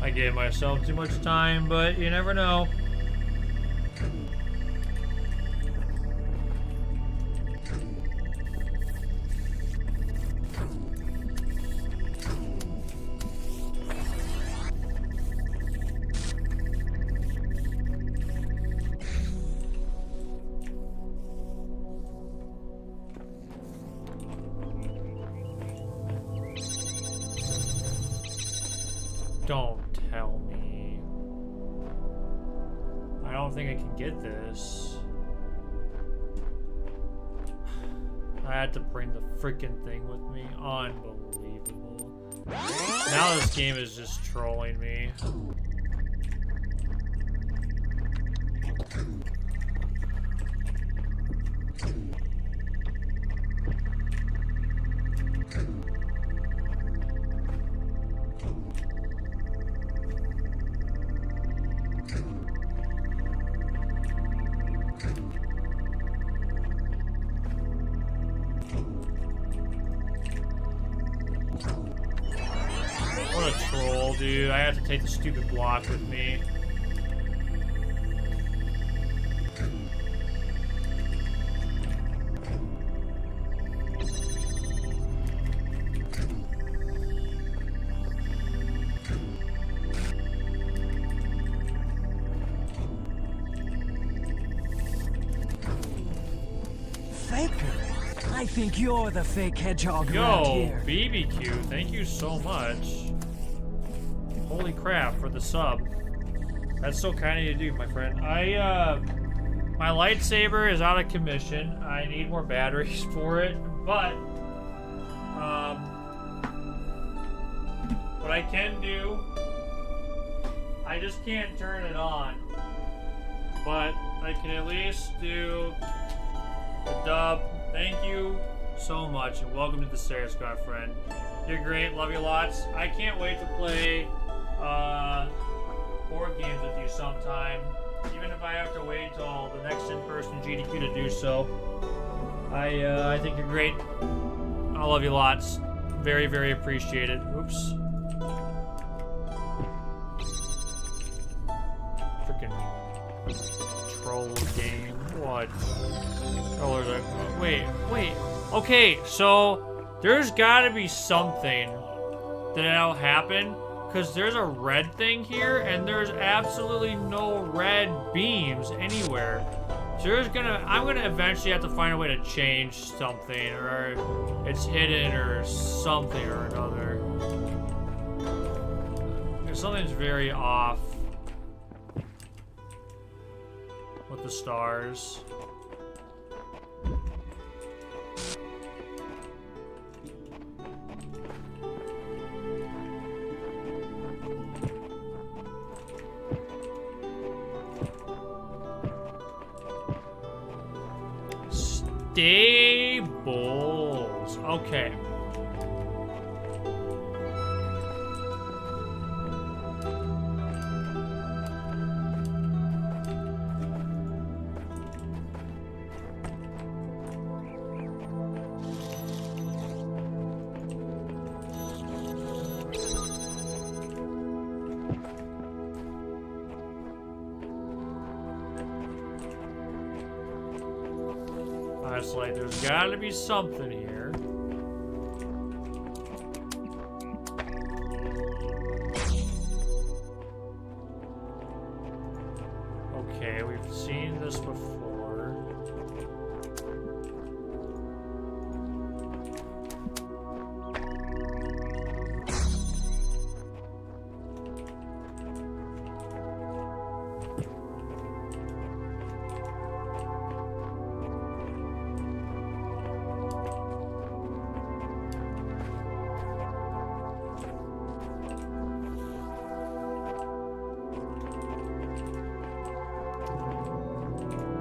I gave myself too much time, but you never know. Don't tell me. I don't think I can get this. I had to bring the freaking thing with me. Unbelievable. Now this game is just trolling me. What a troll, dude. I have to take the stupid block with me. Faker, I think you're the fake hedgehog around Yo, here. BBQ, thank you so much. Holy crap for the sub. That's so kind of you to do, my friend. My lightsaber is out of commission. I need more batteries for it, but, what I can do, I just can't turn it on. But I can at least do the dub. Thank you so much, and welcome to the Sarah Scott friend. You're great, love you lots. I can't wait to play board games with you sometime, even if I have to wait till the next in-person GDQ to do so. I think you're great. I love you lots. Very, very appreciated. Oops. Freaking troll game. What? Colors are... Wait. Okay, so there's gotta be something that'll happen, because there's a red thing here, and there's absolutely no red beams anywhere. So I'm gonna eventually have to find a way to change something, or it's hidden or something or another. Something's very off with the stars. Stables. Okay. it's like there's gotta be something here. Okay, we've seen this before.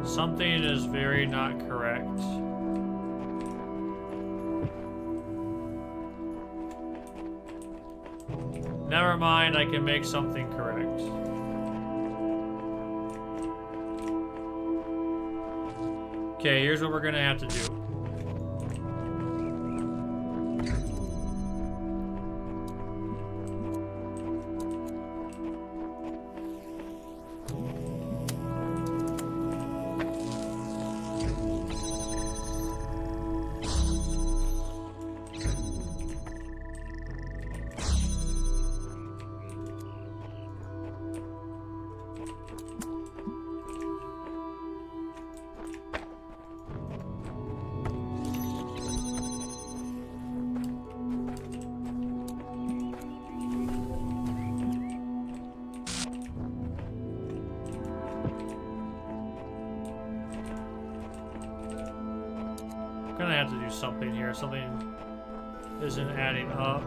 Something is very not correct. Never mind, I can make something correct. Okay, here's what we're gonna have to do. Gonna have to do something here. Something isn't adding up.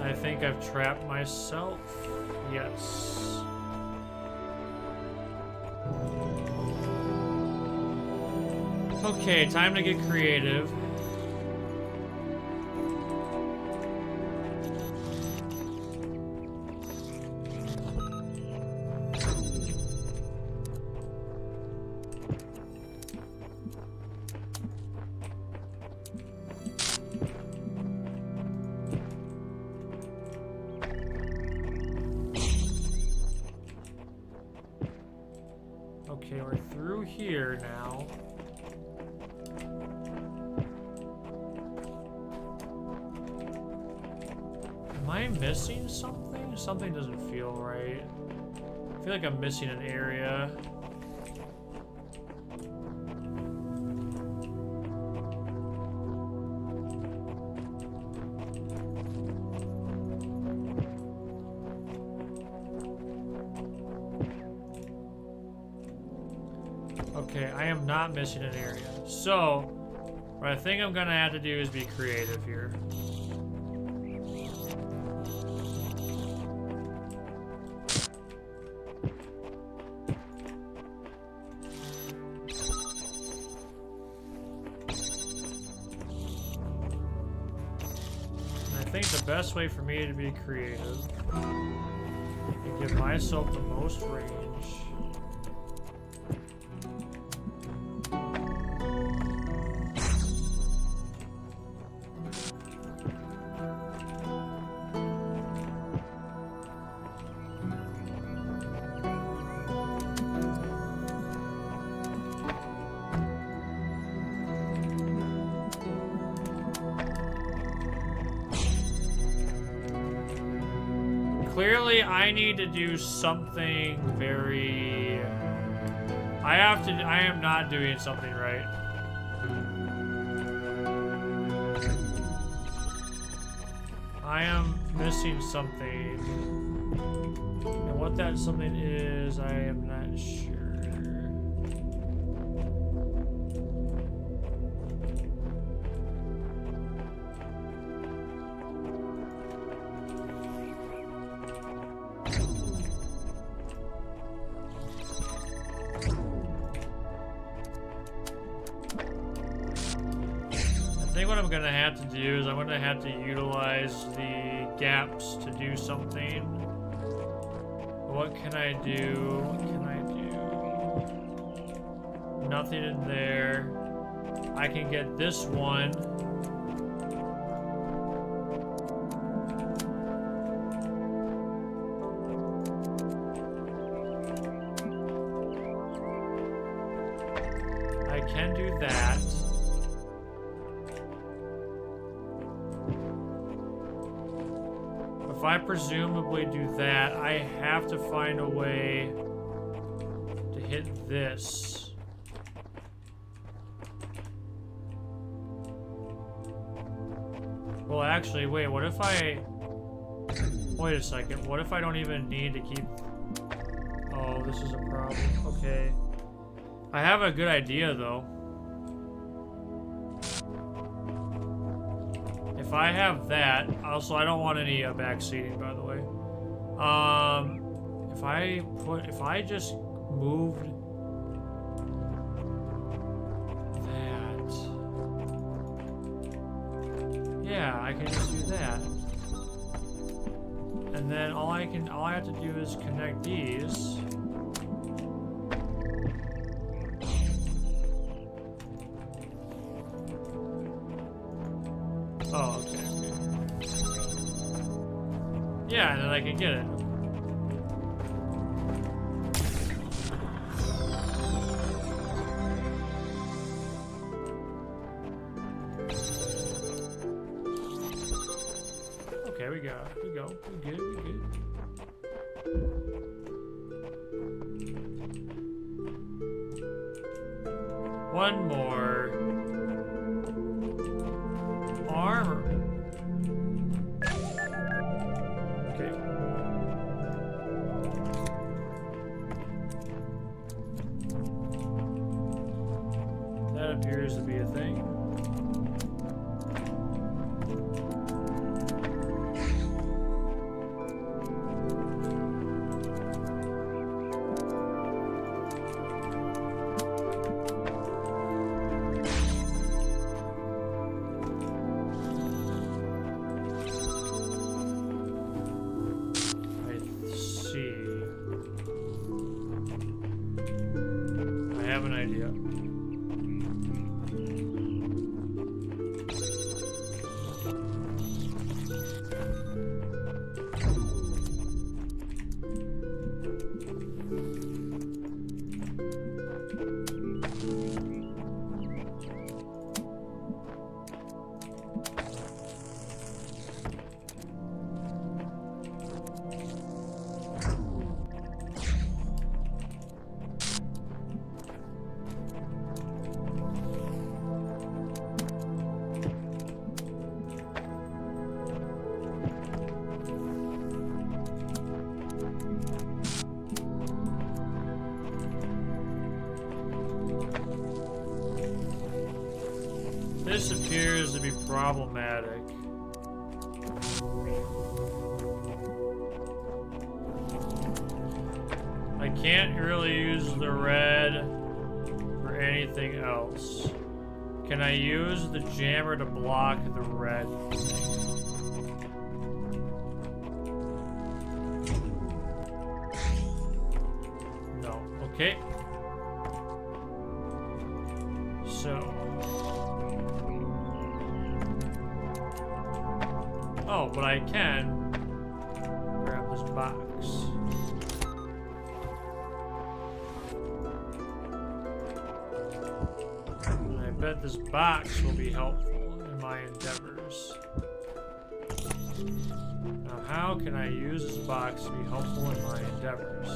I think I've trapped myself. Yes. Okay, time to get creative. Okay, we're through here now. Am I missing something? Something doesn't feel right. I feel like I'm missing an area. Okay, I am not missing an area. So, what I think I'm gonna have to do is be creative here. And I think the best way for me to be creative and give myself the most range. Clearly, I need to do something very... I am not doing something right. I am missing something. And what that something is, I am not sure. I'm gonna have to do is I'm gonna have to utilize the gaps to do something. What can I do? What can I do? Nothing in there. I can get this one. I can do that. If I presumably do that, I have to find a way to hit this. Well, actually, wait, what if I... Wait a second, what if I don't even need to keep... Oh, this is a problem. Okay. I have a good idea, though. If I have that, also I don't want any back seating, by the way. If I just moved that, yeah, I can just do that, and then all I have to do is connect these. Oh, okay. Yeah, and then I can get it. Okay, we go. We good, we good. One more. Armor. Okay. That appears to be a thing. This appears to be problematic. I can't really use the red for anything else. Can I use the jammer to block the red thing? No. Okay. So. Oh, but I can grab this box. And I bet this box will be helpful in my endeavors. Now, how can I use this box to be helpful in my endeavors?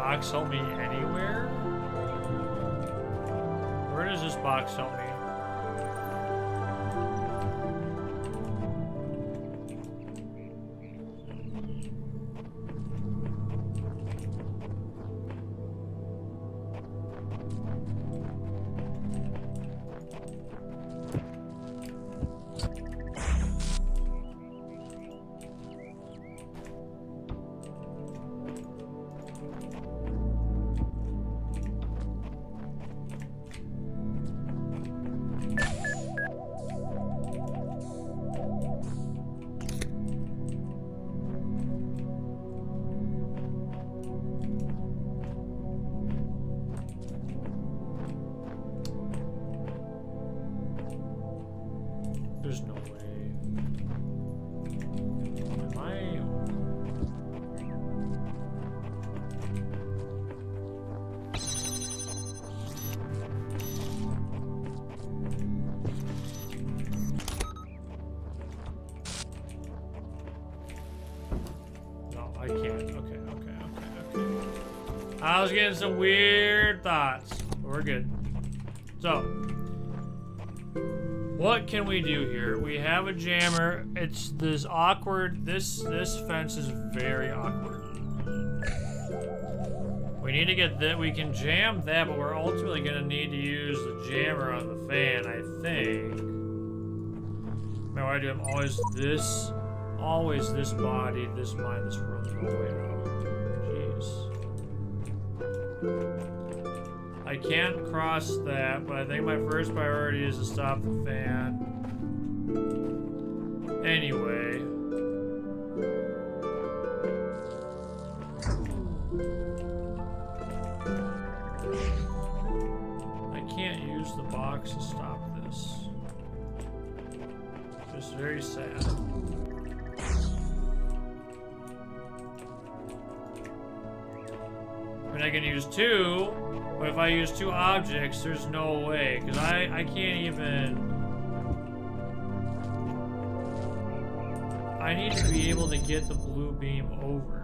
box help me anywhere? Where does this box help me? There's no way. Am I... No, I can't. Okay. I was getting some weird thoughts. But we're good. So, what can we do here? We have a jammer. It's this awkward. This fence is very awkward. We need to get that. We can jam that, but we're ultimately gonna need to use the jammer on the fan, I think. Man, what I do? I'm always this body, this mind, this world. No way out. Jeez. I can't cross that, but I think my first priority is to stop the fan. Anyway. I can't use the box to stop this. Just very sad. I mean, I can use two. But if I use two objects, there's no way, because I can't even... I need to be able to get the blue beam over.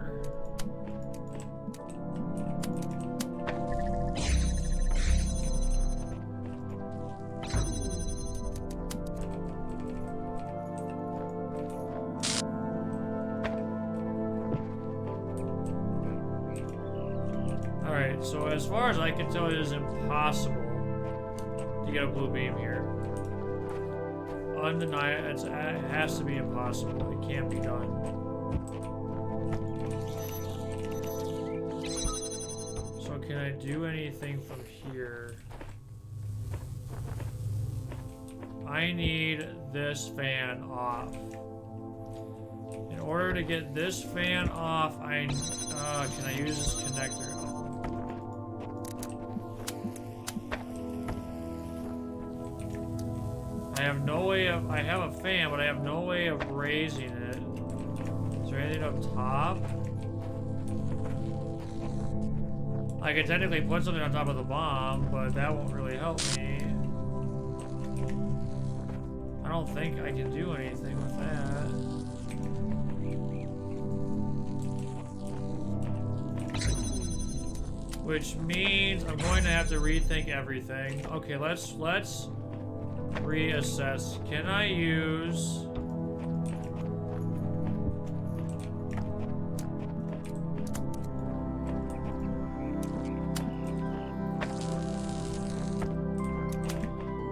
Alright, so as far as I can tell, it is impossible to get a blue beam here. Undeniable, it has to be impossible. It can't be done. So can I do anything from here? I need this fan off. In order to get this fan off, can I use this connector? I have no way of, I have a fan, but I have no way of raising it. Is there anything up top? I could technically put something on top of the bomb, but that won't really help me. I don't think I can do anything with that. Which means I'm going to have to rethink everything. Okay, let's reassess. Can I use...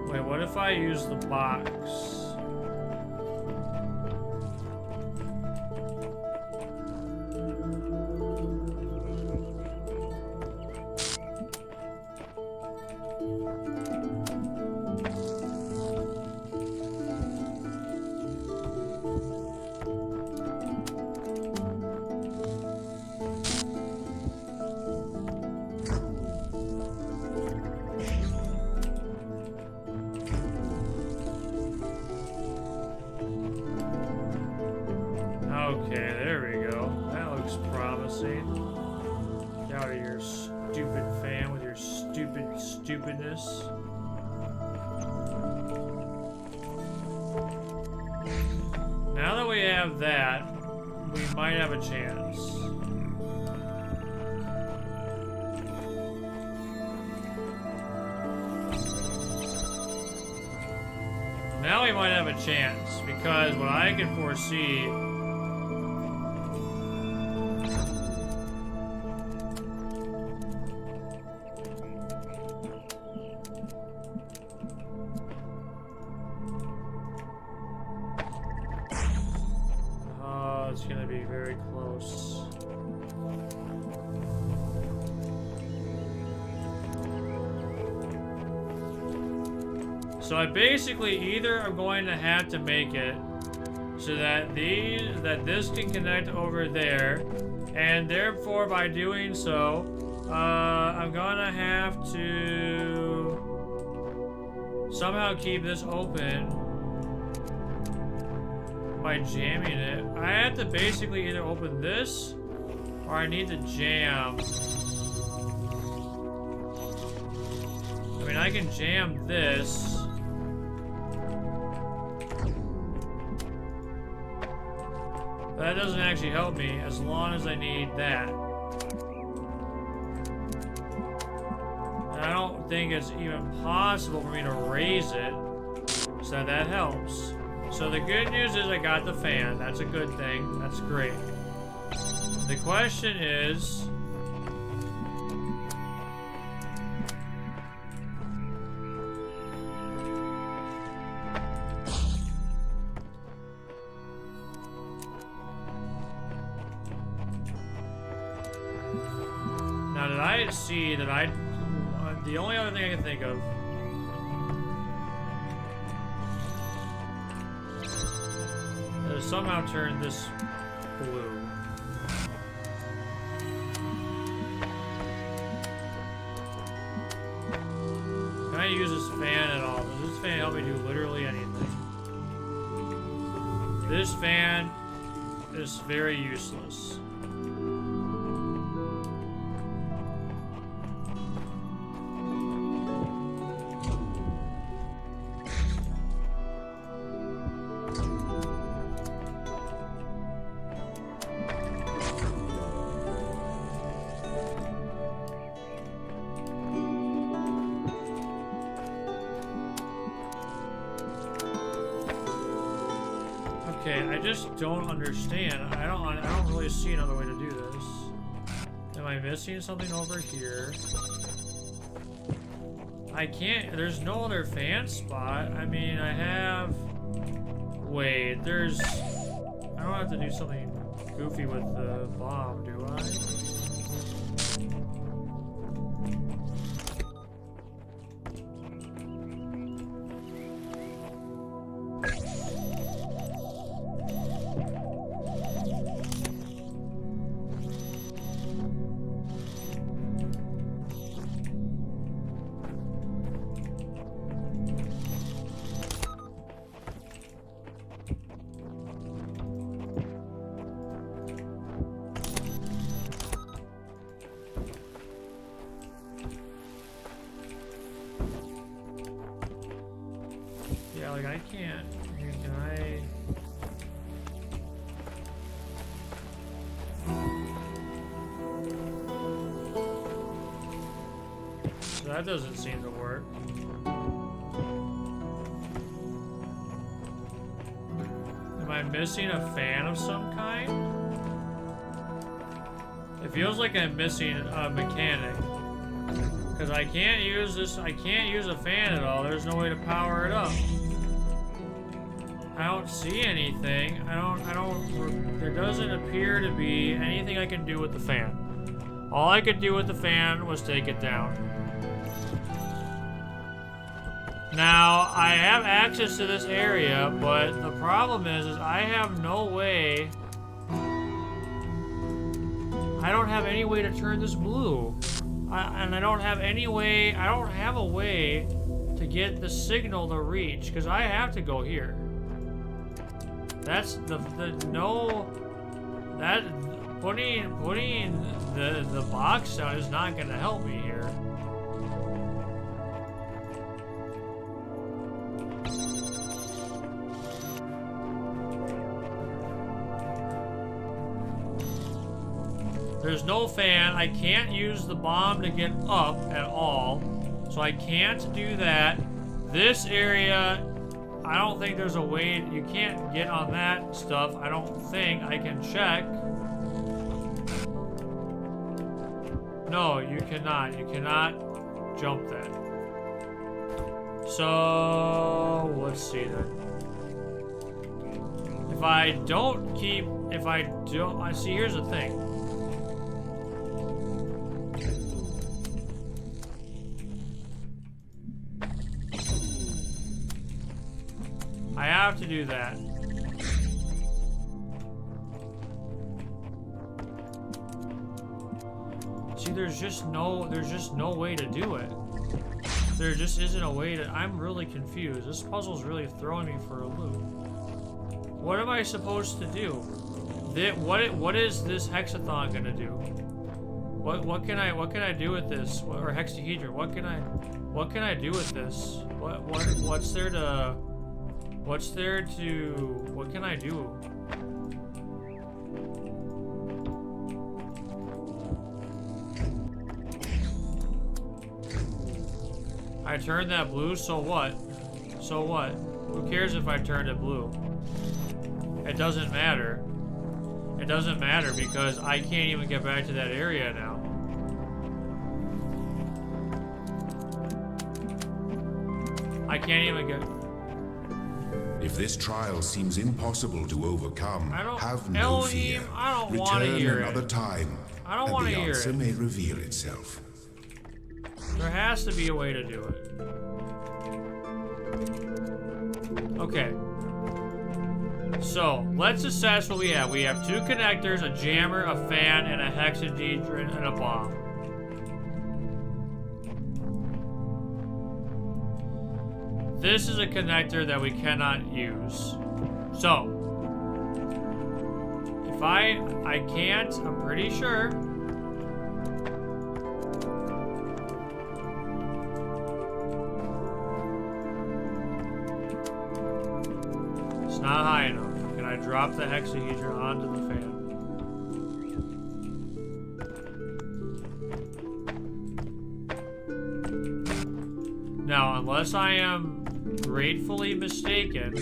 Wait, what if I use the box? Okay, there we go. That looks promising. Get out of your stupid fan with your stupidness. Now that we have that, we might have a chance. Now we might have a chance, because what I can foresee... Oh, it's gonna be very close. So I basically either am going to have to make it so that this can connect over there, and therefore by doing so, I'm gonna have to somehow keep this open by jamming it. I have to basically either open this or I need to jam. I mean, I can jam this. That doesn't actually help me as long as I need that. And I don't think it's even possible for me to raise it, so that helps. So the good news is I got the fan. That's a good thing. That's great. The question is... Now, did I see that the only other thing I can think of is somehow turn this blue. Can I use this fan at all? Does this fan help me do literally anything? This fan is very useless. Okay, I just don't understand. I don't really see another way to do this. Am I missing something over here? I can't, there's no other fan spot. I mean, I have, wait, I don't have to do something goofy with the bomb, do I? Yeah, like I can't. Can I? That doesn't seem to work. Am I missing a fan of some kind? It feels like I'm missing a mechanic. Because I can't use this, I can't use a fan at all. There's no way to power it up. I don't see anything. There doesn't appear to be anything I can do with the fan. All I could do with the fan was take it down. Now, I have access to this area, but the problem is I have no way. I don't have any way to turn this blue. And I don't have any way, I don't have a way to get the signal to reach, because I have to go here. That's putting the box down is not going to help me here. There's no fan. I can't use the bomb to get up at all. So I can't do that. This area I don't think there's a way. You can't get on that stuff. I don't think. I can check. No, you cannot. You cannot jump that. So, let's see then. If I don't, I see, here's the thing. I have to do that. See, there's just no way to do it. There just isn't a way to. I'm really confused. This puzzle's really throwing me for a loop. What am I supposed to do? What is this hexathon gonna do? What can I do with this? Or hexahedron? What can I do with this? What can I do? I turned that blue, so what? So what? Who cares if I turned it blue? It doesn't matter. It doesn't matter because I can't even get back to that area now. I can't even get... If this trial seems impossible to overcome, have no Elohim, fear. I don't want to hear another it. time, I don't want to hear the answer it. may reveal itself. There has to be a way to do it. Okay. So, let's assess what we have. We have 2 connectors, a jammer, a fan, and a hexahedron, and a bomb. This is a connector that we cannot use. So, if I can't, I'm pretty sure. It's not high enough. Can I drop the hexahedron onto the fan? Now, unless I am gratefully mistaken,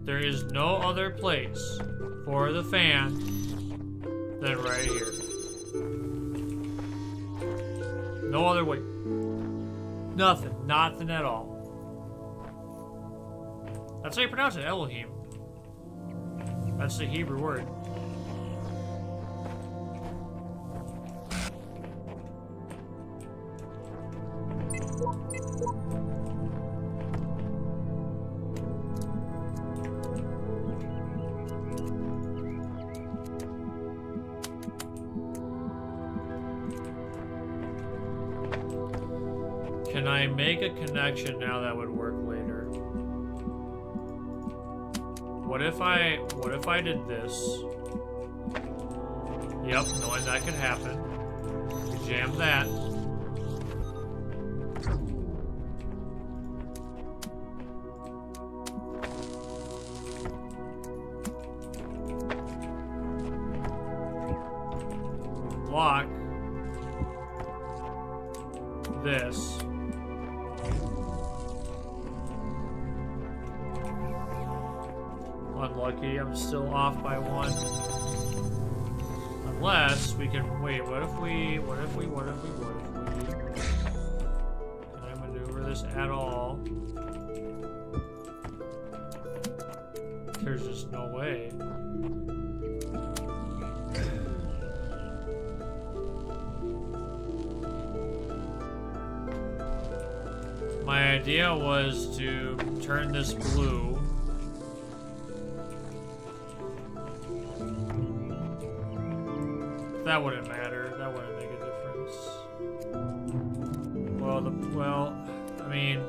there is no other place for the fan than right here. No other way. Nothing. Nothing at all. That's how you pronounce it, Elohim. That's the Hebrew word. Can I make a connection now that would work later? What if I did this? Yep, knowing that could happen. Jam that. Block this. Unlucky, I'm still off by 1. Unless we can, wait, what if we, can I maneuver this at all? There's just no way. My idea was to turn this blue. That wouldn't matter. That wouldn't make a difference. Well, I mean...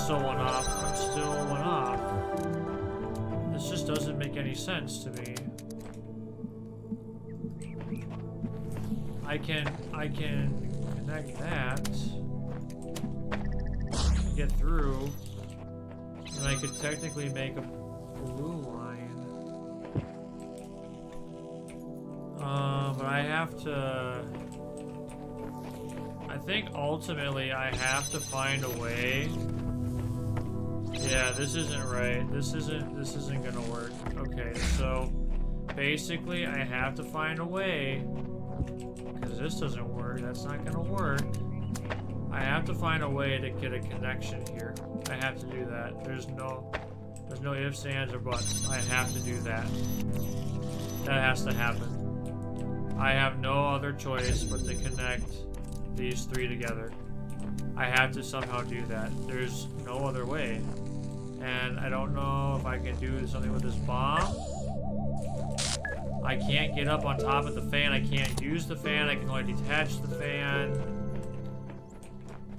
still one off. I'm still one off. This This just doesn't make any sense to me. I can connect that, get through, and I could technically make a blue line. But I have to. I think ultimately I have to find a way. Yeah, this isn't right. This isn't gonna work. Okay, so basically I have to find a way, because this doesn't work. That's not gonna work. I have to find a way to get a connection here. I have to do that. There's no ifs, ands, or buts. I have to do that. That has to happen. I have no other choice but to connect these three together. I have to somehow do that. There's no other way. And I don't know if I can do something with this bomb. I can't get up on top of the fan. I can't use the fan. I can only detach the fan.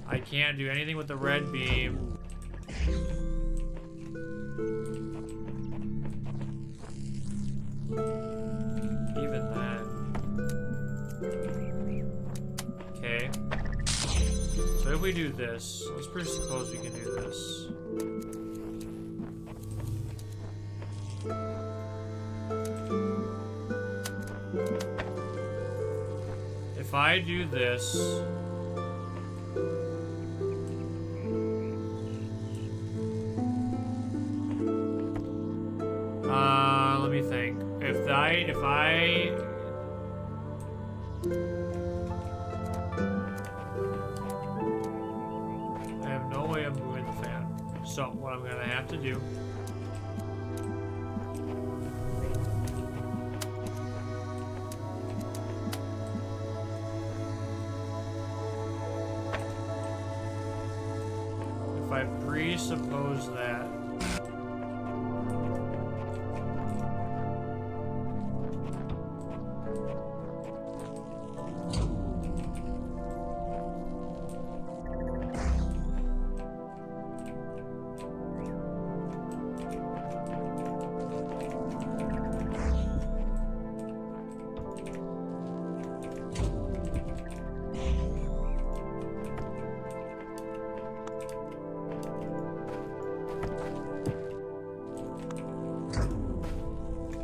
I can't do anything with the red beam. Even then. Okay. So if we do this, let's presuppose we can do this. If I do this, let me think. If I have no way of moving the fan. So what I'm gonna have to do . If I presuppose that.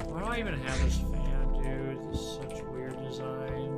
Why do I even have this fan, dude? This is such weird design.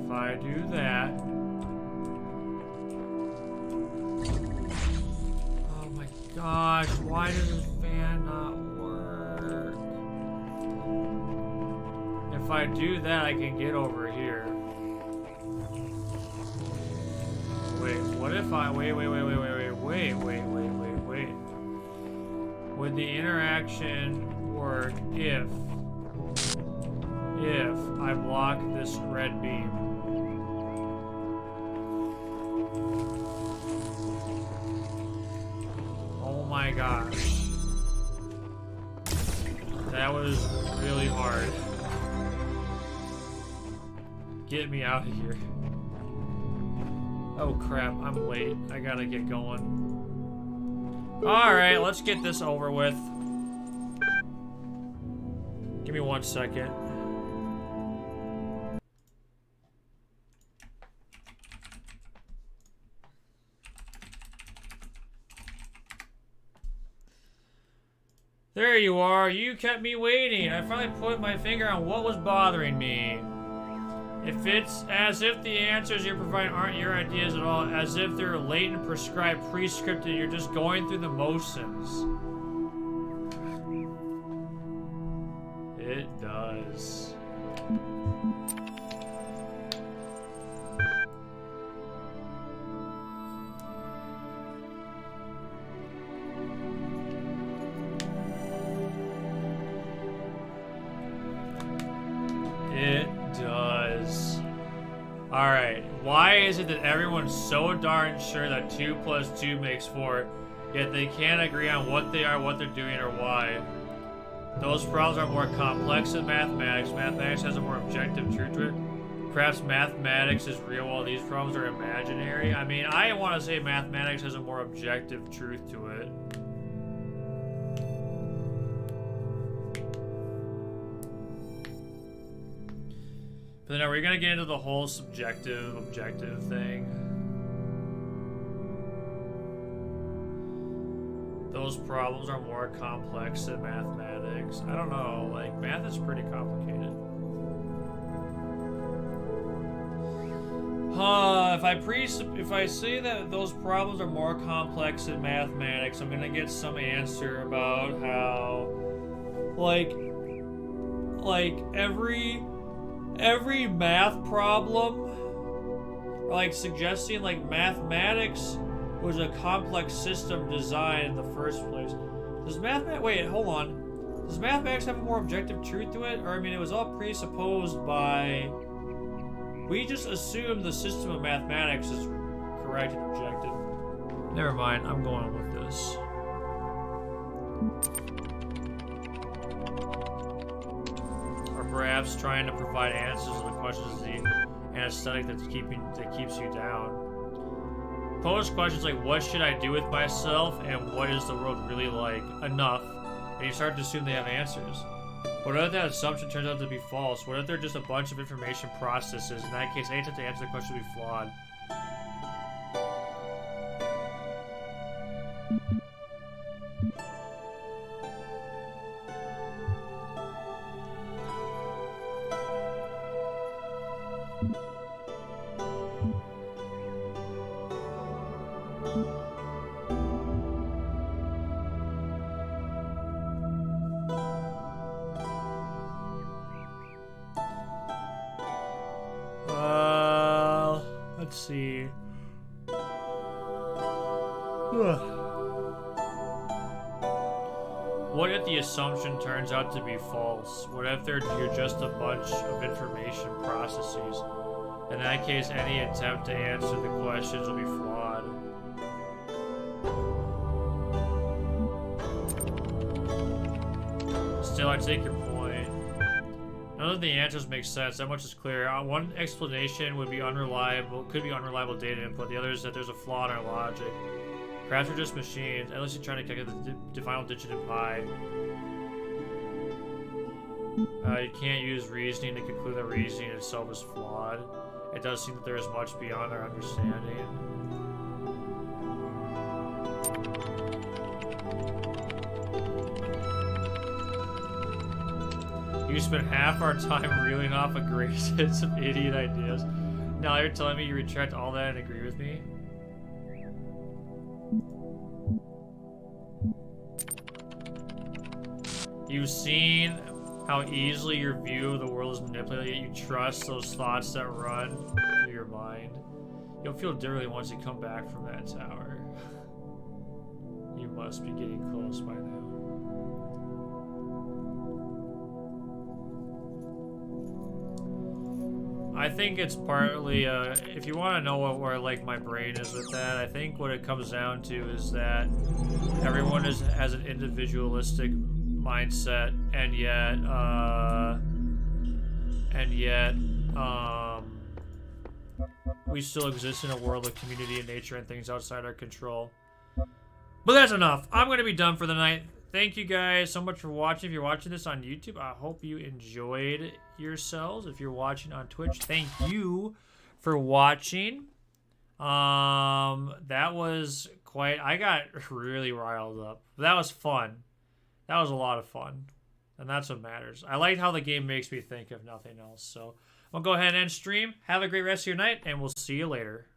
If I do that. Oh my gosh, why does this fan not work? If I do that, I can get over here. Wait, what if I wait. Would the interaction work if I block this red beam? Oh my gosh. That was really hard. Get me out of here. Oh crap, I'm late. I gotta get going. Alright, let's get this over with. Give me 1 second. There you are. You kept me waiting. I finally put my finger on what was bothering me. If it's as if the answers you're providing aren't your ideas at all, as if they're latent, prescribed, pre-scripted, you're just going through the motions. It does. It does. Alright, why is it that everyone's so darn sure that 2 + 2 makes 4, yet they can't agree on what they are, what they're doing, or why? Those problems are more complex than mathematics. Mathematics has a more objective truth to it. Perhaps mathematics is real while these problems are imaginary. I mean, I want to say mathematics has a more objective truth to it. But then are we gonna get into the whole subjective, objective thing? Those problems are more complex than mathematics. I don't know, like, math is pretty complicated. If I say that those problems are more complex than mathematics, I'm gonna get some answer about how, like every math problem, or like suggesting like mathematics was a complex system design in the first place. Does wait, hold on. Does mathematics have a more objective truth to it? Or I mean, it was all presupposed by, we just assumed the system of mathematics is correct and objective. Never mind, I'm going with this. Perhaps trying to provide answers to the questions is the anesthetic that keeps you down. Pose questions like, what should I do with myself, and what is the world really like? Enough, and you start to assume they have answers. But what if that assumption turns out to be false? What if they're just a bunch of information processes? In that case, any attempt to answer the question would be flawed. Let's see. What if the assumption turns out to be false? What if you're just a bunch of information processes? In that case, any attempt to answer the questions will be flawed. Still, I take your point. None of the answers make sense. That much is clear. One explanation would be unreliable, could be unreliable data input. The other is that there's a flaw in our logic. Perhaps we're just machines, unless you're trying to calculate the final digit in pi. You can't use reasoning to conclude that reasoning itself is flawed. It does seem that there is much beyond our understanding. You spent half our time reeling off a greatest hits of idiot ideas. Now you're telling me you retract all that and agree with me? You've seen how easily your view of the world is manipulated, yet you trust those thoughts that run through your mind. You'll feel differently once you come back from that tower. You must be getting close by now. I think it's partly, if you want to know where like my brain is with that, I think what it comes down to is that everyone has an individualistic mindset, and yet, we still exist in a world of community and nature and things outside our control. But that's enough. I'm going to be done for the night. Thank you guys so much for watching. If you're watching this on YouTube, I hope you enjoyed yourselves. If you're watching on Twitch, thank you for watching. That was quite, I got really riled up. That was fun. That was a lot of fun. And that's what matters. I like how the game makes me think, if nothing else. So I'll go ahead and end stream. Have a great rest of your night, and we'll see you later.